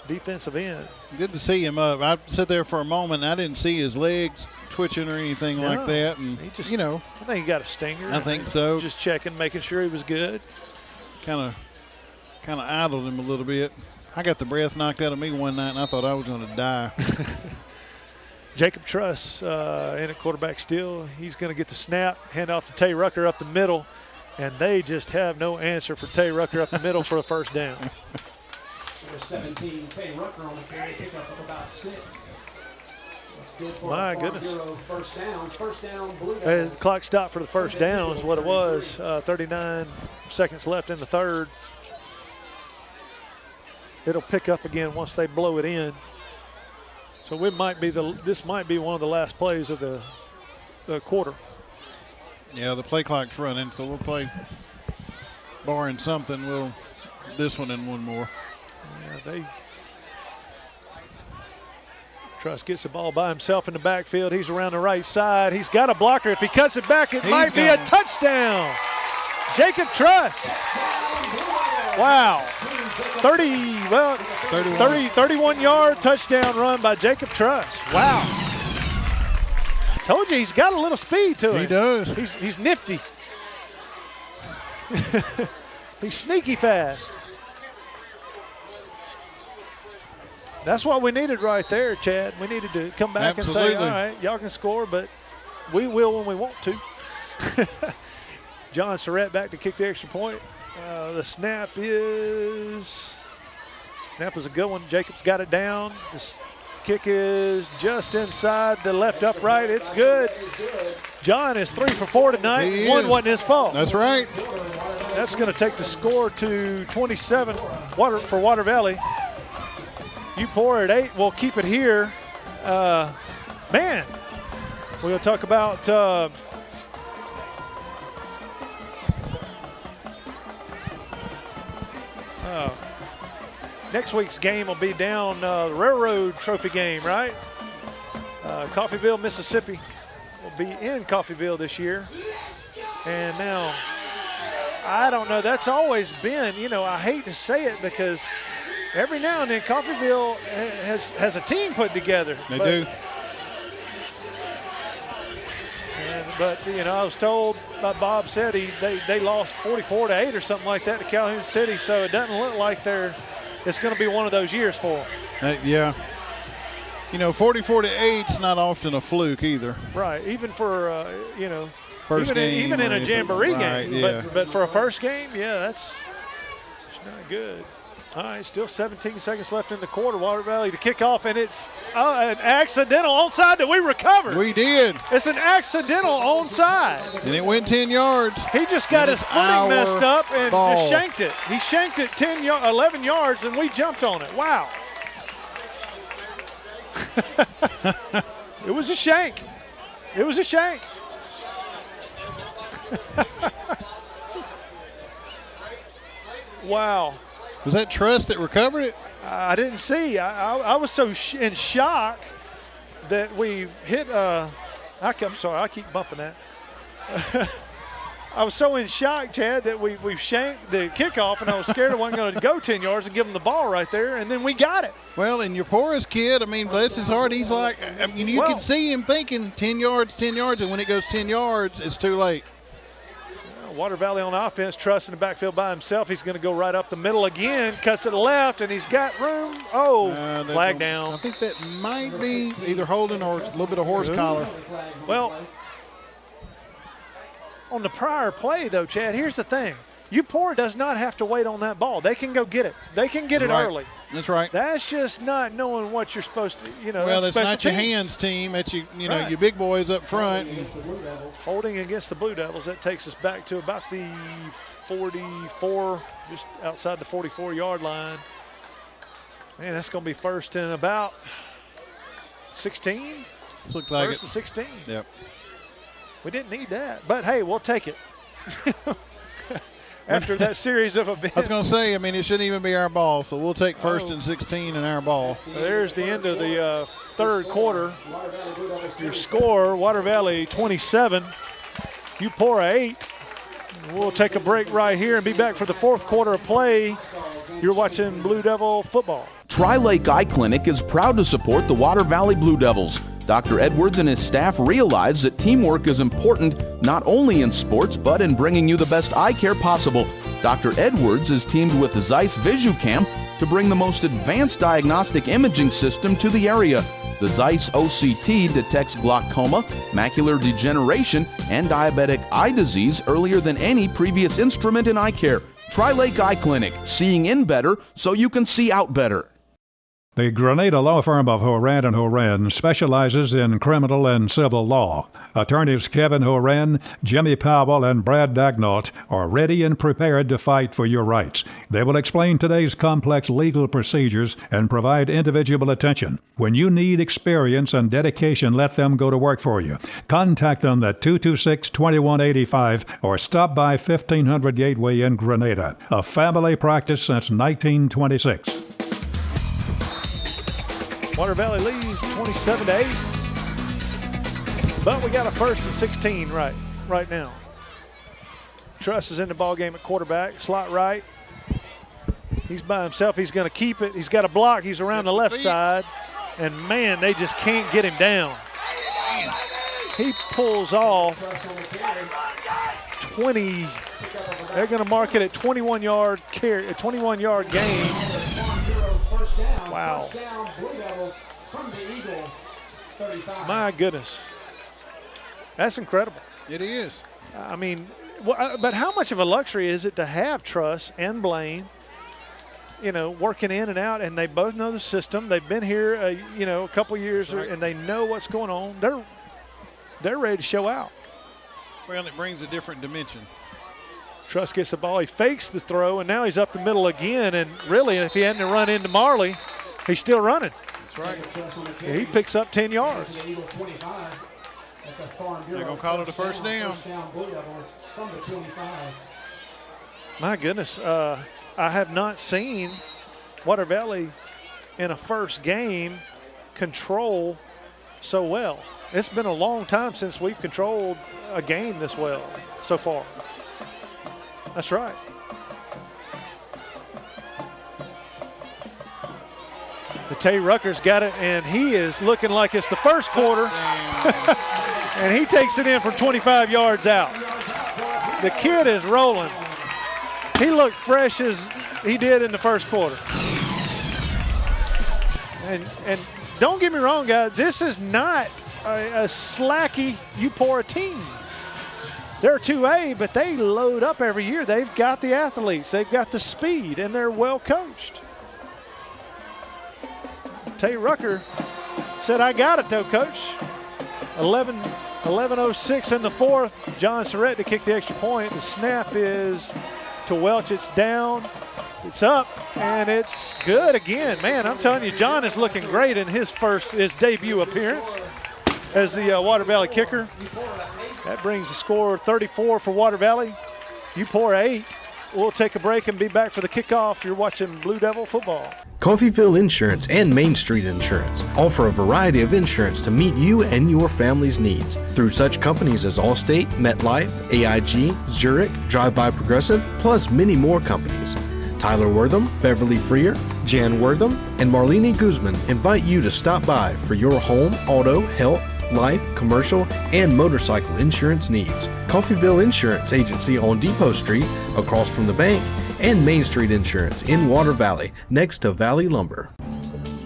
defensive end. Good to see him up. I sat there for a moment. I didn't see his legs twitching or anything like that. And he just, I think he got a stinger. I think so. Just checking, making sure he was good. Kind of idled him a little bit. I got the breath knocked out of me one night, and I thought I was going to die. Jacob Truss in at quarterback still. He's going to get the snap, hand off to Tay Rucker up the middle, and they just have no answer for Tay Rucker up the middle for a first down. Number 17, Tay Rucker on the carry, pickup of about 6. That's good for My a goodness. First down, Blue The Devils. clock stopped for the first down is what it was. 39 seconds left in the third. It'll pick up again once they blow it in. So this might be one of the last plays of the quarter. Yeah, the play clock's running, so we'll play. Barring something, this one and one more. Yeah, Truss gets the ball by himself in the backfield. He's around the right side. He's got a blocker. If he cuts it back, it might be a touchdown. Jacob Truss. Wow. 31-yard touchdown run by Jacob Truss. Wow. Told you he's got a little speed to him. He does. He's nifty. He's sneaky fast. That's what we needed right there, Chad. We needed to come back and say, all right, y'all can score, but we will when we want to. John Surratt back to kick the extra point. The snap is a good one. Jacobs got it down. This kick is just inside the left upright. It's good. John is 3 for 4 tonight. One wasn't his fault. That's right. That's going to take the score to 27 for Water Valley. Eupora at 8. We'll keep it here. Man, we're going to talk about next week's game will be down the Railroad Trophy game, right? Coffeyville, Mississippi will be in Coffeyville this year. And now, I don't know, that's always been, I hate to say it because every now and then Coffeyville has a team put together. They do. But I was told by Bob said they lost 44 to 8 or something like that to Calhoun City, so it doesn't look like it's going to be one of those years for them. Yeah. 44 to 8's not often a fluke either. Right. Even for first game, even in a jamboree game. Yeah. But for a first game, that's not good. All right, still 17 seconds left in the quarter. Water Valley to kick off, and it's an accidental onside that we recovered. We did. It's an accidental onside. And it went 10 yards. He just got his footing messed up and just shanked it. He shanked it 11 yards, and we jumped on it. Wow. It was a shank. It was a shank. Wow. Was that Truss that recovered it? I didn't see. I was so in shock that we hit. I'm sorry, I keep bumping that. I was so in shock, Chad, that we've shanked the kickoff, and I was scared it wasn't going to go 10 yards and give him the ball right there, and then we got it. Well, and Eupora's kid, bless his heart, he's like, you can see him thinking 10 yards, and when it goes 10 yards, it's too late. Water Valley on offense, Truss in the backfield by himself. He's going to go right up the middle again, cuts it left, and he's got room. Flag down. I think that might be either holding or a little bit of horse collar. Well, on the prior play, though, Chad, here's the thing. Eupora does not have to wait on that ball. They can go get it. They can get it early. That's right. That's just not knowing what you're supposed to, Well, it's not your hands team. It's your big boys up front. Holding against the Blue Devils. That takes us back to about the 44, just outside the 44-yard line. Man, that's going to be first and about 16. This looks like first and 16. Yep. We didn't need that, but hey, we'll take it. After that series of events. I was going to say, it shouldn't even be our ball, so we'll take first and 16 in our ball. There's the end of the third quarter. Your score, Water Valley 27, Eupora 8. We'll take a break right here and be back for the fourth quarter of play. You're watching Blue Devil football. Tri-Lake Eye Clinic is proud to support the Water Valley Blue Devils. Dr. Edwards and his staff realize that teamwork is important not only in sports but in bringing you the best eye care possible. Dr. Edwards is teamed with Zeiss VisuCam to bring the most advanced diagnostic imaging system to the area. The Zeiss OCT detects glaucoma, macular degeneration, and diabetic eye disease earlier than any previous instrument in eye care. Tri-Lake Eye Clinic, seeing in better so you can see out better. The Grenada law firm of Horan & Horan specializes in criminal and civil law. Attorneys Kevin Horan, Jimmy Powell, and Brad Dagnott are ready and prepared to fight for your rights. They will explain today's complex legal procedures and provide individual attention. When you need experience and dedication, let them go to work for you. Contact them at 226-2185 or stop by 1500 Gateway in Grenada. A family practice since 1926. Water Valley leads 27-8. But we got a first and 16 right now. Truss is in the ball game at quarterback, slot right. He's by himself. He's going to keep it. He's got a block. He's around the left side. And, man, they just can't get him down. He pulls off 20. They're going to mark it at 21-yard carry, a 21-yard gain. Wow. First down, Blue Devils from the Eagle, 35. My goodness. That's incredible. It is. I mean, but how much of a luxury is it to have Truss and Blaine, working in and out, and they both know the system. They've been here, a couple years, Right. and they know what's going on. They're ready to show out. Well, it brings a different dimension. Truss gets the ball. He fakes the throw, and now he's up the middle again. And really, if he hadn't run into Marley, he's still running. That's right. He picks up 10 yards. The Eagle 25. That's a Farm Bureau. They're going to call it a first down. First down, Blue Devils from the 25. My goodness, I have not seen Water Valley in a first game control so well. It's been a long time since we've controlled a game this well so far. That's right. Tay Rucker's got it, and he is looking like it's the first quarter. And he takes it in from 25 yards out. The kid is rolling. He looked fresh as he did in the first quarter. And don't get me wrong, guys, this is not a slacky Eupora team. They're 2A, but they load up every year. They've got the athletes, they've got the speed, and they're well coached. Tay Rucker said, I got it though, coach. 11:06 in the fourth. John Surratt to kick the extra point. The snap is to Welch. It's down. It's up, and it's good again. Man, I'm telling you, John is looking great in his debut appearance as the Water Valley kicker. That brings the score 34 for Water Valley. Eupora 8. We'll take a break and be back for the kickoff. You're watching Blue Devil football. Coffeyville Insurance and Main Street Insurance offer a variety of insurance to meet you and your family's needs through such companies as Allstate, MetLife, AIG, Zurich, Drive By Progressive, plus many more companies. Tyler Wortham, Beverly Freer, Jan Wortham, and Marlene Guzman invite you to stop by for your home, auto, health, life, commercial, and motorcycle insurance needs. Coffeyville Insurance Agency on Depot Street, across from the bank, and Main Street Insurance in Water Valley, next to Valley Lumber.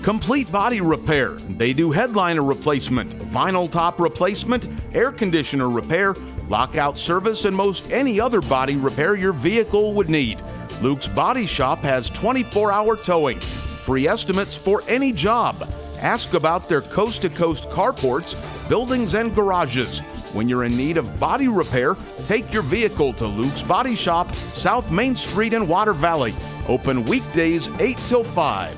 Complete Body Repair. They do headliner replacement, vinyl top replacement, air conditioner repair, lockout service, and most any other body repair your vehicle would need. Luke's Body Shop has 24-hour towing, free estimates for any job. Ask about their coast-to-coast carports, buildings, and garages. When you're in need of body repair, take your vehicle to Luke's Body Shop, South Main Street in Water Valley. Open weekdays 8 till 5.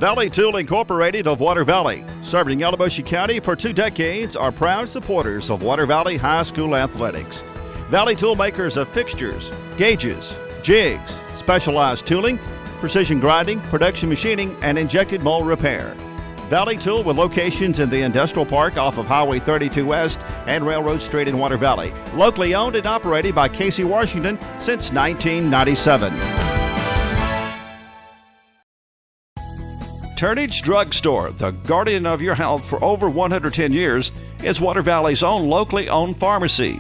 Valley Tool Incorporated of Water Valley, serving Yalobusha County for 2 decades, are proud supporters of Water Valley High School athletics. Valley Tool makers of fixtures, gauges, jigs, specialized tooling, precision grinding, production machining, and injected mold repair. Valley Tool with locations in the Industrial Park off of Highway 32 West and Railroad Street in Water Valley. Locally owned and operated by Casey Washington since 1997. Turnage Drug Store, the guardian of your health for over 110 years, is Water Valley's own locally owned pharmacy.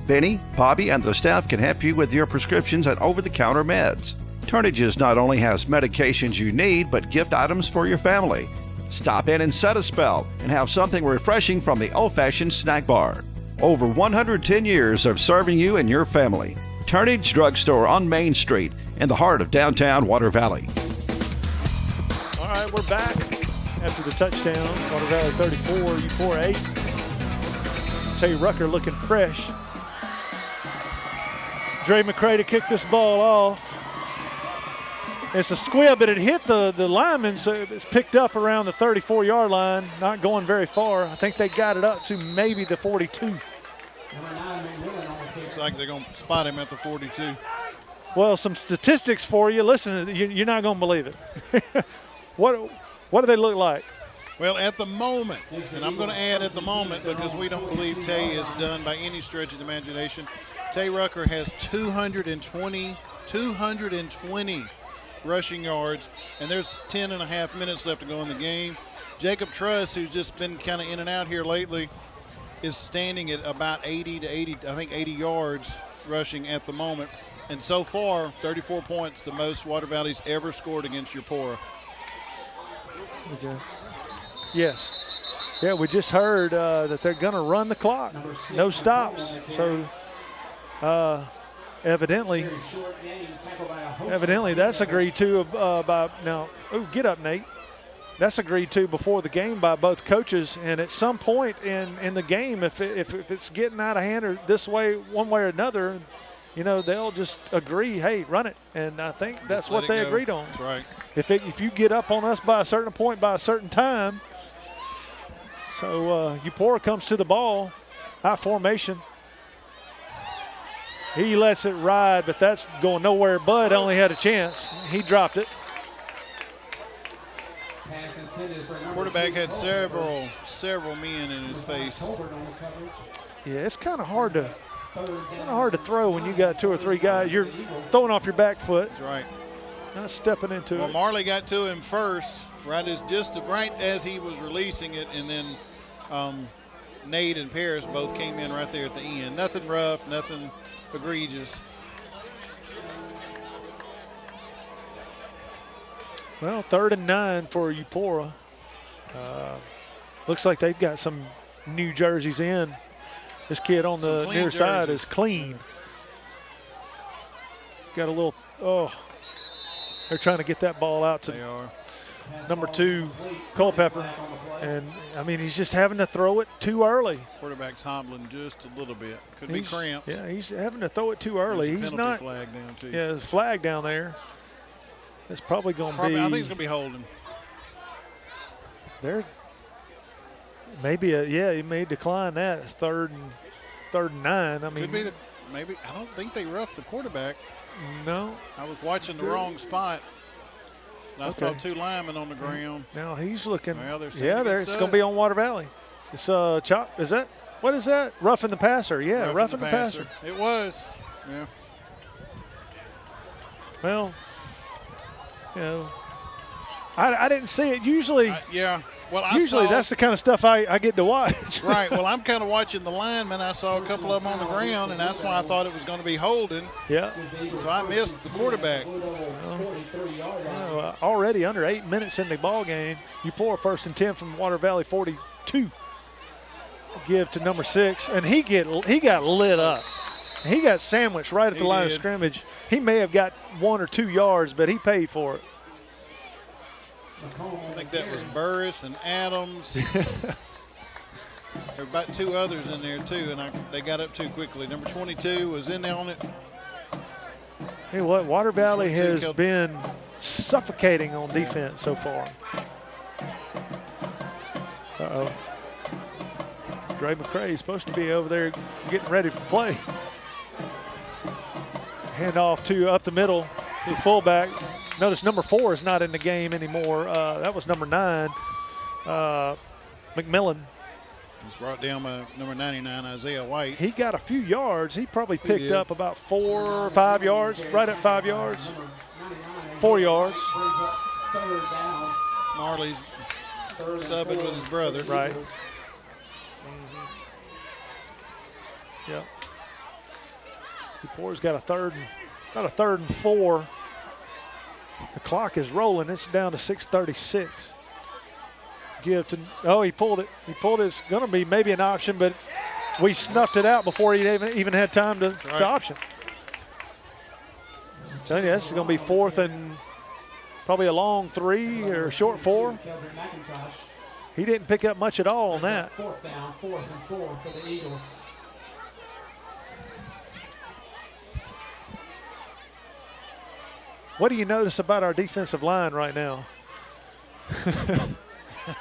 Benny, Bobby, and the staff can help you with your prescriptions and over-the-counter meds. Turnages not only has medications you need, but gift items for your family. Stop in and set a spell and have something refreshing from the old-fashioned snack bar. Over 110 years of serving you and your family. Turnage Drug Store on Main Street in the heart of downtown Water Valley. All right, we're back after the touchdown. Water Valley 34, Eupora 8. Tay Rucker looking fresh. Dre McCray to kick this ball off. It's a squib, but it hit the lineman, so it's picked up around the 34-yard line, not going very far. I think they got it up to maybe the 42. Looks like they're going to spot him at the 42. Well, some statistics for you. Listen, you're not going to believe it. What do they look like? Well, at the moment, and I'm going to add at the moment because we don't believe Tay is done by any stretch of the imagination. Tay Rucker has 220 rushing yards, and there's 10 and a half minutes left to go in the game. Jacob Truss, who's just been kind of in and out here lately, is standing at about 80 yards rushing at the moment. And so far, 34 points, the most Water Valley's ever scored against Eupora. Okay. Yes. Yeah, we just heard that they're going to run the clock. No stops. So evidently that's agreed to by now. Oh, get up, Nate. That's agreed to before the game by both coaches. And at some point in the game, if it's getting out of hand or this way, one way or another, you know, they'll just agree, hey, run it. And I think that's what they agreed on. That's right. If you get up on us by a certain point by a certain time. So Eupora comes to the ball, high formation. He lets it ride, but that's going nowhere. Bud only had a chance. He dropped it. Quarterback had several men in his face. Yeah, it's kind of hard to throw when you got 2 or 3 guys. You're throwing off your back foot. That's right. Not stepping into it. Well, Marley got to him first, right as he was releasing it, and then Nate and Paris both came in right there at the end. Nothing rough, nothing egregious. Well, 3rd and 9 for Eupora. Looks like they've got some new jerseys in. This kid on the near side is clean. Got a little, they're trying to get that ball out to number 2, Culpepper. And, I mean, he's just having to throw it too early. Quarterback's hobbling just a little bit. Could be cramps. Yeah, he's having to throw it too early. There's a penalty flag down, too. Yeah, there's a flag down there. It's probably going to be. I think it's going to be holding. There. Maybe he may decline that. It's 3rd and 9. I mean, could be maybe. I don't think they roughed the quarterback. No. I was watching the wrong spot. And I saw 2 linemen on the ground. Now he's looking. Well, it's going to be on Water Valley. It's chop. Is that? What is that? Roughing the passer. Yeah, roughing the passer. It was. Yeah. Well, you know, I didn't see it. Usually, Well, usually that's the kind of stuff I get to watch. Right. Well, I'm kind of watching the linemen. I saw a couple of them on the ground, and that's why I thought it was going to be holding. Yeah. So I missed the quarterback. Already under 8 minutes in the ball game, Eupora 1st and 10 from Water Valley 42. Give to number 6, and he got lit up. He got sandwiched right at the line of scrimmage. He may have got 1 or 2 yards, but he paid for it. I think that was Burris and Adams. There were about 2 others in there, too, and they got up too quickly. Number 22 was in there on it. Hey, what? Water Valley has been suffocating on defense so far. Uh-oh. Dre McCray is supposed to be over there getting ready for play. Hand off to up the middle, the fullback. Notice number 4 is not in the game anymore. That was number 9, McMillan. He's brought down by number 99, Isaiah White. He got a few yards. He probably picked up about 4 or 5 yards, right at 5 yards. 4 yards. Marley's subbing with his brother. Right. Yep. Eupora's got a third and 4. The clock is rolling. It's down to 6:36. Give to, he pulled it. It's going to be maybe an option, but we snuffed it out before he even had time to option. I'm telling you, this is going to be 4th and probably a long 3 or a short 4. He didn't pick up much at all on that. 4th down, 4th and 4 for the Eagles. What do you notice about our defensive line right now?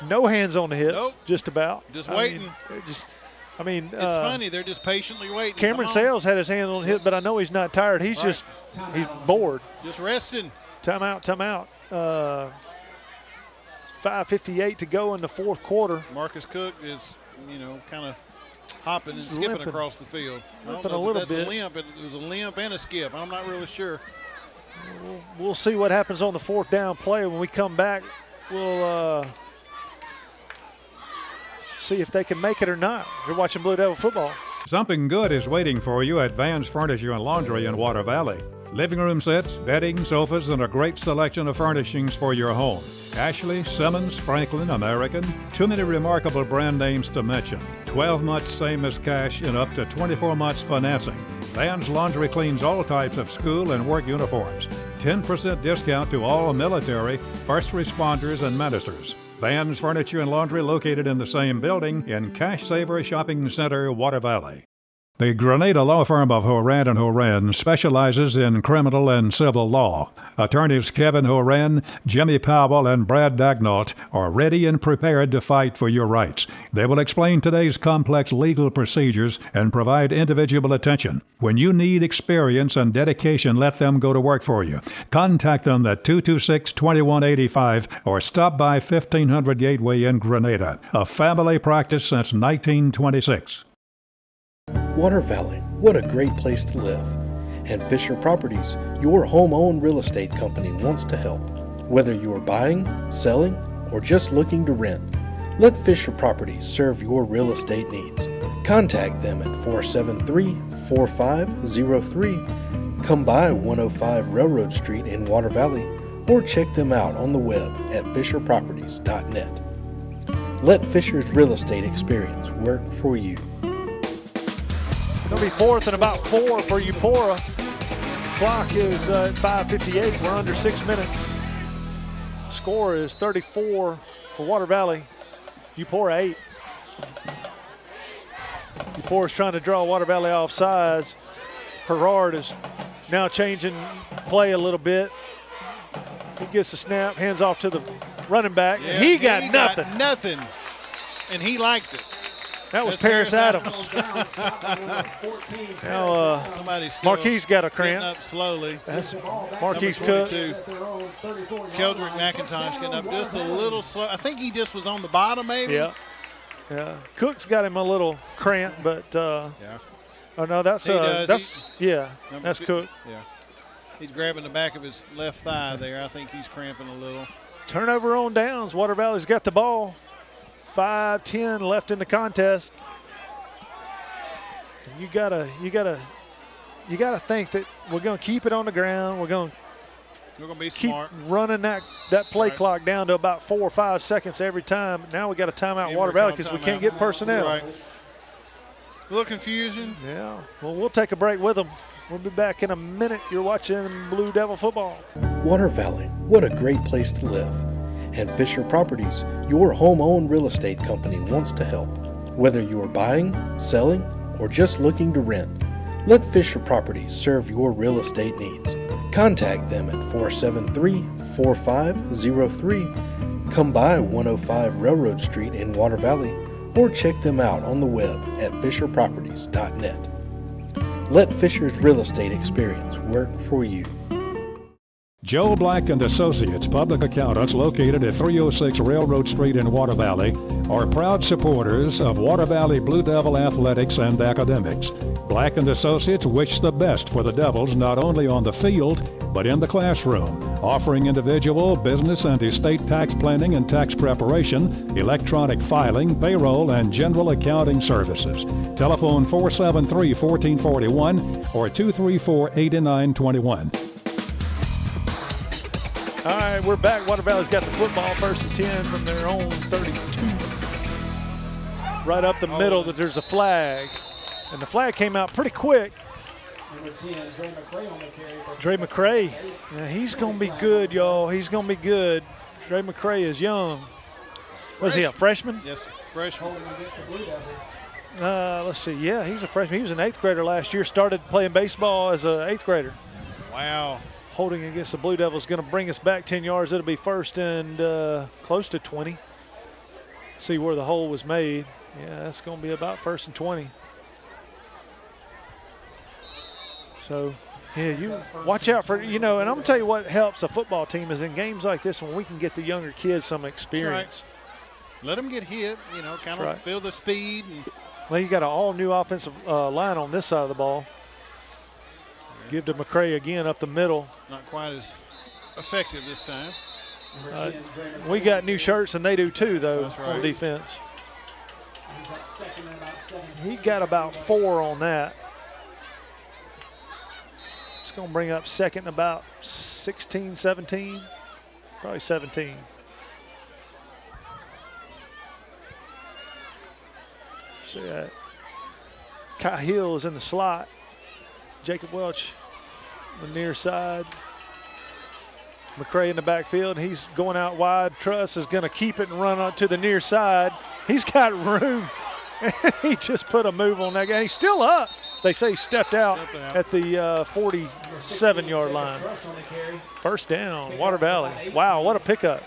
No hands on the hip, just about. Just waiting. It's funny. They're just patiently waiting. Cameron Sales had his hands on the hip, but I know he's not tired. He's he's bored. Just resting. Timeout. 5:58 to go in the 4th quarter. Marcus Cook is, kind of hopping and skipping across the field. Limping a little bit. A limp. It was a limp and a skip. I'm not really sure. We'll see what happens on the 4th down play. When we come back, we'll see if they can make it or not. You're watching Blue Devil football. Something good is waiting for you at Van's Furniture and Laundry in Water Valley. Living room sets, bedding, sofas, and a great selection of furnishings for your home. Ashley, Simmons, Franklin, American. Too many remarkable brand names to mention. 12 months same as cash and up to 24 months financing. Vans Laundry cleans all types of school and work uniforms. 10% discount to all military, first responders, and ministers. Vans Furniture and Laundry located in the same building in Cash Saver Shopping Center, Water Valley. The Grenada law firm of Horan & Horan specializes in criminal and civil law. Attorneys Kevin Horan, Jimmy Powell, and Brad Dagnall are ready and prepared to fight for your rights. They will explain today's complex legal procedures and provide individual attention. When you need experience and dedication, let them go to work for you. Contact them at 226-2185 or stop by 1500 Gateway in Grenada. A family practice since 1926. Water Valley, what a great place to live. And Fisher Properties, your home-owned real estate company, wants to help. Whether you are buying, selling, or just looking to rent, let Fisher Properties serve your real estate needs. Contact them at 473-4503. Come by 105 Railroad Street in Water Valley, or check them out on the web at fisherproperties.net. Let Fisher's real estate experience work for you. It'll be 4th and about 4 for Eupora. Clock is at 5:58. We're under 6 minutes. Score is 34 for Water Valley. Eupora 8. Eupora's trying to draw Water Valley off sides. Herard is now changing play a little bit. He gets the snap, hands off to the running back. Yeah, and he got nothing. Got nothing, and he liked it. That was Paris Adams. Now Marquise got a cramp. Up slowly. That's Marquise Cook. Keldrick McIntosh getting up just a little slow. I think he just was on the bottom, maybe. Yeah. Cook's got him a little cramp, but oh no, that's that's Cook. Yeah. He's grabbing the back of his left thigh there. I think he's cramping a little. Turnover on downs. Water Valley's got the ball. 5:10 left in the contest. You gotta think that we're gonna keep it on the ground. We're gonna be keep smart. Running that play clock down to about 4 or 5 seconds every time. Now we got a timeout Water Valley because we can't get personnel. Right. A little confusion. Yeah. Well, we'll take a break with them. We'll be back in a minute. You're watching Blue Devil football. Water Valley, what a great place to live. And Fisher Properties, your home-owned real estate company, wants to help. Whether you are buying, selling, or just looking to rent, let Fisher Properties serve your real estate needs. Contact them at 473-4503. Come by 105 Railroad Street in Water Valley, or check them out on the web at fisherproperties.net. Let Fisher's real estate experience work for you. Joe Black and Associates, public accountants located at 306 Railroad Street in Water Valley, are proud supporters of Water Valley Blue Devil athletics and academics. Black and Associates wish the best for the Devils not only on the field, but in the classroom, offering individual, business, and estate tax planning and tax preparation, electronic filing, payroll, and general accounting services. Telephone 473-1441 or 234-8921. All right, we're back. Water Valley's got the football, 1st and 10 from their own 32. Right up the middle, that there's a flag. And the flag came out pretty quick. Number 10, Dre McCray on the carry. Dre McCray, yeah, he's going to be good, y'all. He's going to be good. Dre McCray is young. Was he a freshman? Yes, freshman. Let's see. Yeah, he's a freshman. He was an 8th grader last year. Started playing baseball as an 8th grader. Wow. Holding against the Blue Devils, going to bring us back 10 yards. It'll be 1st and close to 20. See where the hole was made. Yeah, that's going to be about 1st and 20. So, yeah, you watch out for, and I'm going to tell you what helps a football team is in games like this when we can get the younger kids some experience. Right. Let them get hit, kind of feel the speed. Well, you got an all-new offensive line on this side of the ball. Give to McCray again up the middle. Not quite as effective this time. We got new shirts, and they do too, though, on defense. He got about 4 on that. going to bring up second about 16, 17, probably 17. See that. Kai Hill is in the slot. Jacob Welch on the near side. McCray in the backfield. He's going out wide. Truss is going to keep it and run out to the near side. He's got room. He just put a move on that guy. He's still up. They say he stepped out at the 47-yard line. First down, Water Valley. Wow, what a pickup.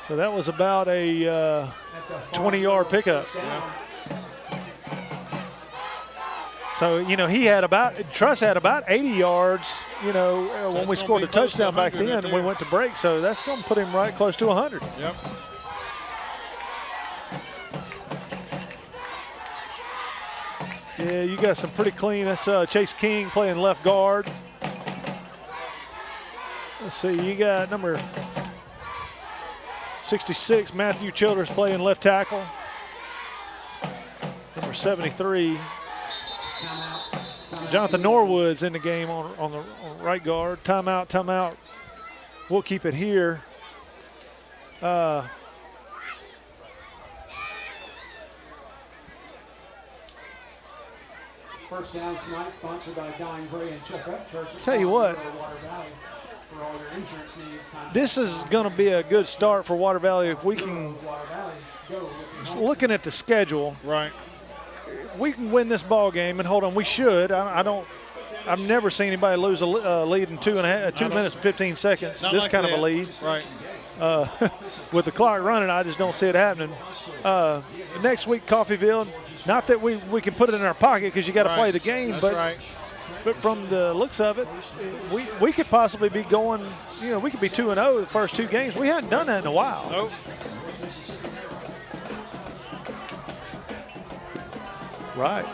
So that was about a 20-yard pickup. So, you know, Truss had about 80 yards, you know, when we scored a touchdown back then and we went to break. So that's going to put him right close to 100. Yep. Yeah, you got some pretty clean. That's Chase King playing left guard. Let's see, you got number 66, Matthew Childers playing left tackle. Number 73, Jonathan Norwood's in the game on the right guard. Timeout. We'll keep it here. First down tonight, sponsored by Dine Gray and Checkup Church. Tell you what, For all your insurance needs, this is going to be a good start for Water Valley if we can. Looking at the schedule, right? We can win this ball game, and hold on, we should. I've never seen anybody lose a lead in 2 minutes and 15 seconds. This like kind that. of a lead, right? With the clock running, I just don't see it happening. Next week, Coffeyville. Not that we can put it in our pocket because you got to play the game, but from the looks of it, we could possibly be going. You know, we could be 2-0 the first 2 games. We hadn't done that in a while. Nope. Right.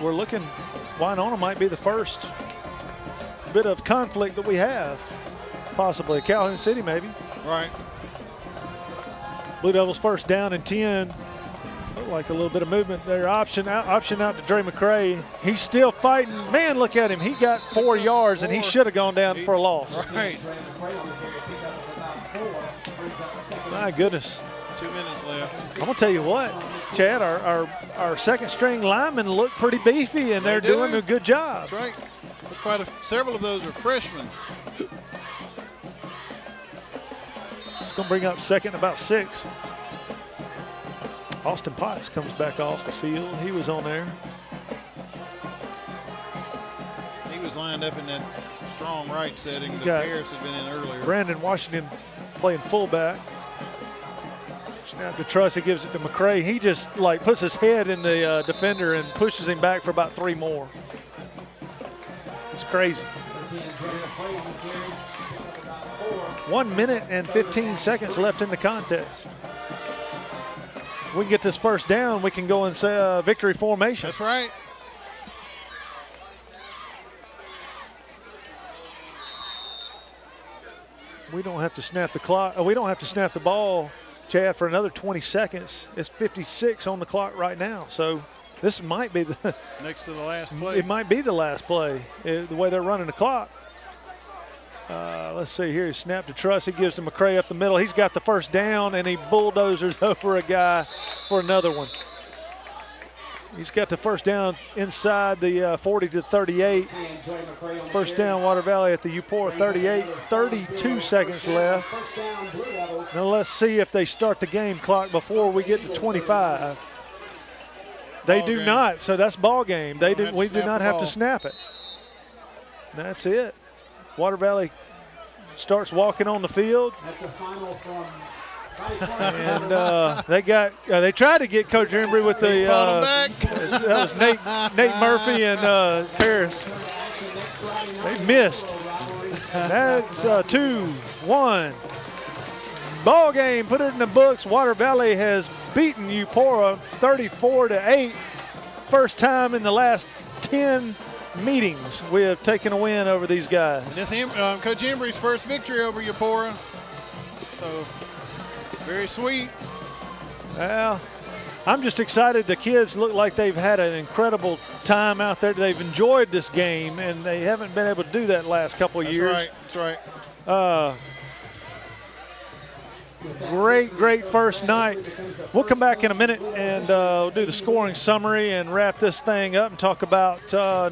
We're looking. Winona might be the first bit of conflict that we have. Possibly Calhoun City, maybe. Right. Blue Devils first down and 10. Look like a little bit of movement there. Option out to Dre McCray. He's still fighting. Man, look at him. He got 4 yards, and he should have gone down for a loss. Right. My goodness. 2 minutes left. I'm going to tell you what, Chad, our second-string linemen look pretty beefy, and they're doing a good job. That's right. Several of those are freshmen. It's going to bring up second about 6. Austin Potts comes back off the field. He was on there. He was lined up in that strong right setting that Got Harris had been in earlier. Brandon Washington playing fullback. Snap to Truss. He gives it to McCray. He just like puts his head in the defender and pushes him back for about 3 more. It's crazy. 1 minute and 15 seconds left in the contest. We can get this first down, we can go and say victory formation. That's right. We don't have to snap the clock. We don't have to snap the ball, Chad, for another 20 seconds. It's 56 on the clock right now. So this might be the next to the last play. It might be the last play, the way they're running the clock. Let's see here. Snap to Truss. He gives to McCray up the middle. He's got the first down, and he bulldozers over a guy for another one. He's got the first down inside the 40 to 38. First down, Water Valley at the Eupora 38. 32 seconds left. Now let's see if they start the game clock before we get to 25. They do not, so that's ball game. We do not have to snap it. That's it. Water Valley starts walking on the field. That's a final from. And they tried to get Coach Embry with the that was Nate Murphy and Paris. They missed. That's 2-1. Ball game. Put it in the books. Water Valley has beaten Eupora 34-8. First time in the last 10 meetings we have taken a win over these guys. This Coach Embry's first victory over Eupora. So very sweet. Well, I'm just excited. The kids look like they've had an incredible time out there. They've enjoyed this game, and they haven't been able to do that last couple of years. That's right. Great first night. We'll come back in a minute and we'll do the scoring summary and wrap this thing up and talk about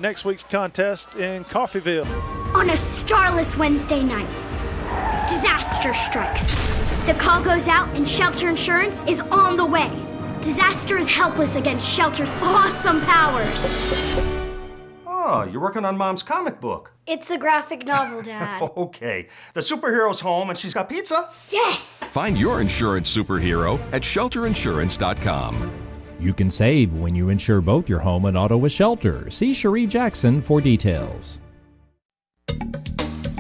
next week's contest in Coffeyville. On a starless Wednesday night, disaster strikes. The call goes out and Shelter Insurance is on the way. Disaster is helpless against Shelter's awesome powers. Oh, you're working on Mom's comic book. It's the graphic novel, Dad. Okay. The superhero's home and she's got pizza? Yes! Find your insurance superhero at shelterinsurance.com. You can save when you insure both your home and auto with Shelter. See Cherie Jackson for details.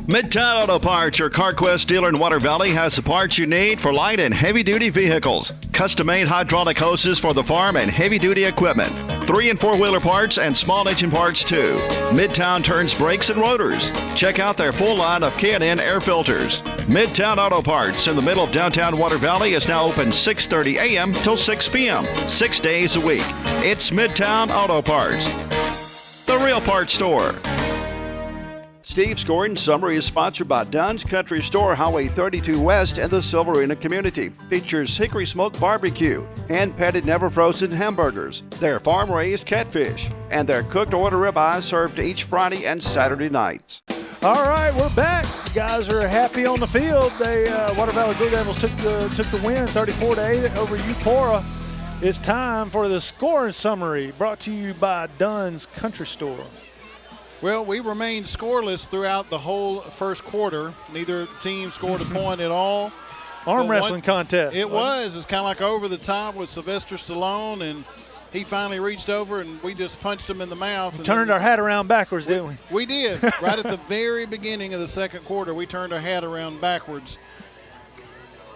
Midtown Auto Parts, your CarQuest dealer in Water Valley, has the parts you need for light and heavy-duty vehicles. Custom-made hydraulic hoses for the farm and heavy-duty equipment. 3- and 4-wheeler parts and small engine parts, too. Midtown turns brakes and rotors. Check out their full line of K&N air filters. Midtown Auto Parts in the middle of downtown Water Valley is now open 6:30 a.m. till 6 p.m., 6 days a week. It's Midtown Auto Parts, the real parts store. Steve's Scoring Summary is sponsored by Dunn's Country Store, Highway 32 West in the Silverina community. Features hickory smoked barbecue, hand-patted, never-frozen hamburgers, their farm-raised catfish, and their cooked order ribeyes served each Friday and Saturday nights. All right, we're back. The guys are happy on the field. They Water Valley Blue Devils took the win 34-8 over Eupora. It's time for the Scoring Summary, brought to you by Dunn's Country Store. Well, we remained scoreless throughout the whole first quarter. Neither team scored a point at all. Arm wrestling contest. It was. It's kind of like over the top with Sylvester Stallone, and he finally reached over, and we just punched him in the mouth. We turned our hat around backwards, didn't we? We did. Right at the very beginning of the second quarter, we turned our hat around backwards,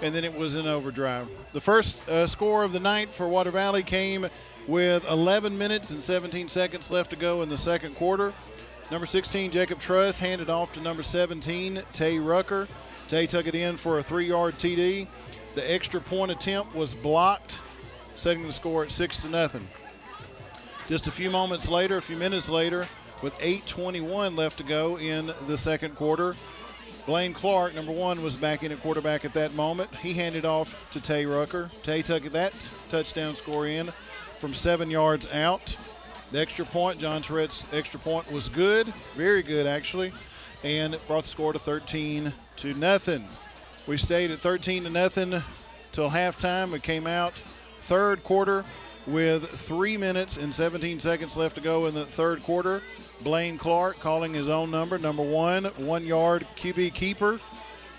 and then it was in overdrive. The first score of the night for Water Valley came with 11 minutes and 17 seconds left to go in the second quarter. Number 16, Jacob Truss, handed off to number 17, Tay Rucker. Tay took it in for a 3-yard TD. The extra point attempt was blocked, setting the score at 6-0. Just a few minutes later, with 8:21 left to go in the second quarter, Blaine Clark, number 1, was back in at quarterback at that moment. He handed off to Tay Rucker. Tay took that touchdown score in from 7 yards out. The extra point, John Tourette's extra point, was good, very good actually, and it brought the score to 13-0. We stayed at 13-0 till halftime. We came out third quarter with 3 minutes and 17 seconds left to go in the third quarter. Blaine Clark calling his own number 1, 1-yard QB keeper,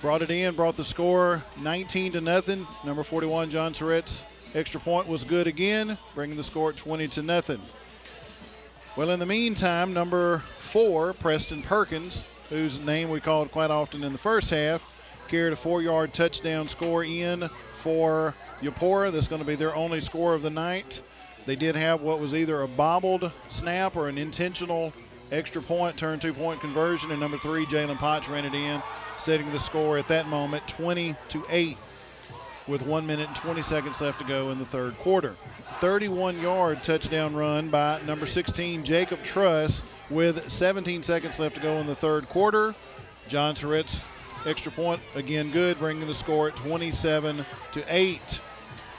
brought it in, brought the score 19-0. Number 41, John Tourette's extra point was good again, bringing the score at 20-0. Well, in the meantime, number 4, Preston Perkins, whose name we called quite often in the first half, carried a 4-yard touchdown score in for Eupora. That's going to be their only score of the night. They did have what was either a bobbled snap or an intentional extra point, turn 2-point conversion, and number 3, Jalen Potts, ran it in, setting the score at that moment 20-8 with 1 minute and 20 seconds left to go in the third quarter. 31-yard touchdown run by number 16, Jacob Truss, with 17 seconds left to go in the third quarter. John Tourette's extra point, again good, bringing the score at 27-8.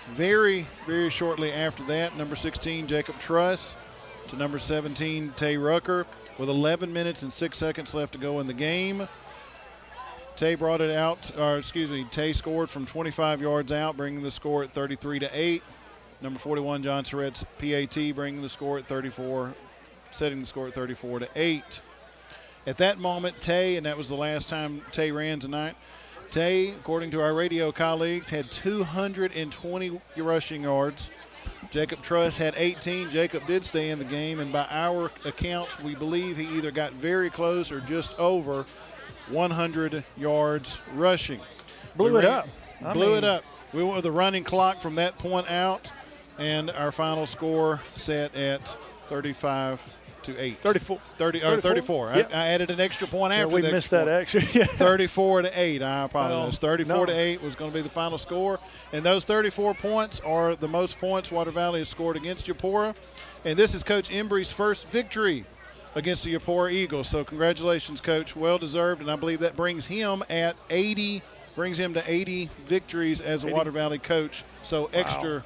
Very, very shortly after that, number 16, Jacob Truss, to number 17, Tay Rucker, with 11 minutes and 6 seconds left to go in the game. Tay Tay scored from 25 yards out, bringing the score at 33-8. Number 41, John Tourette's PAT, bringing the score at 34, setting the score at 34-8. At that moment, Tay, and that was the last time Tay ran tonight, Tay, according to our radio colleagues, had 220 rushing yards. Jacob Truss had 18. Jacob did stay in the game, and by our accounts, we believe he either got very close or just over 100 yards rushing. Blew it up. We went with a running clock from that point out, and our final score set at 35 to 8. 34. 34. Yep. I added an extra point after we the missed extra that point. extra. Yeah. 34 to 8. I apologize. 34 no. to 8 was going to be the final score. And those 34 points are the most points Water Valley has scored against Eupora. And this is Coach Embry's first victory against the Eupora Eagles. So congratulations, Coach. Well deserved. And I believe that brings him to 80 victories as a Water Valley coach. So extra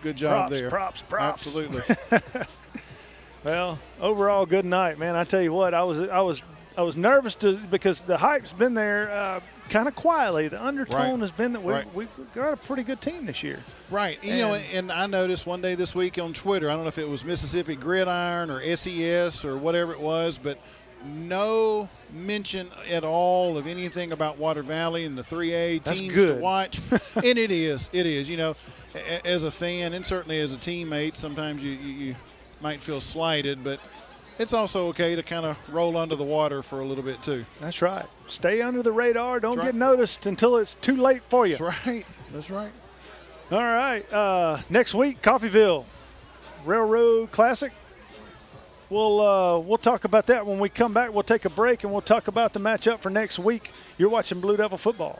good job there. Props. Absolutely. Well, overall, good night, man. I tell you what, I was nervous because the hype's been there kind of quietly. The undertone has been that we've got a pretty good team this year. Right. And I noticed one day this week on Twitter, I don't know if it was Mississippi Gridiron or SES or whatever it was, but no mention at all of anything about Water Valley and the 3A teams to watch. And it is. You know, as a fan and certainly as a teammate, sometimes you might feel slighted, but it's also okay to kind of roll under the water for a little bit too. That's right. Stay under the radar. Don't get noticed until it's too late for you. That's right. All right. Next week, Coffeyville Railroad Classic. We'll talk about that when we come back. We'll take a break and we'll talk about the matchup for next week. You're watching Blue Devil football.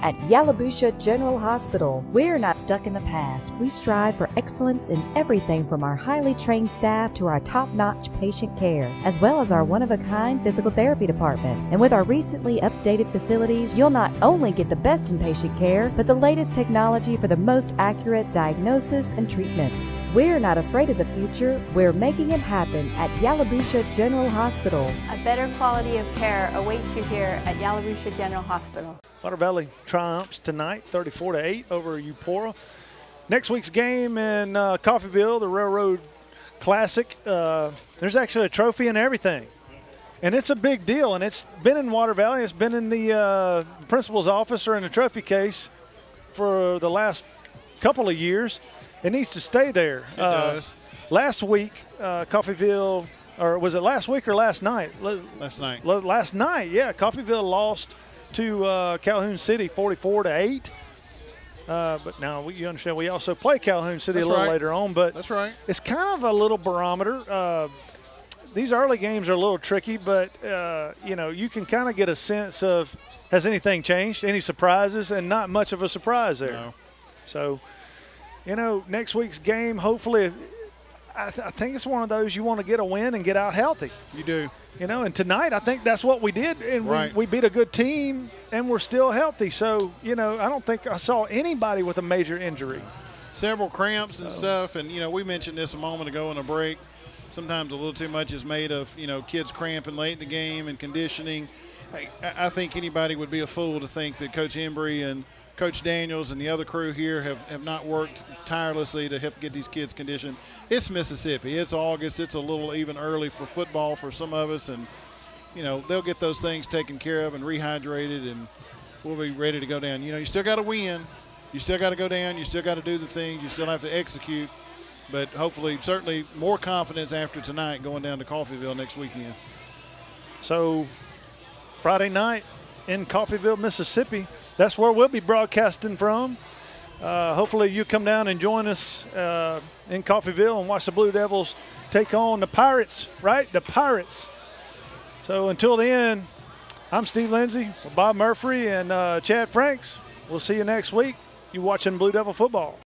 At Yalobusha General Hospital, we're not stuck in the past. We strive for excellence in everything from our highly trained staff to our top-notch patient care, as well as our one-of-a-kind physical therapy department. And with our recently updated facilities, you'll not only get the best in patient care, but the latest technology for the most accurate diagnosis and treatments. We're not afraid of the future. We're making it happen at Yalobusha General Hospital. A better quality of care awaits you here at Yalobusha General Hospital. Water Valley triumphs tonight, 34-8 over Eupora. Next week's game in Coffeyville, the Railroad Classic. There's actually a trophy and everything, and it's a big deal. And it's been in Water Valley. It's been in the principal's office or in the trophy case for the last couple of years. It needs to stay there. It does. Last week, Coffeyville, or was it last week or last night? Last night. Last night, yeah. Coffeyville lost to Calhoun City 44-8. But now you understand we also play Calhoun City a little later on. But that's right. It's kind of a little barometer. These early games are a little tricky, but you can kind of get a sense of, has anything changed, any surprises, and not much of a surprise there. No. So, next week's game, hopefully, I think it's one of those you want to get a win and get out healthy. You do. And tonight I think that's what we did, and we beat a good team, and we're still healthy. So, I don't think I saw anybody with a major injury. Several cramps and stuff, and, we mentioned this a moment ago in a break. Sometimes a little too much is made of, kids cramping late in the game and conditioning. I think anybody would be a fool to think that Coach Embry and Coach Daniels and the other crew here have not worked tirelessly to help get these kids conditioned. It's Mississippi. It's August. It's a little even early for football for some of us. And, they'll get those things taken care of and rehydrated, and we'll be ready to go down. You still got to win. You still got to go down. You still got to do the things. You still have to execute. But hopefully, certainly more confidence after tonight going down to Coffeyville next weekend. So Friday night in Coffeyville, Mississippi. That's where we'll be broadcasting from. Hopefully you come down and join us in Coffeyville and watch the Blue Devils take on the Pirates, right? The Pirates. So until then, I'm Steve Lindsay with Bob Murphy and Chad Franks. We'll see you next week. You're watching Blue Devil football.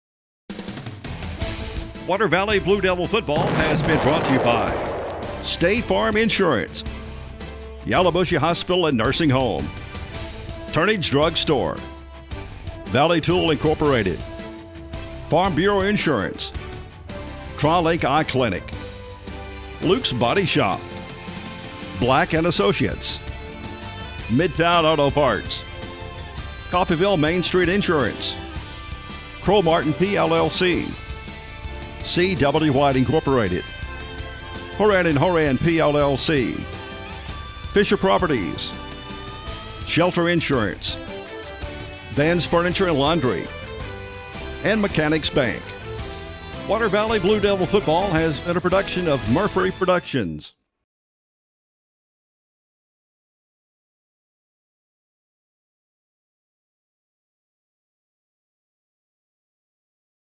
Water Valley Blue Devil football has been brought to you by State Farm Insurance, Yalobusha Hospital and Nursing Home, Turnage Drug Store, Valley Tool Incorporated, Farm Bureau Insurance, Tri-Lake Eye Clinic, Luke's Body Shop, Black & Associates, Midtown Auto Parts, Coffeyville Main Street Insurance, Crow Martin PLLC, C.W. White Incorporated, Horan & Horan PLLC, Fisher Properties, Shelter Insurance, Vans Furniture and Laundry, and Mechanics Bank. Water Valley Blue Devil football has been a production of Murphy Productions.